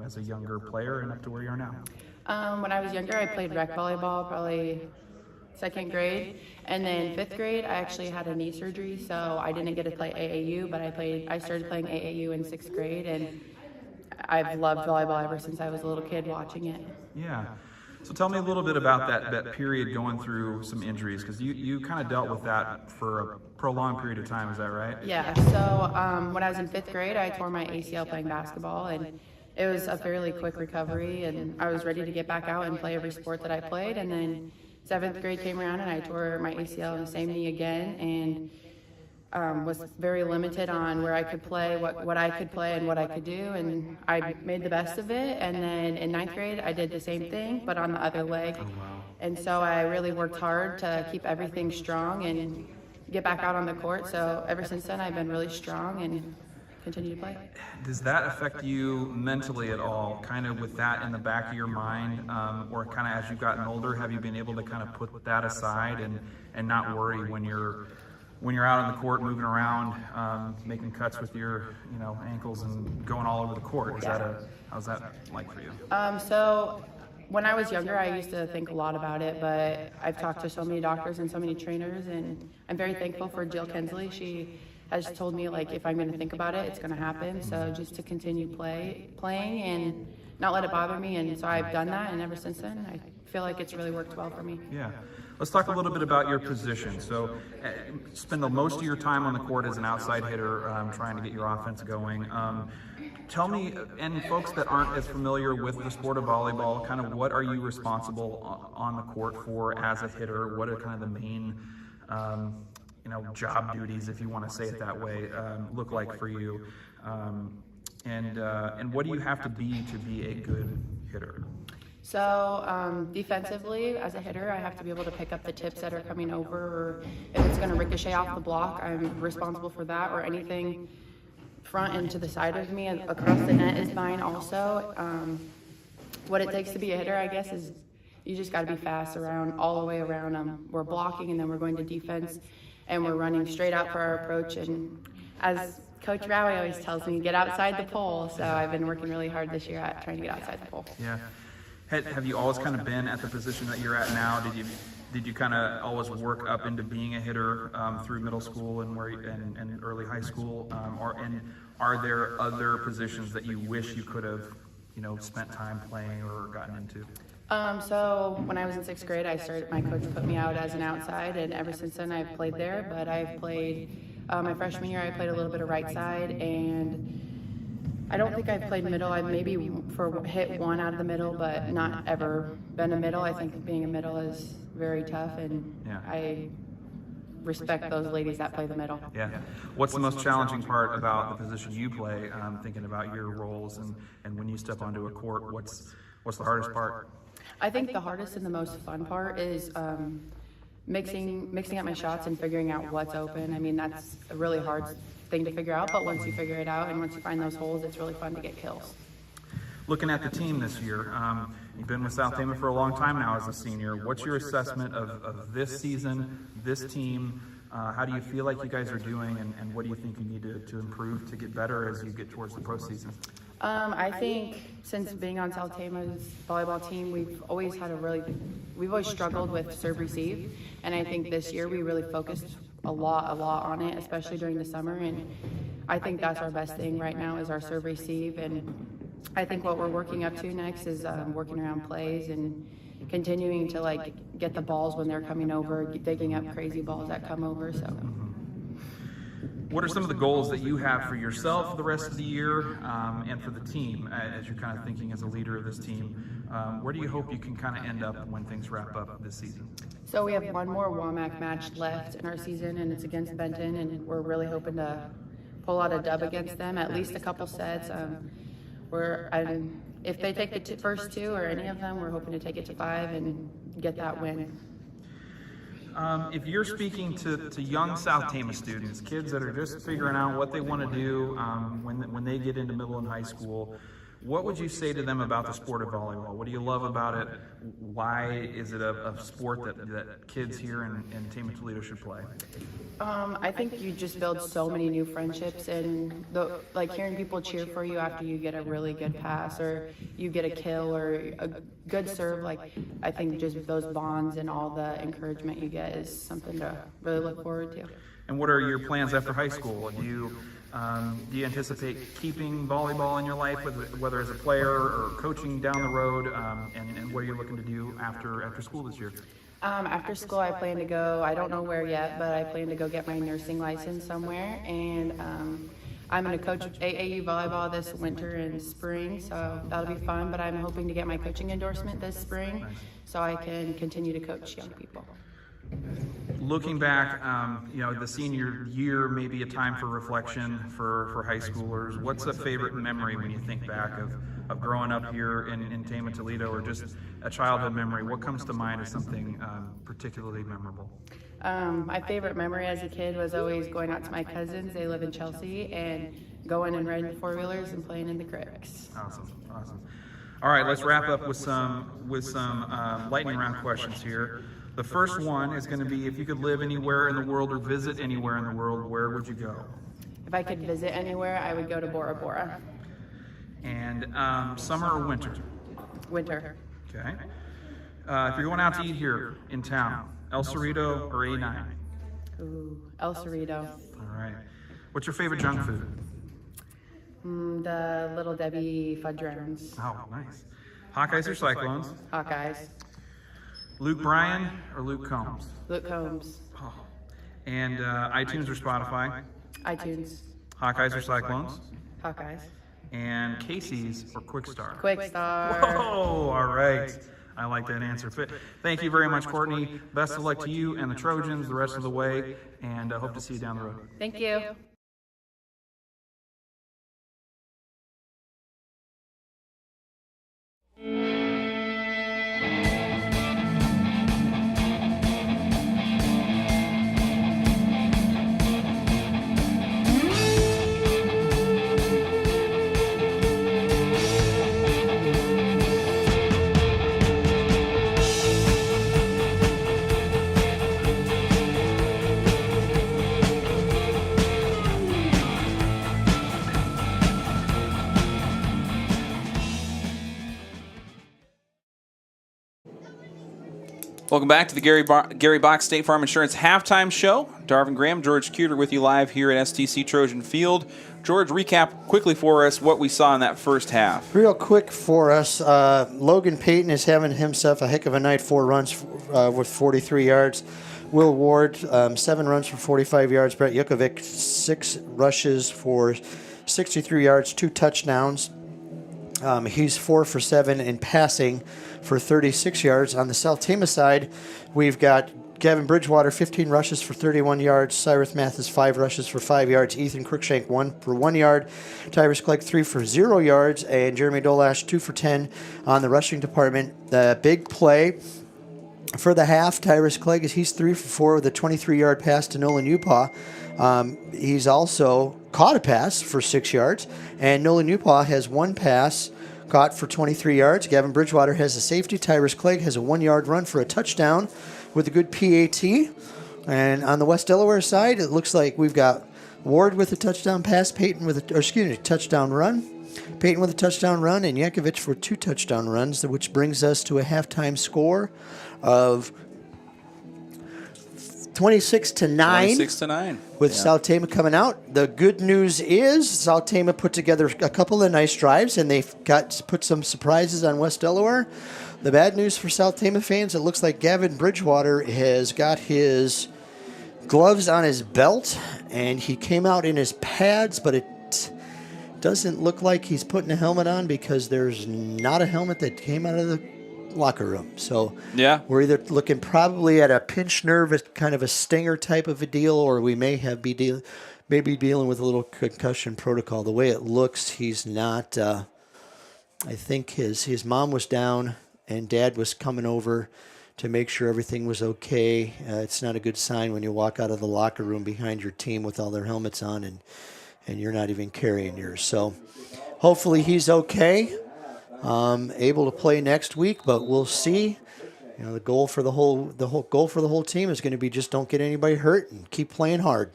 S7: as a younger player and up to where you are now?
S12: When I was younger, I played rec volleyball, probably second grade, and then fifth grade I actually had a knee surgery, so I didn't get to play AAU, but I started playing AAU in sixth grade, and I've loved volleyball ever since I was a little kid watching it.
S7: Yeah. So tell me a little bit about that period going through some injuries, because you kind of dealt with that for a prolonged period of time, is that right?
S12: Yeah, so when I was in fifth grade, I tore my ACL playing basketball, and it was a fairly quick recovery, and I was ready to get back out and play every sport that I played. And then seventh grade came around, and I tore my ACL in the same knee again, and was very limited on where I could play, what I could play and what I could do, and I made the best of it. And then in ninth grade, I did the same thing, but on the other leg. Oh, wow. And so I really worked hard to keep everything strong and get back out on the court. So ever since then, I've been really strong and continue to play.
S7: Does that affect you mentally at all, kind of with that in the back of your mind, or kind of as you've gotten older, have you been able to kind of put that aside and not worry when you're out on the court moving around, making cuts with your ankles and going all over the court? How's that like for you?
S12: So when I was younger, I used to think a lot about it, but I've talked to so many doctors and so many trainers, and I'm very thankful for Jill Kensley. She has told me, like, if I'm going to think about it, it's going to happen. So just to continue playing and not let it bother me. And so I've done that, and ever since then, I feel like it's really worked well for me.
S7: Yeah. Let's talk a little bit about your position. So spend the most of your time on the court as an outside hitter, trying to get your offense going. Tell me, and folks that aren't as familiar with the sport of volleyball, kind of what are you responsible on the court for as a hitter? What are kind of the main job duties, if you want to say it that way, look like for you? And what do you have to be a good hitter?
S12: So defensively, as a hitter, I have to be able to pick up the tips that are coming over, or if it's going to ricochet off the block, I'm responsible for that, or anything front and to the side of me across the net is mine also. What it takes to be a hitter, I guess, is you just got to be fast all the way around. We're blocking, and then we're going to defense, and we're running straight out for our approach. And as Coach Rowie always tells me, get outside the pole. So I've been working really hard this year at trying to get outside the pole.
S7: Yeah. Have you always kind of been at the position that you're at now? Did you kind of always work up into being a hitter through middle school and early high school? And are there other positions that you wish you could have, spent time playing or gotten into?
S12: So when I was in 6th grade, my coach put me out as an outside, and ever since then I've played there. But I've played my freshman year. I played a little bit of right side, and I don't think I've played middle. I've maybe hit one out of the middle, but not ever been a middle. I think being a middle is very tough, and I respect those ladies that play the middle.
S7: Yeah. What's the most challenging part about the position you play, thinking about your roles and when you step onto a court, what's the hardest part?
S12: I think the hardest and the most fun part is mixing up my shots and figuring out what's open. I mean, that's a really hard thing to figure out, but once you figure it out and once you find those holes, it's really fun to get kills.
S7: Looking at the team this year, you've been with South Tama for a long time now as a senior. What's your assessment of this season, this team? How do you feel like you guys are doing, and what do you think you need to improve to get better as you get towards the postseason?
S12: I think since being on South Tama's volleyball team, we've always struggled with serve receive, and I think this year we really focused a lot on it, especially during the summer, and I think that's our best thing right now is our serve receive. And I think what we're working up to next is working around plays and continuing to get the balls when they're coming over, digging up crazy balls that come over. So
S7: what are some of the goals that you have for yourself the rest of the year, and for the team as you're kind of thinking as a leader of this team? Where do you hope you can kind of end up when things wrap up this season?
S12: So we have one more WAMAC match left in our season, and it's against Benton, and we're really hoping to pull out a dub against them, at least a couple sets. If they take the first two or any of them, we're hoping to take it to 5 and get that win.
S7: If you're speaking to young South Tama students, kids that are just figuring out what they want to do when they get into middle and high school, what would you say to them about the sport of volleyball? What do you love about it? Why is it a sport that kids here in Tama Toledo should play?
S12: I think you just build so many new friendships, and hearing people cheer for you after you get a really good pass or you get a kill or a good serve, I think just those bonds and all the encouragement you get is something to really look forward to.
S7: And what are your plans after high school? Do you anticipate keeping volleyball in your life, whether as a player or coaching down the road? And what are you looking to do after school this year?
S12: After school, I plan to go, I don't know where yet, but I plan to go get my nursing license somewhere. And I'm going to coach AAU volleyball this winter and spring, so that'll be fun. But I'm hoping to get my coaching endorsement this spring so I can continue to coach young people.
S7: Looking back, the senior year may be a time for reflection for high schoolers. What's a favorite memory when you think back of growing up here in Tama, Toledo, or just a childhood memory? What comes to mind as something particularly memorable?
S12: My favorite memory as a kid was always going out to my cousins. They live in Chelsea, and going and riding the four-wheelers and playing in the cricks.
S7: Awesome. All right, let's wrap up with some lightning round questions here. The first one is going to be, if you could live anywhere in the world or visit anywhere in the world, where would you go?
S12: If I could visit anywhere, I would go to Bora Bora.
S7: And summer or winter?
S12: Winter.
S7: Okay. If you're going out to eat here in town, El Cerrito or A9?
S12: Ooh, El Cerrito.
S7: All right. What's your favorite junk food?
S12: The Little Debbie fudge rounds.
S7: Oh, nice. Hawkeyes or Cyclones?
S12: Hawkeyes.
S7: Luke Bryan or Luke Combs?
S12: Luke Combs.
S7: Oh. And iTunes or Spotify?
S12: iTunes.
S7: Hawkeyes or Cyclones?
S12: Hawkeyes.
S7: And Casey's or Quickstar?
S12: Quickstar.
S7: Whoa, all right. I like that answer. Thank you very much, Courtney. Best of luck to you and the Trojans the rest of the way, and hope to see you down the road.
S12: Thank you.
S1: Welcome back to the Gary Box State Farm Insurance Halftime Show. Darvin Graham, George Cuter with you live here at STC Trojan Field. George, recap quickly for us what we saw in that first half.
S8: Real quick for us, Logan Payton is having himself a heck of a night, 4 runs with 43 yards. Will Ward, 7 runs for 45 yards. Brett Yukovic, 6 rushes for 63 yards, 2 touchdowns. He's 4 for 7 in passing for 36 yards. On the South Tama side, we've got Gavin Bridgewater, 15 rushes for 31 yards. Cyrus Mathis, 5 rushes for 5 yards. Ethan Cruikshank, 1 for 1 yard. Tyrus Clegg, 3 for 0 yards. And Jeremy Dolash, 2 for 10 on the rushing department. The big play for the half, Tyrus Clegg, he's 3 for 4 with a 23-yard pass to Nolan Upaw. He's also caught a pass for 6 yards. And Nolan Upaw has 1 pass caught for 23 yards. Gavin Bridgewater has a safety. Tyrus Clegg has a 1-yard run for a touchdown with a good PAT. And on the West Delaware side, it looks like we've got Ward with a touchdown pass, touchdown run. Payton with a touchdown run, and Yankovic for 2 touchdown runs, which brings us to a halftime score of 26-9.
S1: 26-9.
S8: With South Tama coming out. The good news is South Tama put together a couple of nice drives, and they've put some surprises on West Delaware. The bad news for South Tama fans, it looks like Gavin Bridgewater has got his gloves on his belt, and he came out in his pads, but it doesn't look like he's putting a helmet on because there's not a helmet that came out of the locker room. So
S1: yeah,
S8: we're either looking probably at a pinched nerve, kind of a stinger type of a deal, or we may be dealing with a little concussion protocol. The way it looks, he's not. I think his mom was down and Dad was coming over to make sure everything was okay. It's not a good sign when you walk out of the locker room behind your team with all their helmets on and you're not even carrying yours. So hopefully he's okay. Able to play next week, but we'll see. You know, the goal for the whole team is going to be just don't get anybody hurt and keep playing hard.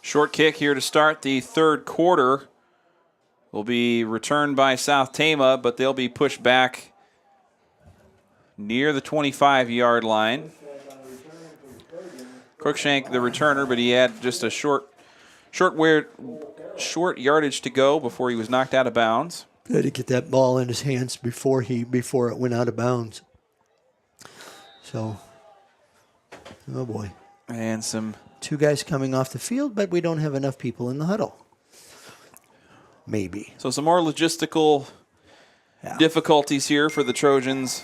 S1: Short kick here to start the third quarter will be returned by South Tama, but they'll be pushed back near the 25-yard line. Cruikshank, the returner, but he had just a short yardage to go before he was knocked out of bounds.
S8: Had to get that ball in his hands before it went out of bounds. So, oh boy.
S1: And some
S8: 2 guys coming off the field, but we don't have enough people in the huddle. Maybe.
S1: So some more logistical difficulties here for the Trojans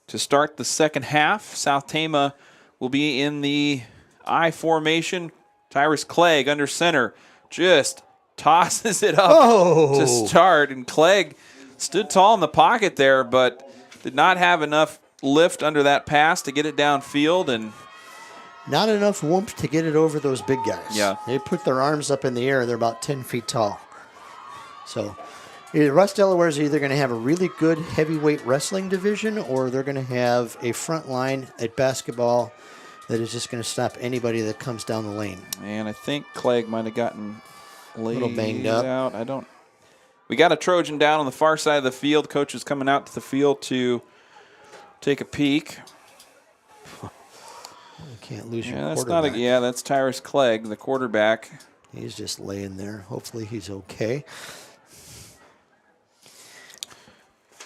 S1: to start the second half. South Tama will be in the I formation. Tyrus Clegg under center just tosses it up to start, and Clegg stood tall in the pocket there, but did not have enough lift under that pass to get it downfield, and
S8: not enough whoomp to get it over those big guys.
S1: Yeah,
S8: they put their arms up in the air. They're about 10 feet tall. So West Delaware is either going to have a really good heavyweight wrestling division, or they're going to have a front line at basketball that is just going to stop anybody that comes down the lane.
S1: And I think Clegg might have gotten
S8: a little banged up.
S1: Out. I don't We got a Trojan down on the far side of the field. Coach is coming out to the field to take a peek.
S8: You can't lose your
S1: that's
S8: quarterback.
S1: That's Tyrus Clegg, the quarterback.
S8: He's just laying there. Hopefully he's okay.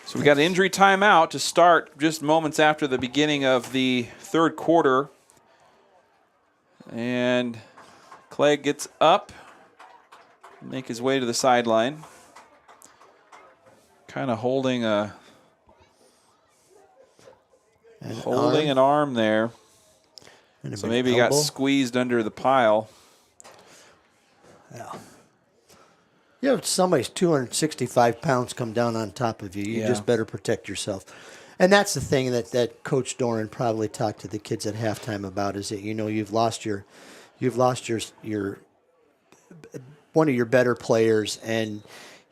S1: So we got an injury timeout to start just moments after the beginning of the third quarter. And Clegg gets up, make his way to the sideline. Kind of holding an arm there. So maybe he got squeezed under the pile.
S8: Yeah. You have somebody's 265 pounds come down on top of you. You just better protect yourself. And that's the thing that Coach Doran probably talked to the kids at halftime about, is that, you've lost your one of your better players, and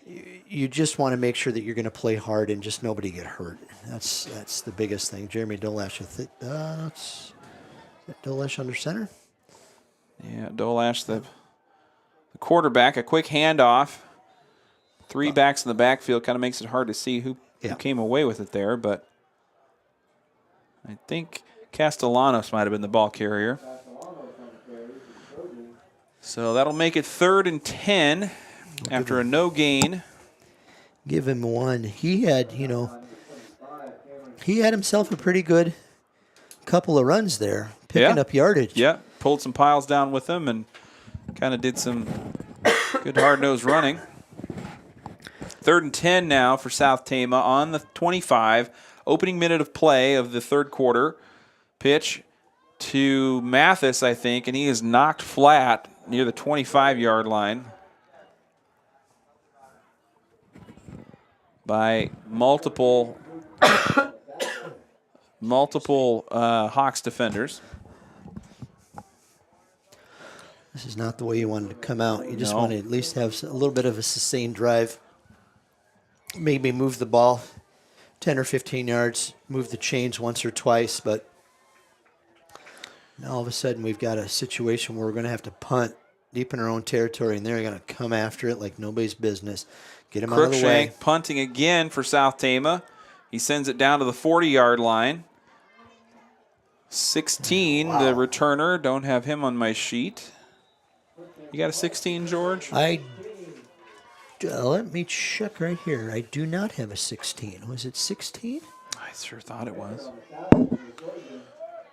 S8: you just want to make sure that you're going to play hard and just nobody get hurt. That's the biggest thing. Jeremy Dolash, that's Dolash under center?
S1: Yeah, Dolash, the quarterback, a quick handoff. 3 backs in the backfield kind of makes it hard to see who came away with it there, but I think Castellanos might have been the ball carrier. So that'll make it 3rd and 10 after a no gain.
S8: Give him one. He had himself a pretty good couple of runs there, picking up yardage.
S1: Yeah, pulled some piles down with him and kind of did some good hard-nosed running. 3rd and 10 now for South Tama on the 25. Opening minute of play of the third quarter. Pitch to Mathis, I think, and he is knocked flat near the 25-yard line by multiple Hawks defenders.
S8: This is not the way you wanted to come out. You just want to at least have a little bit of a sustained drive. Maybe move the ball 10 or 15 yards, move the chains once or twice, but now all of a sudden we've got a situation where we're going to have to punt deep in our own territory, and they're going to come after it like nobody's business. Get him out of the way.
S1: Punting again for South Tama. He sends it down to the 40-yard line. 16, the returner. Don't have him on my sheet. You got a 16, George?
S8: Let me check right here. I do not have a 16. Was it 16?
S1: I sure thought it was.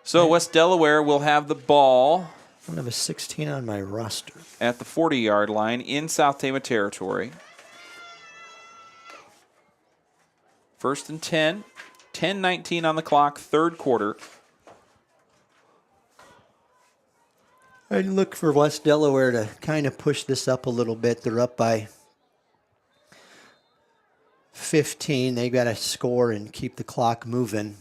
S1: So West Delaware will have the ball.
S8: I don't have a 16 on my roster.
S1: At the 40-yard line in South Tama territory. 1st and 10. 10-19 on the clock, third quarter.
S8: I'd look for West Delaware to kind of push this up a little bit. They're up by 15. They've got to score and keep the clock moving.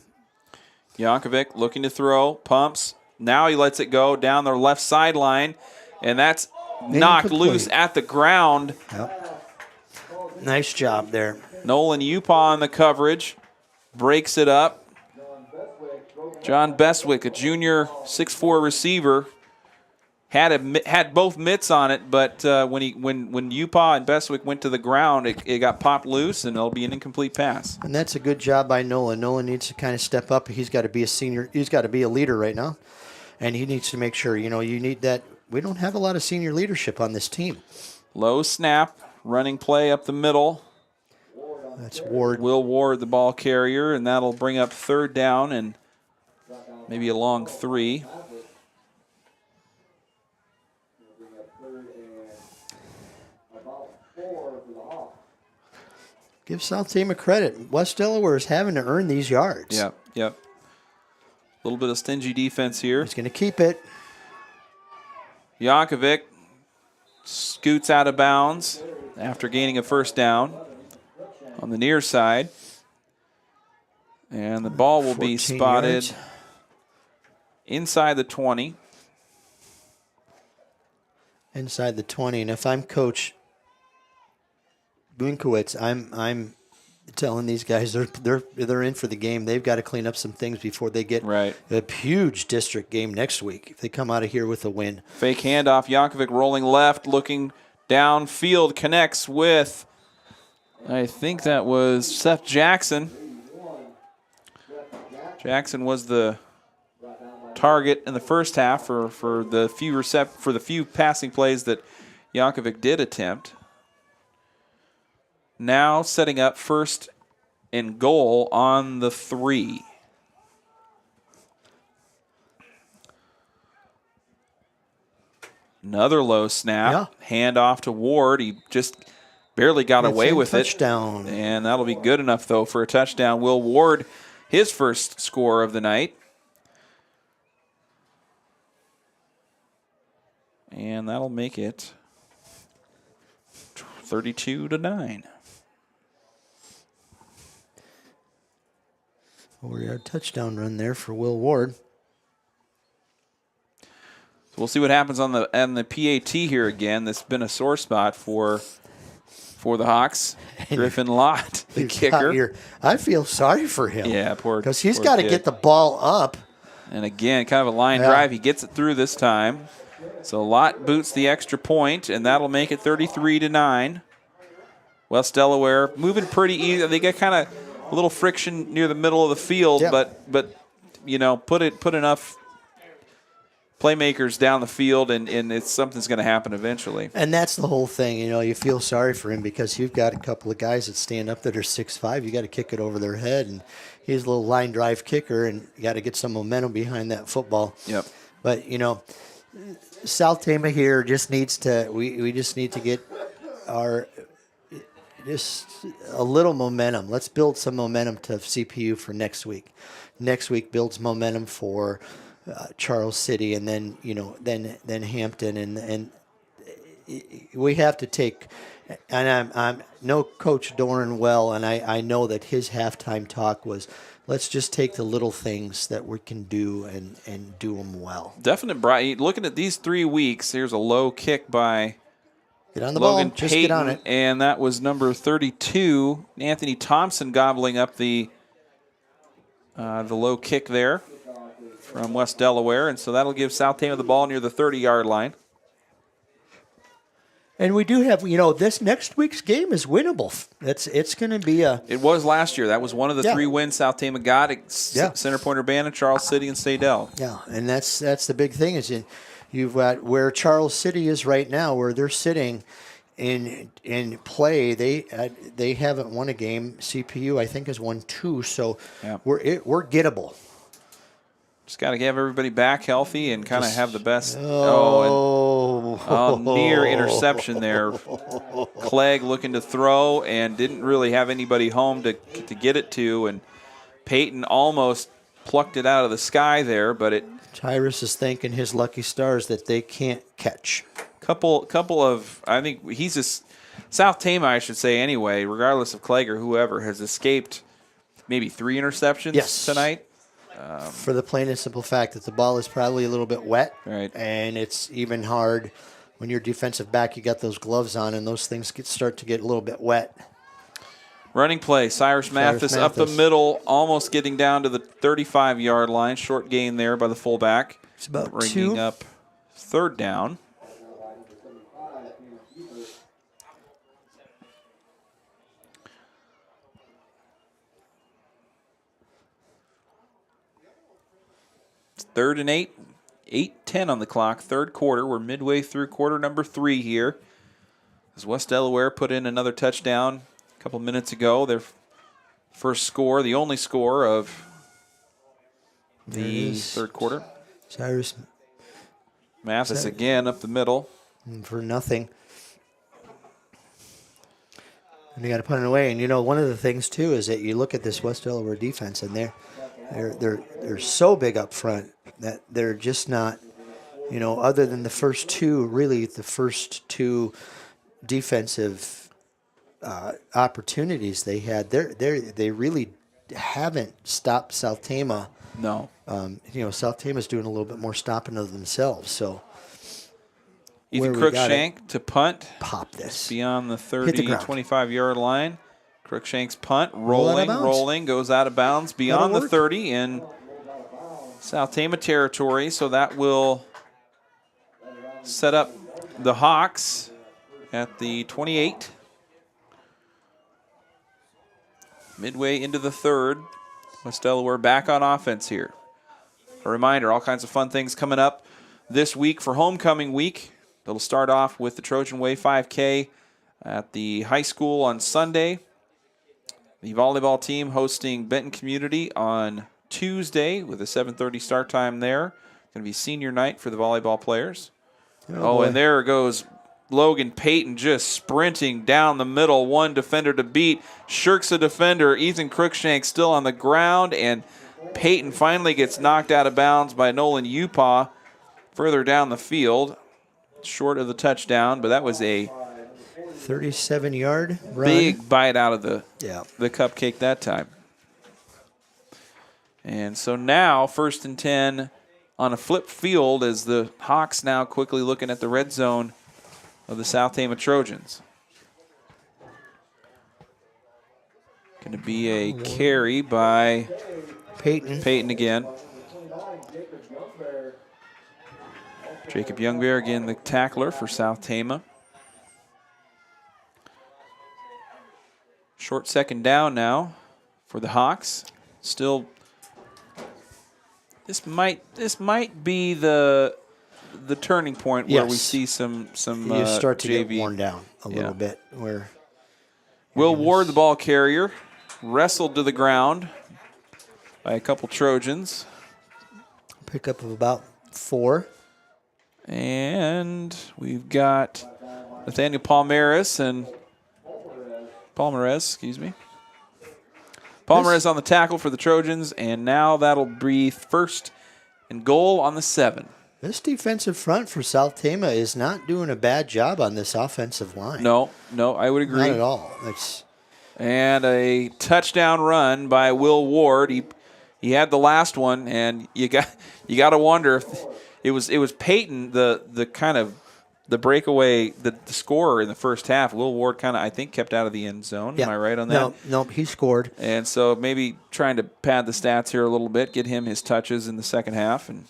S1: Jankovic looking to throw, pumps. Now he lets it go down the left sideline, and that's knocked loose at the ground.
S8: Yep. Nice job there.
S1: Nolan Upaw on the coverage, breaks it up. John Bestwick, a junior 6'4" receiver, had both mitts on it, but when Upaw and Bestwick went to the ground, it got popped loose, and it'll be an incomplete pass.
S8: And that's a good job by Nolan. Nolan needs to kind of step up. He's got to be a senior. He's got to be a leader right now, and he needs to make sure. You need that. We don't have a lot of senior leadership on this team.
S1: Low snap, running play up the middle.
S8: That's Ward.
S1: Will Ward, the ball carrier, and that'll bring up 3rd down and maybe a long 3.
S8: Give South Tama credit. West Delaware is having to earn these yards.
S1: Yep. A little bit of stingy defense here.
S8: He's going to keep it.
S1: Jankovic scoots out of bounds after gaining a 1st down on the near side. And the ball will be spotted yards. Inside the 20.
S8: Inside the 20. And if I'm Coach Gunkowitz, I'm telling these guys they're in for the game. They've got to clean up some things before they get a huge district game next week. If they come out of here with a win.
S1: Fake handoff. Jankovic rolling left, looking downfield, connects with I think that was Seth Jackson. Jackson was the target in the first half for the few passing plays that Jankovic did attempt. Now setting up first and goal on the 3. Another low snap. Yeah. Hand off to Ward. He just barely got away with
S8: touchdown.
S1: it. And that'll be good enough, though, for a touchdown. Will Ward, his first score of the night. And that'll make it 32-9.
S8: 4-yard touchdown run there for Will Ward.
S1: So we'll see what happens on the PAT here again. That's been a sore spot for the Hawks. Griffin Lott, the kicker.
S8: I feel sorry for him.
S1: Yeah,
S8: because he's got to get the ball up.
S1: And again, kind of a line drive. He gets it through this time. So Lott boots the extra point, and that'll make it 33-9. West Delaware moving pretty easy. They got kind of a little friction near the middle of the field, but you know, put enough playmakers down the field, and something's going to happen eventually.
S8: And that's the whole thing. You know, you feel sorry for him because you've got a couple of guys that stand up that are 6'5". You got to kick it over their head, and he's a little line drive kicker, and you got to get some momentum behind that football.
S1: Yep.
S8: But you know, South Tama here just needs to. We just need to get our just a little momentum. Let's build some momentum to CPU for next week. Next week builds momentum for Charles City, and then then Hampton, and we have to take. And I'm know Coach Doran well, and I know that his halftime talk was, let's just take the little things that we can do and do them well.
S1: Definite bright. Looking at these 3 weeks, here's a low kick by
S8: Get on the
S1: Logan
S8: ball. Just
S1: Payton,
S8: get on it.
S1: And that was number 32, Anthony Thompson, gobbling up the low kick there from West Delaware. And so that'll give South Tama the ball near the 30-yard line.
S8: And we do have, this next week's game is winnable. It's going to be a.
S1: It was last year. That was one of the 3 wins South Tama got. Center Point Urbana, Charles City, and Sadell.
S8: Yeah, and that's the big thing is you've got where Charles City is right now, where they're sitting in play. They haven't won a game. CPU I think has won 2, so we're gettable.
S1: Just got to have everybody back healthy and kind of have the best. Near interception there. Clegg looking to throw and didn't really have anybody home to get it to, and Peyton almost plucked it out of the sky there, but it.
S8: Tyrus is thanking his lucky stars that they can't catch.
S1: Couple of, I think he's just South Tama, I should say anyway, regardless of Clegg or whoever, has escaped maybe 3 interceptions tonight.
S8: For the plain and simple fact that the ball is probably a little bit wet,
S1: right? And
S8: it's even hard when you're defensive back. You got those gloves on, and those things start to get a little bit wet.
S1: Running play, Cyrus Mathis up the middle, almost getting down to the 35-yard line. Short gain there by the fullback.
S8: It's about
S1: bringing up 3rd down. It's 3rd and 8. 8:10 on the clock, 3rd quarter. We're midway through quarter number 3 here. As West Delaware put in another touchdown a couple minutes ago. Their first score, the only score of the 3rd quarter.
S8: Cyrus
S1: Mathis again up the middle.
S8: For nothing. And they got to put it away. And, one of the things, too, is that you look at this West Delaware defense, and they're so big up front that they're just not, other than the first two defensive opportunities they had, they really haven't stopped South Tama.
S1: No.
S8: South Tama's doing a little bit more stopping of themselves. So
S1: Ethan Crookshank to punt.
S8: Pop this.
S1: Beyond the 30, 25-yard line. Crookshank's punt, rolling, goes out of bounds beyond the 30 in South Tama territory. So that will set up the Hawks at the 28. midway into the third. West Delaware back on offense here. A reminder, all kinds of fun things coming up this week for homecoming week. It'll start off with the Trojan Way 5K at the high school on Sunday. The volleyball team hosting Benton Community on Tuesday with a 7:30 start time there. Going to be senior night for the volleyball players. Oh, and there goes Logan Payton just sprinting down the middle. One defender to beat. Shirks a defender. Ethan Cruikshank still on the ground, and Payton finally gets knocked out of bounds by Nolan Upaw further down the field. Short of the touchdown, but that was a
S8: 37-yard run.
S1: Big bite out of the cupcake that time. And so now 1st and 10 on a flip field as the Hawks now quickly looking at the red zone of the South Tama Trojans. Going to be a carry by Payton again. Jacob Youngbear again, the tackler for South Tama. Short second down now for the Hawks. Still, this might be the turning point where we see some
S8: you start to
S1: JV.
S8: get worn down a little bit. Where
S1: Will Ward, the ball carrier, wrestled to the ground by a couple Trojans.
S8: Pickup of about 4.
S1: And we've got Nathaniel Palmares, Palmares on the tackle for the Trojans, and now that'll be 1st and goal on the 7.
S8: This defensive front for South Tama is not doing a bad job on this offensive line.
S1: No, I would agree.
S8: Not at all.
S1: And a touchdown run by Will Ward. He had the last one, and you got to wonder if it was Payton, the kind of the breakaway, the scorer in the first half. Will Ward kind of, I think, kept out of the end zone.
S8: Yeah.
S1: Am I right on that?
S8: No, he scored.
S1: And so maybe trying to pad the stats here a little bit, get him his touches in the second half.
S8: And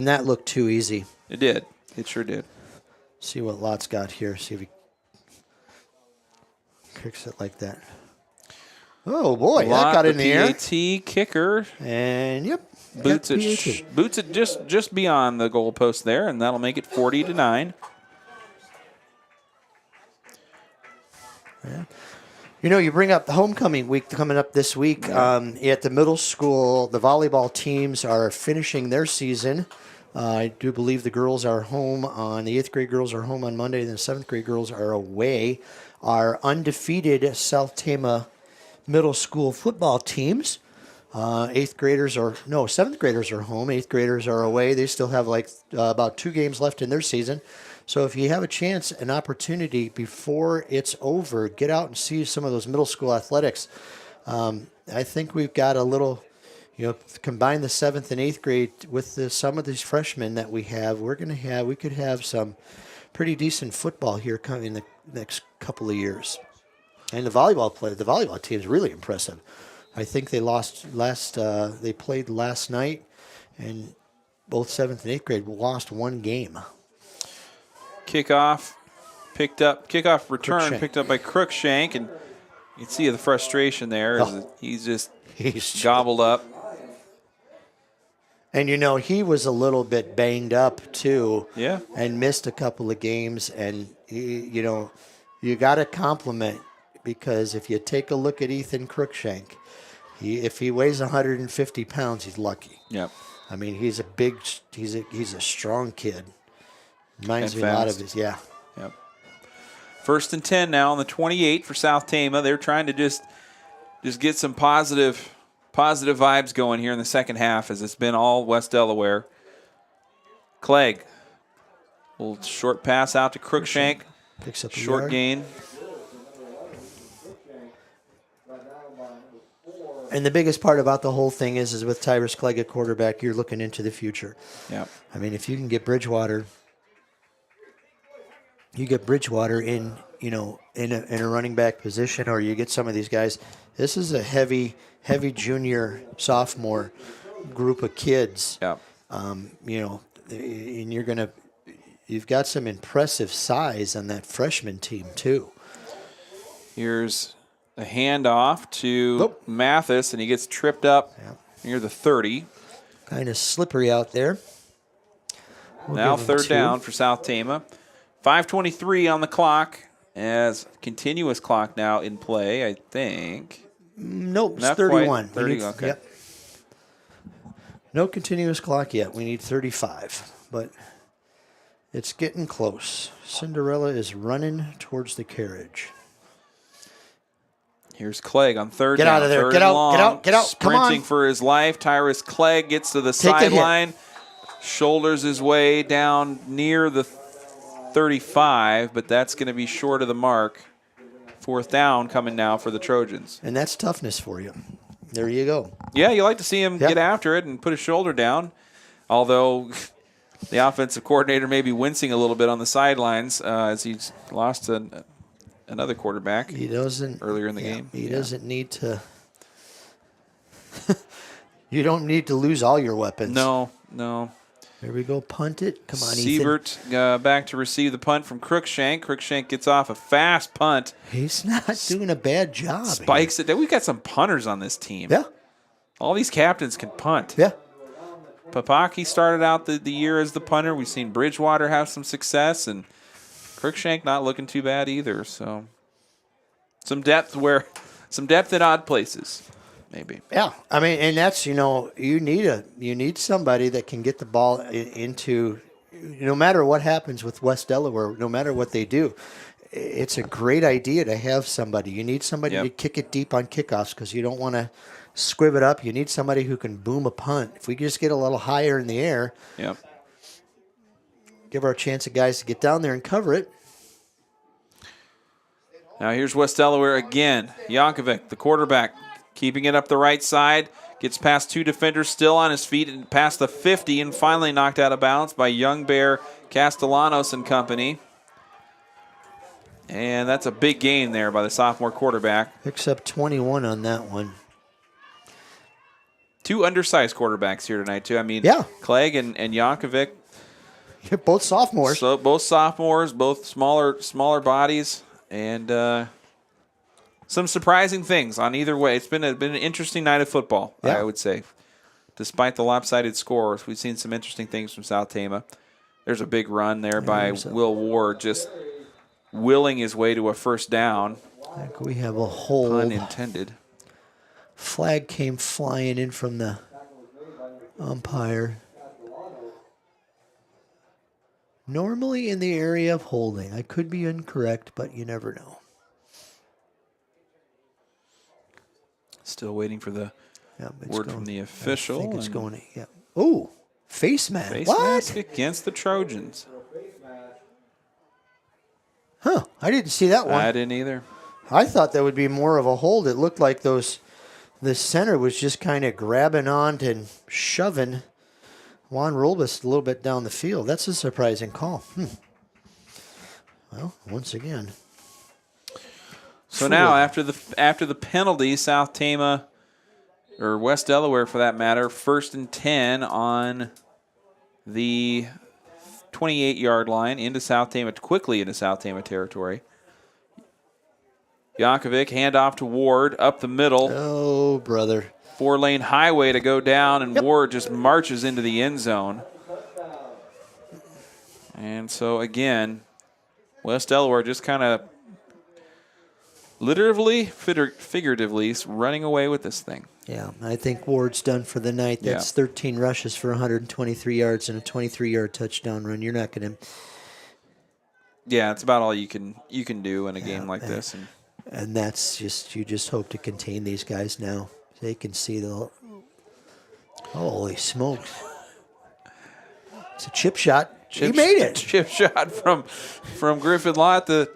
S8: that looked too easy.
S1: It did. It sure did.
S8: See what Lott's got here. See if he kicks it like that. Oh, boy. That got in the air.
S1: PAT kicker.
S8: And,
S1: boots it just beyond the goalpost there, and that'll make it 40-9.
S8: Yeah. You bring up the homecoming week coming up this week. At the middle school, the volleyball teams are finishing their season. I do believe the girls are home the 8th grade girls are home on Monday, and the 7th grade girls are away. Our undefeated South Tama middle school football teams, 7th graders are home, 8th graders are away. They still have about 2 games left in their season. So if you have a chance, an opportunity before it's over, get out and see some of those middle school athletics. I think we've got a little, combine the 7th and 8th grade with some of these freshmen that we have. We could have some pretty decent football here coming in the next couple of years. And the volleyball team is really impressive. I think they they played last night, and both 7th and 8th grade lost 1 game.
S1: Kickoff return picked up by Cruikshank, and you can see the frustration there. He's gobbled up.
S8: And he was a little bit banged up too.
S1: Yeah.
S8: And missed a couple of games, and you got to compliment, because if you take a look at Ethan Cruikshank, if he weighs 150 pounds, he's lucky.
S1: Yep.
S8: I mean, he's a strong kid. Reminds me a lot of his, yeah.
S1: Yep. 1st and 10 now on the 28 for South Tama. They're trying to just get some positive vibes going here in the second half, as it's been all West Delaware. Clegg, little short pass out to Cruikshank.
S8: Picks up a
S1: short
S8: yard.
S1: gain.
S8: And the biggest part about the whole thing is with Tyrus Clegg at quarterback, you're looking into the future.
S1: Yeah.
S8: I mean, if you can get Bridgewater, in a running back position, or you get some of these guys. This is a heavy junior, sophomore group of kids.
S1: Yeah.
S8: And you've got some impressive size on that freshman team too.
S1: Here's a handoff to Mathis, and he gets tripped up near the 30.
S8: Kind of slippery out there.
S1: Now third down for South Tama. 5:23 on the clock as continuous clock now in play, I think.
S8: Nope, it's
S1: Not
S8: 31.
S1: Quite. 30, okay.
S8: Yep. No continuous clock yet. We need 35, but it's getting close. Cinderella is running towards the carriage.
S1: Here's Clegg on third
S8: Get
S1: down.
S8: out of there.
S1: Third
S8: Get out.
S1: long,
S8: Get out. Get out. Come on.
S1: Sprinting for his life. Tyrus Clegg gets to the
S8: Take a hit.
S1: sideline. Shoulders his way down near the 35, but that's going to be short of the mark. Fourth down coming now for the Trojans.
S8: And that's toughness for you. There you go.
S1: Yeah, you like to see him get after it and put his shoulder down, although the offensive coordinator may be wincing a little bit on the sidelines as he's lost another quarterback earlier in the game.
S8: He doesn't need to. You don't need to lose all your weapons.
S1: No.
S8: There we go. Punt it. Come on,
S1: Siebert back to receive the punt from Crookshank. Crookshank gets off a fast punt.
S8: He's not doing a bad job.
S1: Spikes it. We've got some punters on this team.
S8: Yeah.
S1: All these captains can punt.
S8: Yeah.
S1: Papaki started out the year as the punter. We've seen Bridgewater have some success, and Crookshank not looking too bad either. So some depth at odd places. Maybe.
S8: Yeah, I mean, and that's you need somebody that can get the ball into, no matter what happens with West Delaware, no matter what they do, it's a great idea to have somebody. You need somebody to kick it deep on kickoffs because you don't want to squib it up. You need somebody who can boom a punt. If we just get a little higher in the air, give our chance of guys to get down there and cover it.
S1: Now here's West Delaware again. Yankovic, the quarterback, keeping it up the right side. Gets past two defenders, still on his feet, and past the 50, and finally knocked out of bounds by Young Bear, Castellanos and company. And that's a big gain there by the sophomore quarterback.
S8: Picks up 21 on that one.
S1: Two undersized quarterbacks here tonight, too. I mean, Clegg and Yankovic.
S8: Both sophomores.
S1: So both sophomores, both smaller bodies, and some surprising things on either way. It's been an interesting night of football, I would say. Despite the lopsided scores, we've seen some interesting things from South Tama. There's a big run there by Will Ward, just willing his way to a first down.
S8: I think we have a hold.
S1: Pun intended.
S8: Flag came flying in from the umpire. Normally in the area of holding. I could be incorrect, but you never know.
S1: Still waiting for the word from the official.
S8: I think it's going. Oh, face mask.
S1: Face
S8: what?
S1: mask against the Trojans.
S8: Huh. I didn't see that one.
S1: I didn't either.
S8: I thought that would be more of a hold. It looked like the center was just kind of grabbing on and shoving Juan Rolbus a little bit down the field. That's a surprising call. Well, once again.
S1: So now, after the penalty, South Tama, or West Delaware for that matter, 1st and 10 on the 28-yard line quickly into South Tama territory. Yankovic, handoff to Ward, up the middle.
S8: Oh, brother.
S1: 4-lane highway to go down, and Ward just marches into the end zone. And so, again, West Delaware just kind of literally, figuratively running away with this thing.
S8: Yeah, I think Ward's done for the night. That's 13 rushes for 123 yards and a 23-yard touchdown run. You're not going to.
S1: Yeah, it's about all you can do in a game like this.
S8: And that's just, you just hope to contain these guys now. They can see the. Holy smokes! It's a chip shot. He made it.
S1: Chip shot from Griffin Lott, the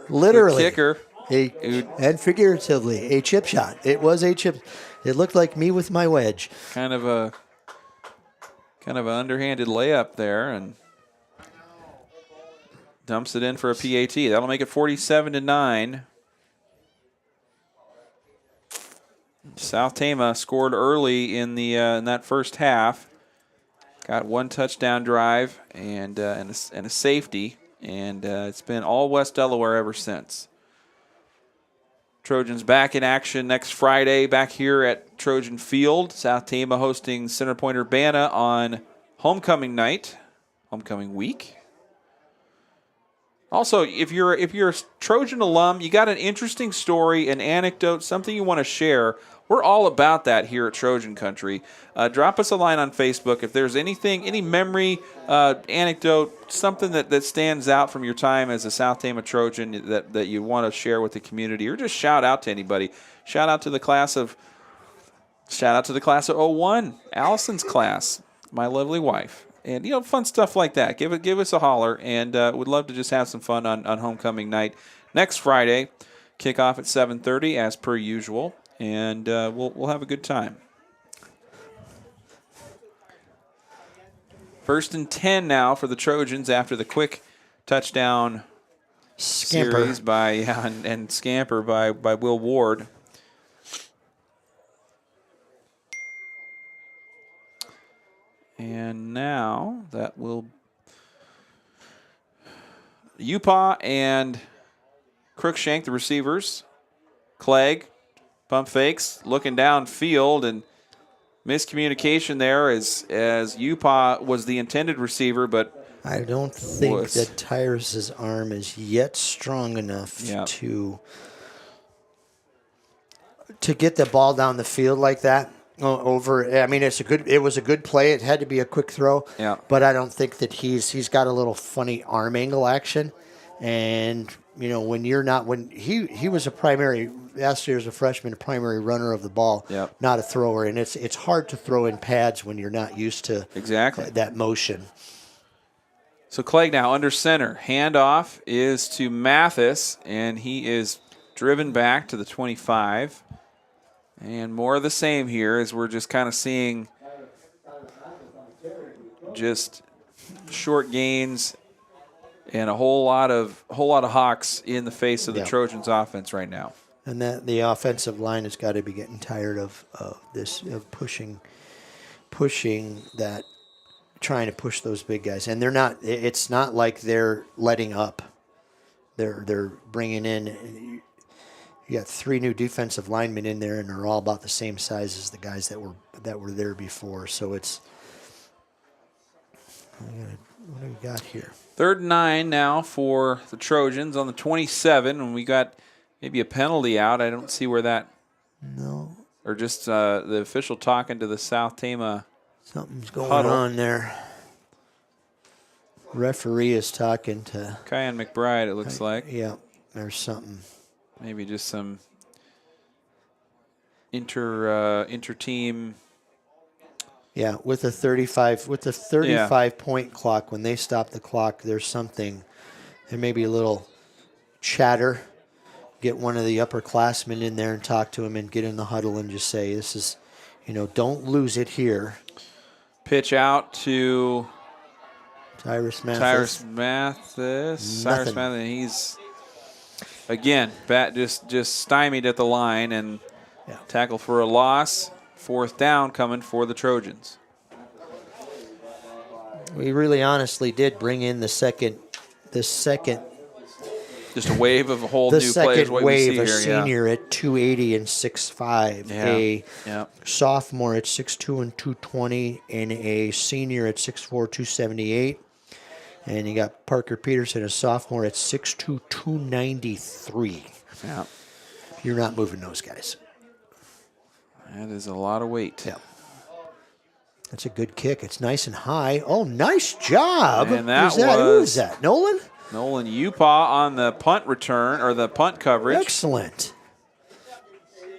S8: literally
S1: kicker.
S8: And figuratively, a chip shot. It was a chip. It looked like me with my wedge.
S1: Kind of an underhanded layup there, and dumps it in for a PAT. That'll make it 47-9. South Tama scored early in that first half. Got one touchdown drive and a safety, and it's been all West Delaware ever since. Trojans back in action next Friday back here at Trojan Field. South Tama hosting Center Point Urbana on homecoming night, homecoming week. Also, if you're a Trojan alum, you got an interesting story, an anecdote, something you want to share, we're all about that here at Trojan Country. Drop us a line on Facebook if there's anything, any memory, anecdote, something that stands out from your time as a South Tama Trojan that you want to share with the community, or just shout out to anybody. Shout out to the class of 01, Allison's class, my lovely wife. And, fun stuff like that. Give us a holler, and would love to just have some fun on homecoming night. Next Friday, kickoff at 7:30 as per usual, and we'll have a good time. 1st and 10 now for the Trojans after the quick touchdown series and scamper by Will Ward. And now that will Upaw and Crookshank, the receivers. Clegg, pump fakes, looking downfield, and miscommunication there as Upaw was the intended receiver, but
S8: I don't think that Tyrus's arm is yet strong enough to get the ball down the field like that. It was a good play. It had to be a quick throw.
S1: Yeah.
S8: But I don't think that he's got a little funny arm angle action. And, when he was last year as a freshman, a primary runner of the ball, not a thrower. And it's hard to throw in pads when you're not used to that motion.
S1: So Clegg now under center. Handoff is to Mathis, and he is driven back to the 25. And more of the same here as we're just kind of seeing just short gains and a whole lot of hawks in the face of the Trojans offense right now.
S8: And that the offensive line has got to be getting tired of pushing that, trying to push those big guys. And they're not. It's not like they're letting up. They're bringing in. You got 3 new defensive linemen in there, and they're all about the same size as the guys that were there before. So it's what do we got here?
S1: 3rd and 9 now for the Trojans on the 27, and we got maybe a penalty out. I don't see where that.
S8: No.
S1: Or just the official talking to the South Tama.
S8: Something's going on there. Referee is talking to
S1: Kyan McBride, it looks like.
S8: Yeah, there's something.
S1: Maybe just some inter-team.
S8: Yeah, with the 35 point clock, when they stop the clock, there's something. There may be a little chatter. Get one of the upperclassmen in there and talk to him, and get in the huddle and just say, "This is, don't lose it here."
S1: Pitch out to
S8: Tyrus Mathis.
S1: And he's again just stymied at the line, and tackle for a loss. 4th down coming for the Trojans.
S8: We really honestly did bring in the second.
S1: Just a wave of a whole new players.
S8: The second wave, a senior at 280 and 6'5", a sophomore at 6'2" and 220, and a senior at 6'4", 278. And you got Parker Peterson, a sophomore at 6'2", 293.
S1: Yeah.
S8: You're not moving those guys.
S1: That is a lot of weight.
S8: Yeah. That's a good kick. It's nice and high. Oh, nice job.
S1: And
S8: Who was that? Nolan
S1: Upaw on the punt return, or the punt coverage.
S8: Excellent.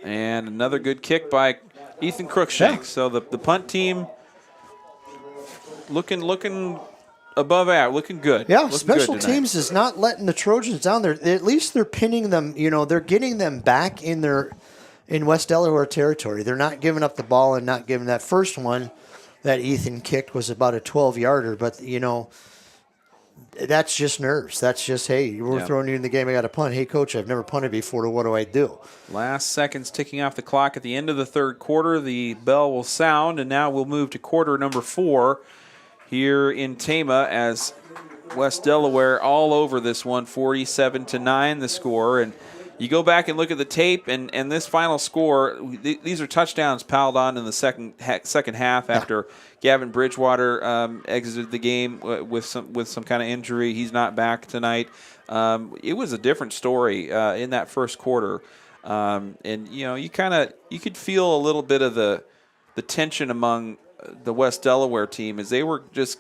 S1: And another good kick by Ethan Crookshank. Yeah. So the punt team looking above average, looking good.
S8: Yeah, special teams is not letting the Trojans down there. At least they're pinning them, they're getting them back in West Delaware territory. They're not giving up the ball and not giving that first one that Ethan kicked was about a 12-yarder, but that's just nerves. That's just, hey, we're throwing you in the game. I got to punt. Hey, coach, I've never punted before. What do I do?
S1: Last seconds ticking off the clock at the end of the 3rd quarter. The bell will sound, and now we'll move to quarter number 4 here in Tama as West Delaware all over this one, 47-9 the score. And you go back and look at the tape, and this final score, these are touchdowns piled on in the second half after Gavin Bridgewater exited the game with some kind of injury. He's not back tonight. It was a different story in that first quarter, and you could feel a little bit of the tension among the West Delaware team as they were just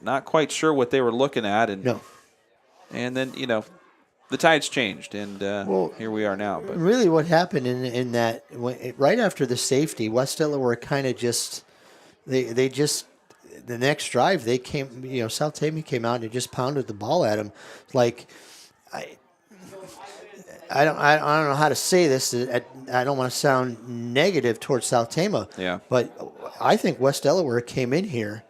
S1: not quite sure what they were looking at, and then the tides changed, and here we are now. But
S8: really, what happened in that right after the safety, West Delaware kind of just they just the next drive they came. South Tama came out and just pounded the ball at them. Like I don't know how to say this. I don't want to sound negative towards South Tama.
S1: Yeah.
S8: But I think West Delaware came in here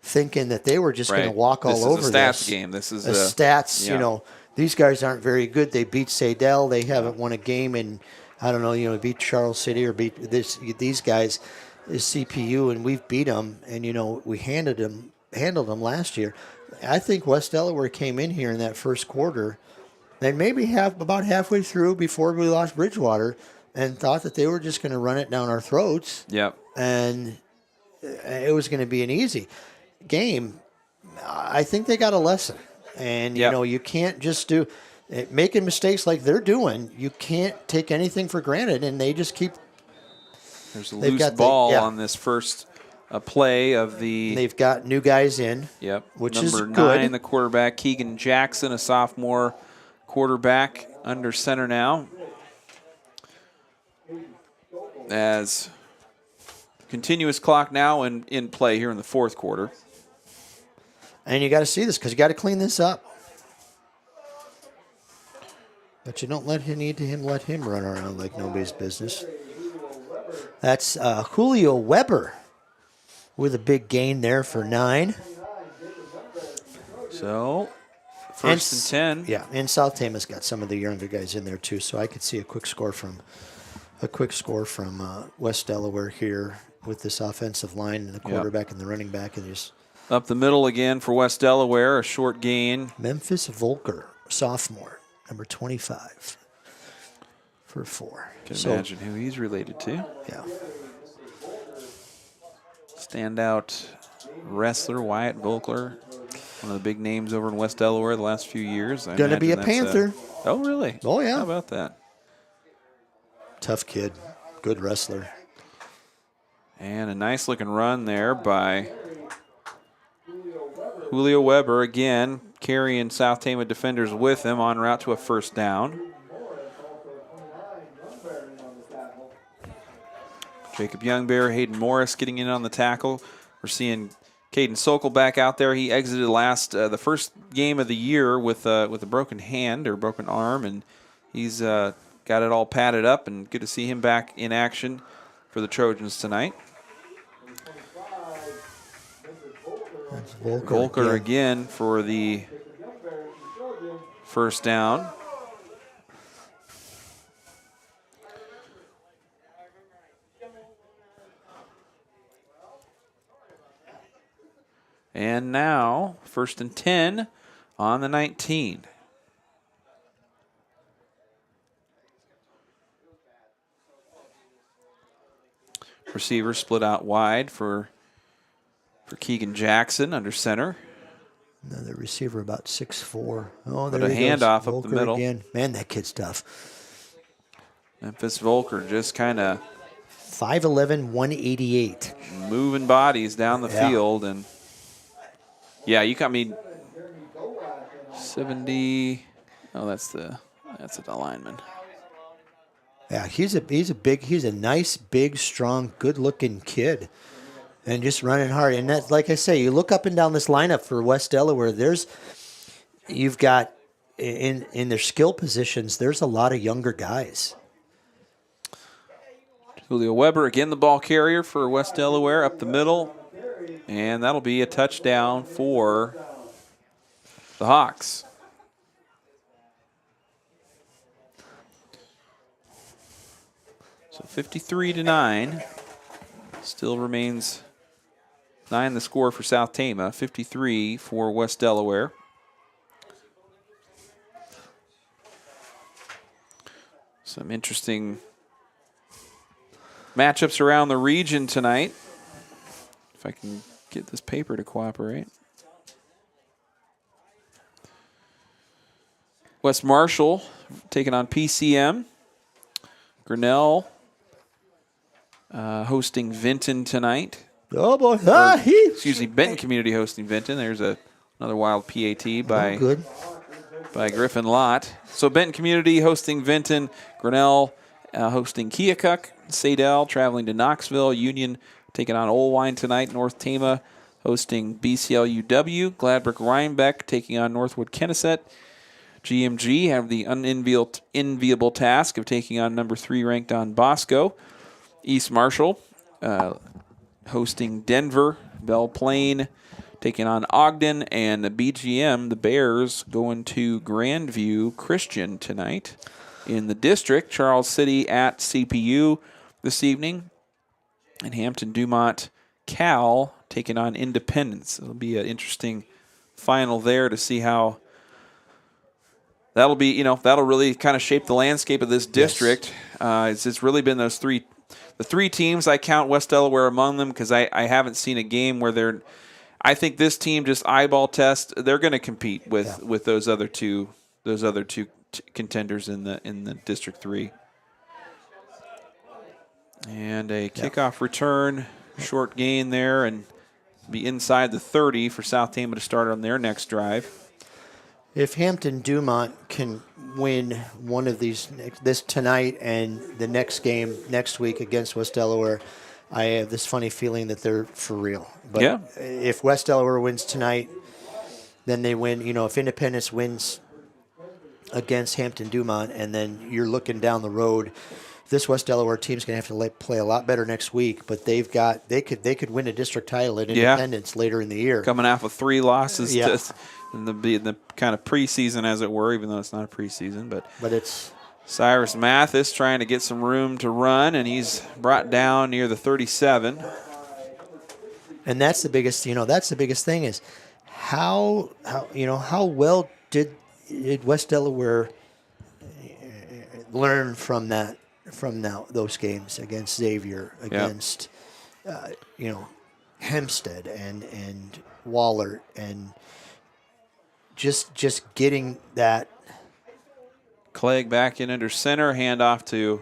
S8: thinking that they were just going to walk all over
S1: this. This is a stats game. This is
S8: a stats. Yeah. These guys aren't very good. They beat Sadell. They haven't won a game in, I don't know, beat Charles City or beat these guys is CPU, and we've beat them. And, we handled them last year. I think West Delaware came in here in that first quarter and maybe about halfway through before we lost Bridgewater and thought that they were just going to run it down our throats.
S1: Yep.
S8: And it was going to be an easy game. I think they got a lesson. And, you can't just making mistakes like they're doing. You can't take anything for granted, and they just keep.
S1: There's a loose ball on this first play of the.
S8: They've got new guys in.
S1: Yep.
S8: Which
S1: Number
S8: is good.
S1: 9, the quarterback, Keegan Jackson, a sophomore quarterback under center now. As continuous clock now in play here in the fourth quarter.
S8: And you got to see this because you got to clean this up. But you don't let him run around like nobody's business. That's Julio Weber with a big gain there for 9.
S1: So, first and 10.
S8: Yeah, and South Tama's got some of the younger guys in there too, so I could see a quick score from West Delaware here with this offensive line and the quarterback and the running back and just.
S1: Up the middle again for West Delaware, a short gain.
S8: Memphis Volker, sophomore, number 25, for 4.
S1: Can imagine who he's related to.
S8: Yeah.
S1: Standout wrestler Wyatt Volker, one of the big names over in West Delaware the last few years.
S8: Going to be a Panther.
S1: Oh, really?
S8: Oh, yeah.
S1: How about that?
S8: Tough kid, good wrestler.
S1: And a nice looking run there by Julio Weber, again, carrying South Tama defenders with him en route to a first down. Jacob Youngbear, Hayden Morris getting in on the tackle. We're seeing Caden Sokol back out there. He exited the first game of the year with a broken hand or broken arm, and he's got it all padded up, and good to see him back in action for the Trojans tonight. Volker again for the first down. And now, first and 10 on the 19. Receiver split out wide for Keegan Jackson under center.
S8: Another receiver about 6'4". Oh, there
S1: but a handoff up the middle.
S8: Again. Man, that kid's tough.
S1: Memphis Volker just kind of
S8: 5'11", 188.
S1: Moving bodies down the field. And yeah, you got me 70. Oh, that's the lineman.
S8: Yeah, he's a nice, big, strong, good-looking kid. And just running hard. And that's, like I say, you look up and down this lineup for West Delaware, you've got, in their skill positions, there's a lot of younger guys.
S1: Julio Weber, again the ball carrier for West Delaware, up the middle. And that'll be a touchdown for the Hawks. So 53-9. Still remains 9 the score for South Tama, 53 for West Delaware. Some interesting matchups around the region tonight. If I can get this paper to cooperate. West Marshall taking on PCM. Grinnell hosting Vinton tonight.
S8: Oh, boy.
S1: Excuse me, Benton Community hosting Vinton. There's another wild PAT by Griffin Lott. So Benton Community hosting Vinton. Grinnell hosting Keokuk. Sadell traveling to Knoxville. Union taking on Olwine tonight. North Tama hosting BCLUW. Gladbrook Rhinebeck taking on Northwood Kenneset. GMG have the unenviable task of taking on number 3 ranked Don Bosco. East Marshall hosting Denver. Belle Plaine taking on Ogden. And the BGM, the Bears, going to Grandview Christian tonight. In the district, Charles City at CPU this evening. And Hampton-Dumont Cal taking on Independence. It'll be an interesting final there to see how that'll be, that'll really kind of shape the landscape of this district. Yes. It's really been the three teams. I count West Delaware among them because I haven't seen a game where I think this team just eyeball test. They're going to compete with those other two contenders in the District 3. And a kickoff return, short gain there, and be inside the 30 for South Tama to start on their next drive.
S8: If Hampton-Dumont can win one of this tonight and the next game next week against West Delaware, I have this funny feeling that they're for real. But if West Delaware wins tonight, then they win. If Independence wins against Hampton-Dumont, and then you're looking down the road, this West Delaware team's going to have to play a lot better next week. But they could win a district title at Independence later in the year.
S1: Coming off of 3 losses in the kind of preseason, as it were, even though it's not a preseason. But it's Cyrus Mathis trying to get some room to run, and he's brought down near the 37.
S8: And that's the biggest, thing is how well did West Delaware learn from those games against Xavier, against Hempstead and Waller, and just getting that.
S1: Clegg back in under center, handoff to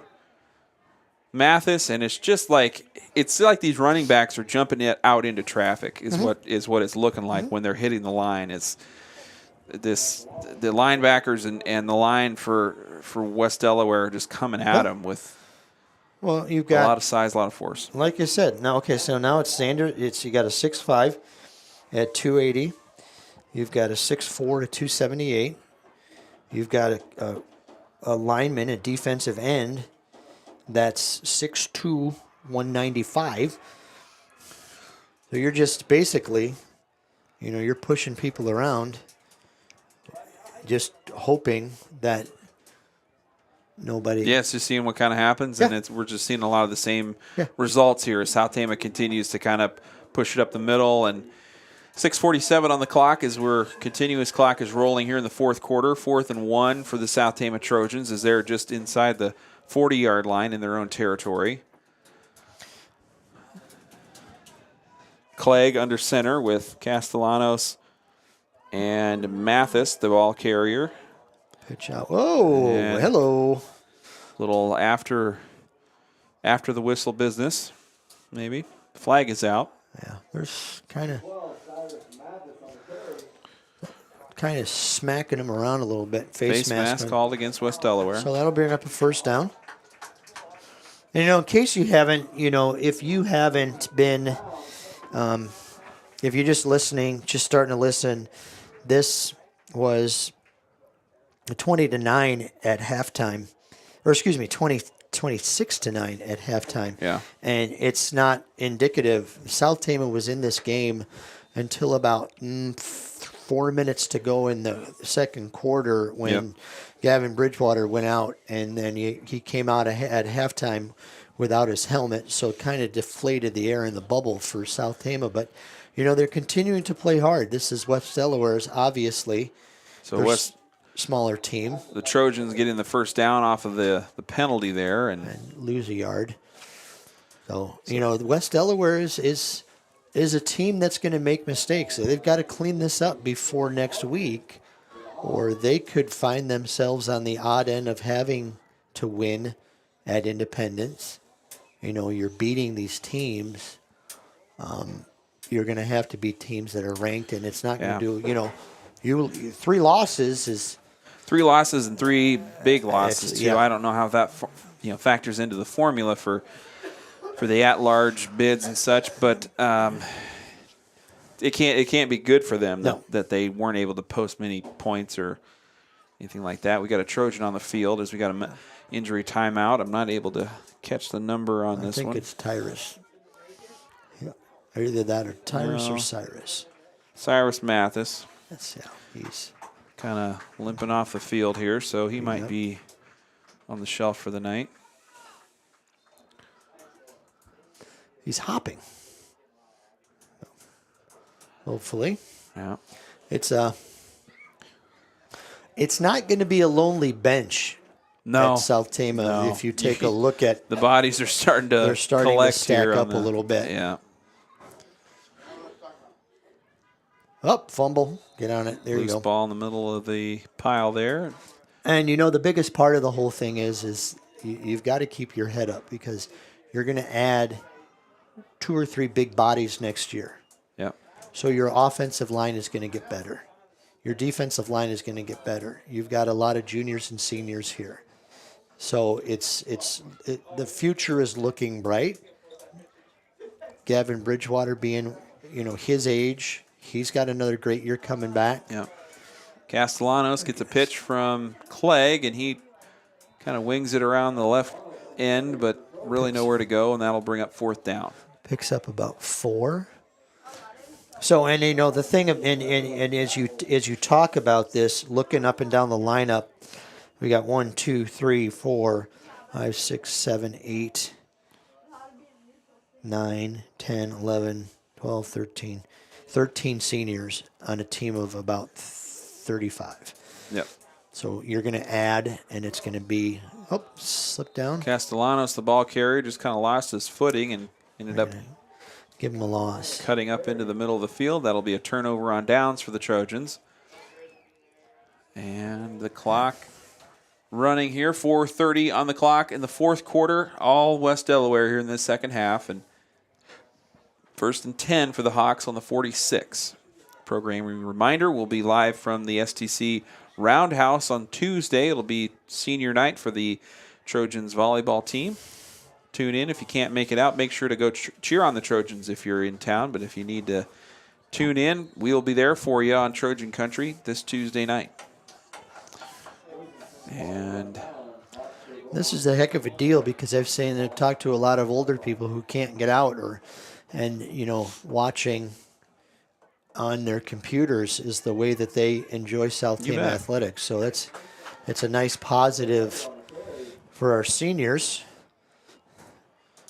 S1: Mathis, and it's just like these running backs are jumping out into traffic is what it's looking like when they're hitting the line. It's the linebackers and the line for West Delaware are just coming at them with
S8: you've got
S1: a lot of size, a lot of force.
S8: Like I said, now it's standard. You got a 6'5" at 280. You've got a 6'4" at 278. You've got a lineman, a defensive end, that's 6'2", 195. So you're just basically, you're pushing people around, just hoping that nobody.
S1: Yes, just seeing what kind of happens, and we're just seeing a lot of the same results here as South Tama continues to kind of push it up the middle. And 6:47 on the clock as continuous clock is rolling here in the fourth quarter. 4th and 1 for the South Tama Trojans as they're just inside the 40-yard line in their own territory. Clegg under center with Castellanos and Mathis, the ball carrier.
S8: Pitch out. Oh, hello.
S1: Little after the whistle business, maybe. Flag is out.
S8: Yeah, there's kind of smacking him around a little bit. Face mask
S1: called against West Delaware.
S8: So that'll bring up a first down. And, in case you haven't, if you haven't been, if you're just listening, just starting to listen, this was 20-9 at halftime. Or, 26-9 at halftime.
S1: Yeah.
S8: And it's not indicative. South Tama was in this game until about 4 minutes to go in the second quarter when Gavin Bridgewater went out, and then he came out at halftime without his helmet, so it kind of deflated the air in the bubble for South Tama. But, they're continuing to play hard. This is West Delaware's, obviously.
S1: So
S8: smaller team.
S1: The Trojans getting the first down off of the penalty there and
S8: lose a yard. So, West Delaware is a team that's going to make mistakes. So they've got to clean this up before next week, or they could find themselves on the odd end of having to win at Independence. You're beating these teams. You're going to have to beat teams that are ranked, and it's not going to do, 3 losses is...
S1: 3 losses and 3 big losses, too.
S8: Yeah.
S1: I don't know how that factors into the formula for the at-large bids and such, but it can't be good for them that they weren't able to post many points or anything like that. We got a Trojan on the field as we got an injury timeout. I'm not able to catch the number on this one.
S8: I think it's Tyrus. Yeah. Either that or Tyrus or Cyrus.
S1: Cyrus Mathis.
S8: He's
S1: kind of limping off the field here, so he might be on the shelf for the night.
S8: He's hopping. Hopefully.
S1: Yeah.
S8: It's not going to be a lonely bench at South Tama if you take a look at
S1: the bodies are starting to collect
S8: stack
S1: here
S8: up a little bit.
S1: Yeah.
S8: Fumble. Get on it. There you go.
S1: Loose ball in the middle of the pile there.
S8: And the biggest part of the whole thing is you've got to keep your head up because you're going to add 2 or 3 big bodies next year.
S1: Yeah.
S8: So your offensive line is going to get better. Your defensive line is going to get better. You've got a lot of juniors and seniors here. So the future is looking bright. Gavin Bridgewater being, his age, he's got another great year coming back.
S1: Yeah. Castellanos gets a pitch from Clegg, and he kind of wings it around the left end, but really nowhere to go, and that'll bring up 4th down.
S8: Picks up about 4. So, and the thing, and as you talk about this, looking up and down the lineup, we got 1, 2, 3, 4, 5, 6, 7, 8, 9, 10, 11, 12, 13. 13 seniors on a team of about 35.
S1: Yep.
S8: So you're going to add, and it's going to be, slip down.
S1: Castellanos, the ball carrier, just kind of lost his footing and ended up
S8: give him a loss.
S1: Cutting up into the middle of the field. That'll be a turnover on downs for the Trojans. And the clock running here, 4:30 on the clock in the 4th quarter. All West Delaware here in the second half. And 1st and 10 for the Hawks on the 46. Programming reminder, we'll be live from the STC Roundhouse on Tuesday. It'll be senior night for the Trojans volleyball team. Tune in if you can't make it out. Make sure to go cheer on the Trojans if you're in town. But if you need to tune in, we'll be there for you on Trojan Country this Tuesday night. And
S8: this is a heck of a deal because I've talked to a lot of older people who can't get out watching on their computers is the way that they enjoy South Tama athletics. So it's a nice positive for our seniors.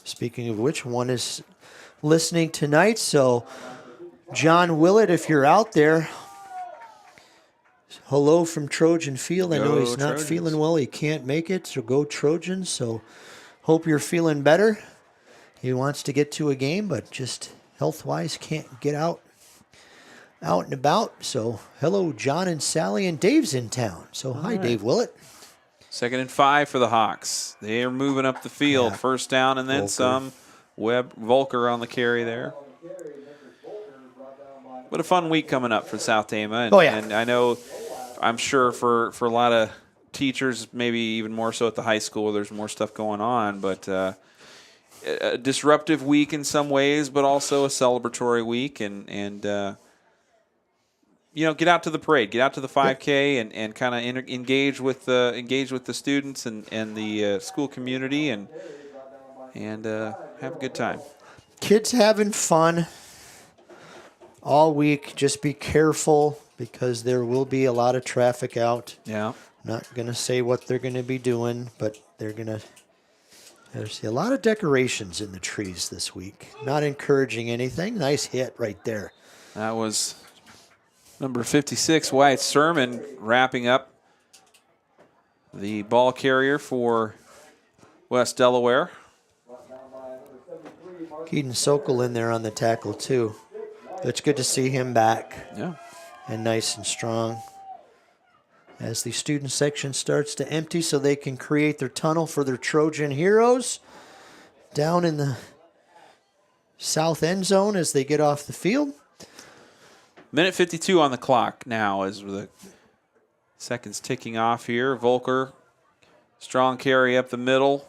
S8: Speaking of which, one is listening tonight. So, John Willett, if you're out there, hello from Trojan Field. I know he's not feeling well. He can't make it, so go Trojans. So, hope you're feeling better. He wants to get to a game, but just health-wise can't get out and about. So, hello, John and Sally, and Dave's in town. So, hi, Dave Willett.
S1: 2nd and 5 for the Hawks. They are moving up the field. 1st down and then some. Volker on the carry there. What a fun week coming up for South Tama. And, and I know, I'm sure for a lot of teachers, maybe even more so at the high school where there's more stuff going on, but a disruptive week in some ways, but also a celebratory week. And get out to the parade, get out to the 5K, and kind of engage with the students and the school community, and have a good time.
S8: Kids having fun all week. Just be careful because there will be a lot of traffic out.
S1: Yeah.
S8: Not going to say what they're going to be doing, but there's a lot of decorations in the trees this week. Not encouraging anything. Nice hit right there.
S1: That was number 56, Wyatt Sermon, wrapping up the ball carrier for West Delaware.
S8: Keaton Sokol in there on the tackle, too. It's good to see him back.
S1: Yeah.
S8: And nice and strong. As the student section starts to empty so they can create their tunnel for their Trojan heroes down in the south end zone as they get off the field.
S1: Minute 52 on the clock now as the seconds ticking off here. Volker, strong carry up the middle.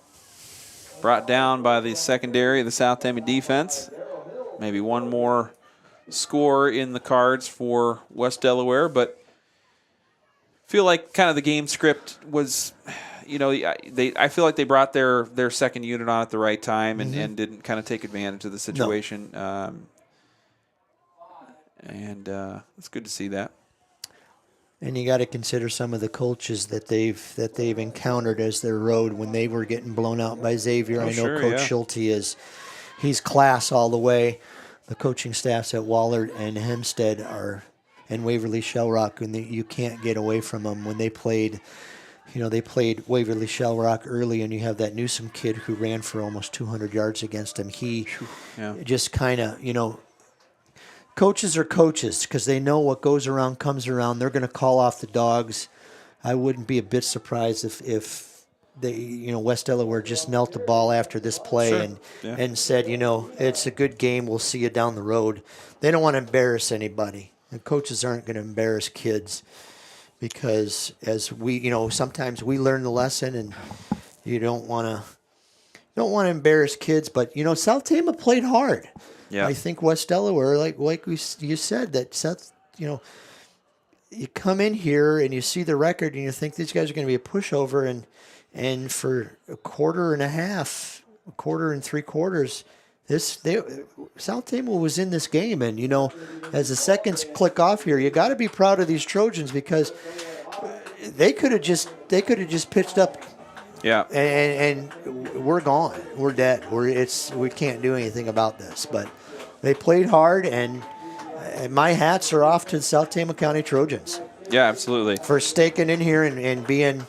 S1: Brought down by the secondary of the South Tama defense. Maybe one more score in the cards for West Delaware, but feel like kind of the game script was, I feel like they brought their second unit on at the right time and didn't kind of take advantage of the situation. No. And it's good to see that.
S8: And you got to consider some of the coaches that they've encountered as their road when they were getting blown out by Xavier. I know Coach Schulte he's class all the way. The coaching staffs at Wahlert and Hempstead and Waverly Shellrock, and you can't get away from them. When they played, they played Waverly Shellrock early, and you have that Newsom kid who ran for almost 200 yards against him. He just kind of, coaches are coaches because they know what goes around comes around. They're going to call off the dogs. I wouldn't be a bit surprised if they, West Delaware just knelt the ball after this play and said, it's a good game. We'll see you down the road. They don't want to embarrass anybody. And coaches aren't going to embarrass kids because as we, sometimes we learn the lesson and you don't want to embarrass kids. But, South Tama played hard. Yeah. I think West Delaware, like you said, that Seth, you come in here and you see the record and you think these guys are going to be a pushover, and for a quarter and three quarters, South Tama was in this game, and as the seconds click off here, you got to be proud of these Trojans because they could have just pitched up.
S1: Yeah,
S8: and we're gone. We're dead. We can't do anything about this. But they played hard, and my hats are off to the South Tama County Trojans.
S1: Yeah, absolutely.
S8: For staking in here and being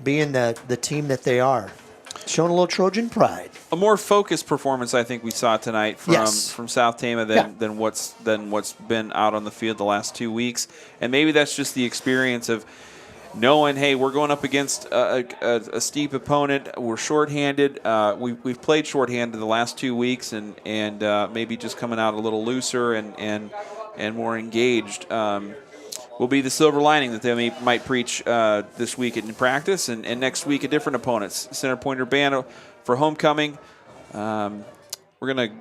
S8: the team that they are, showing a little Trojan pride.
S1: A more focused performance, I think we saw tonight from South Tama than what's been out on the field the last 2 weeks, and maybe that's just the experience of knowing, hey, we're going up against a steep opponent. We're shorthanded. We've played shorthanded the last 2 weeks, and maybe just coming out a little looser and more engaged will be the silver lining that they might preach this week in practice, and next week a different opponents. Center Pointer Band for homecoming. We're going to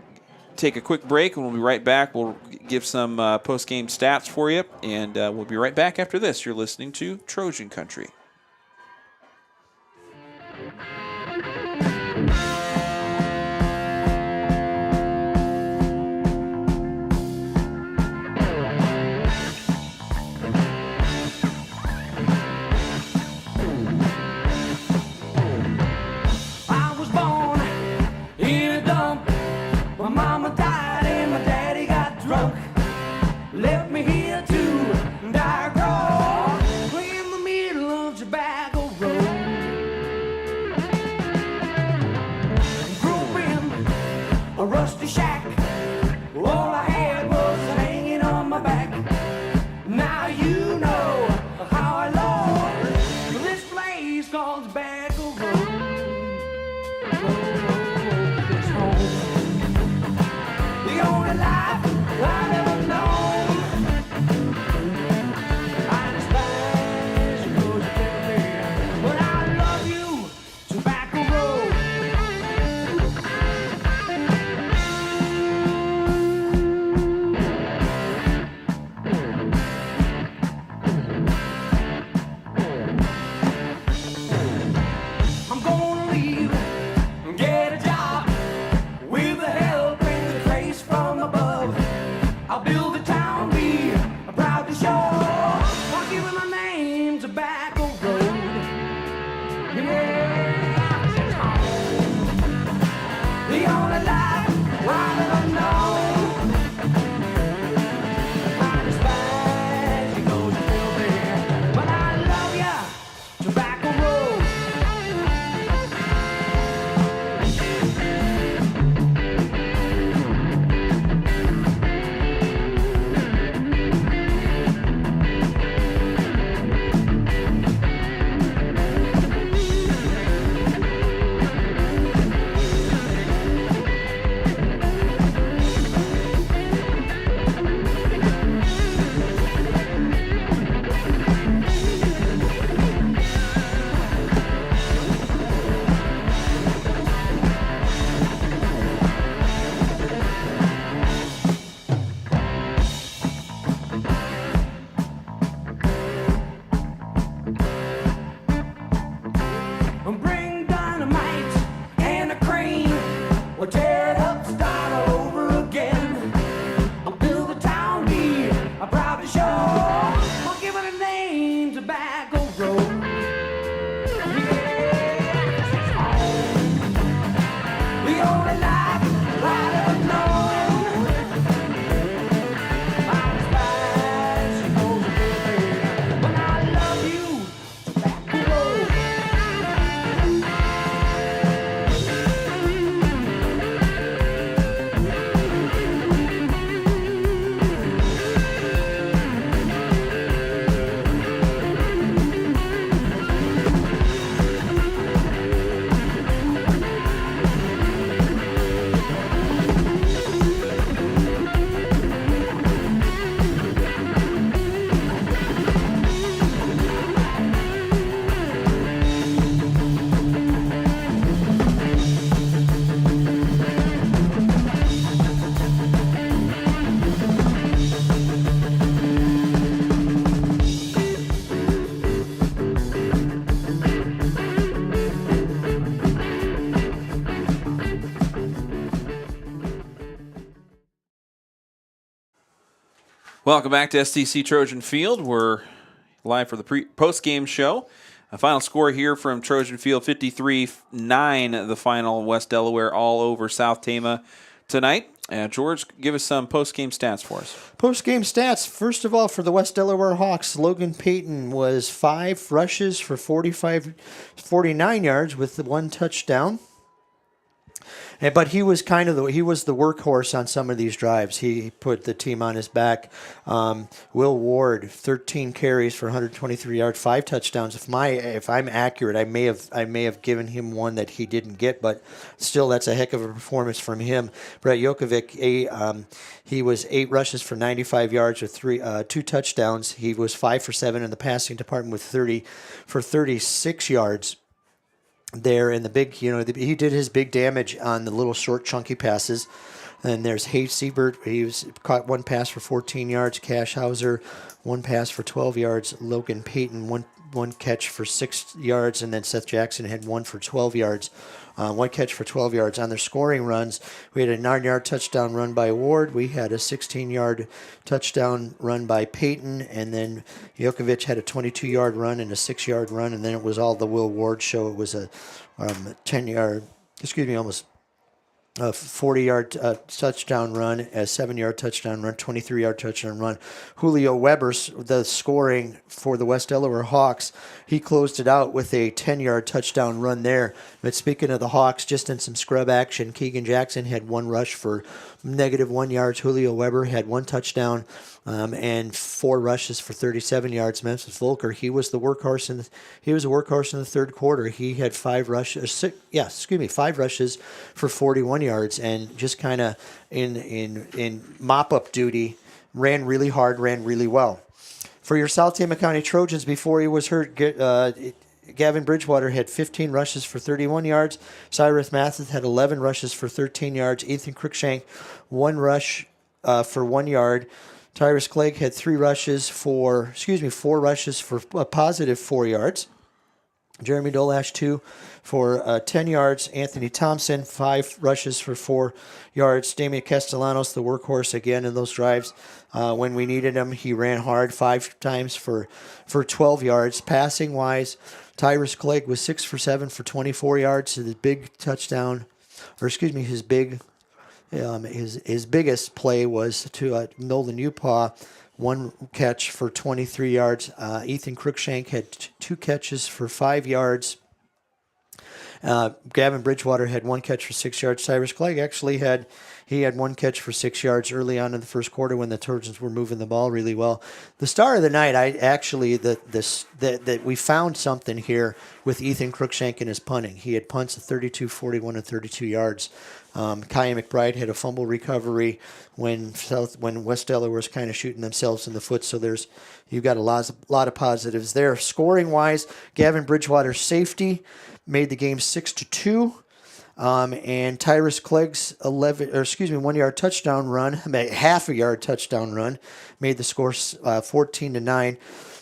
S1: take a quick break, and we'll be right back. We'll give some post-game stats for you, and we'll be right back after this. You're listening to Trojan Country.
S13: Tobacco Road.
S1: Welcome back to STC Trojan Field. We're live for the post-game show. A final score here from Trojan Field, 53-9, the final. West Delaware all over South Tama tonight. George, give us some post-game stats for us.
S8: Post-game stats. First of all, for the West Delaware Hawks, Logan Payton was 5 rushes for 49 yards with the 1 touchdown. But he was the workhorse on some of these drives. He put the team on his back. Will Ward, 13 carries for 123 yards, 5 touchdowns. If I'm accurate, I may have given him one that he didn't get, but still, that's a heck of a performance from him. Brett Jokovic, he was 8 rushes for 95 yards with 2 touchdowns. He was 5 for 7 in the passing department with 36 yards. There in the big, he did his big damage on the little short chunky passes. And there's Hayes Siebert. He caught 1 pass for 14 yards. Cash Hauser, 1 pass for 12 yards. Logan Payton, one catch for 6 yards. And then Seth Jackson had 1 for 12 yards. 1 catch for 12 yards. On their scoring runs, we had a 9-yard touchdown run by Ward. We had a 16-yard touchdown run by Payton. And then Jokovic had a 22-yard run and a 6-yard run. And then it was all the Will Ward show. It was a 40-yard touchdown run, a 7-yard touchdown run, 23-yard touchdown run. Julio Weber's the scoring for the West Delaware Hawks. He closed it out with a 10-yard touchdown run there. But speaking of the Hawks, just in some scrub action, Keegan Jackson had 1 rush for -1 yards. Julio Weber had 1 touchdown and 4 rushes for 37 yards. Memphis Volker, he was a workhorse in the third quarter. He had 5 rushes for 41 yards, and just kind of in mop-up duty, ran really hard, ran really well. For your South Tama County Trojans, before he was hurt, Gavin Bridgewater had 15 rushes for 31 yards. Cyrus Mathis had 11 rushes for 13 yards. Ethan Cruikshank, 1 rush for 1 yard. Tyrus Clegg had 4 rushes for a positive 4 yards. Jeremy Dolash, 2 for 10 yards. Anthony Thompson, 5 rushes for 4 yards. Damian Castellanos, the workhorse again in those drives. When we needed him, he ran hard 5 times for 12 yards. Passing wise, Tyrus Clegg was 6 for 7 for 24 yards. His big touchdown, his biggest play was to Nolan Upaw, 1 catch for 23 yards. Ethan Cruikshank had 2 catches for 5 yards. Gavin Bridgewater had 1 catch for 6 yards. Cyrus Clegg actually had 1 catch for 6 yards early on in the first quarter when the Trojans were moving the ball really well. The star of the night, that we found something here with Ethan Cruikshank and his punting. He had punts of 32, 41, and 32 yards. Kyan McBride had a fumble recovery when West Delaware was kind of shooting themselves in the foot. So you've got a lot of positives there. Scoring wise, Gavin Bridgewater's safety made the game 6-2. And Tyrus Clegg's 1 yard touchdown run, half a yard touchdown run, made the score 14-9.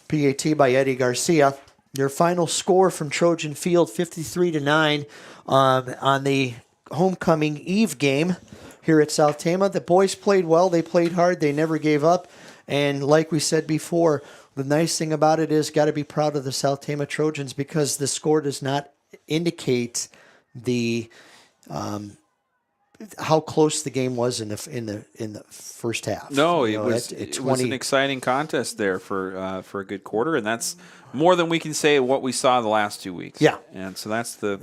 S8: PAT by Eddie Garcia. Your final score from Trojan Field, 53-9, on the homecoming eve game here at South Tama. The boys played well. They played hard. They never gave up. And like we said before, the nice thing about it is got to be proud of the South Tama Trojans because the score does not indicate the how close the game was in the first half.
S1: No, it was an exciting contest there for a good quarter, and that's more than we can say what we saw the last 2 weeks.
S8: Yeah,
S1: and so that's the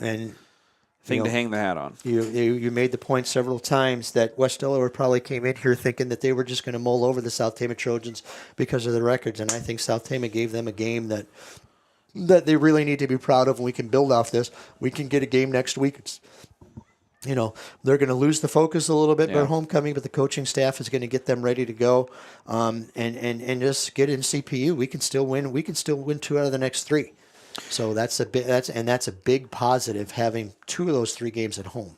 S1: thing to hang the hat on.
S8: You made the point several times that West Delaware probably came in here thinking that they were just going to mull over the South Tama Trojans because of the records, and I think South Tama gave them a game that they really need to be proud of, and we can build off this. We can get a game next week. They're going to lose the focus a little bit by homecoming, but the coaching staff is going to get them ready to go, and just get in CPU. We can still win. We can still win 2 out of the next 3. So that's a big positive, having 2 of those 3 games at home.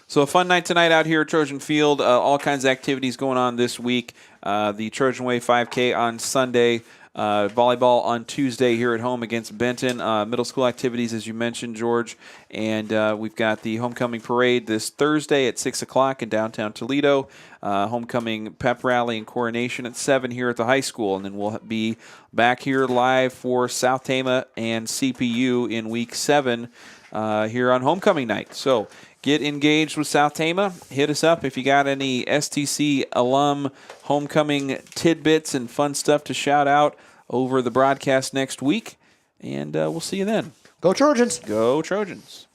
S1: So a fun night tonight out here at Trojan Field. All kinds of activities going on this week. The Trojan Way 5K on Sunday. Volleyball on Tuesday here at home against Benton. Middle school activities, as you mentioned, George. And we've got the homecoming parade this Thursday at 6 o'clock in downtown Toledo. Homecoming pep rally and coronation at 7 here at the high school. And then we'll be back here live for South Tama and CPU in week 7 here on homecoming night. So get engaged with South Tama. Hit us up if you got any STC alum homecoming tidbits and fun stuff to shout out over the broadcast next week. And we'll see you then.
S8: Go Trojans.
S1: Go Trojans.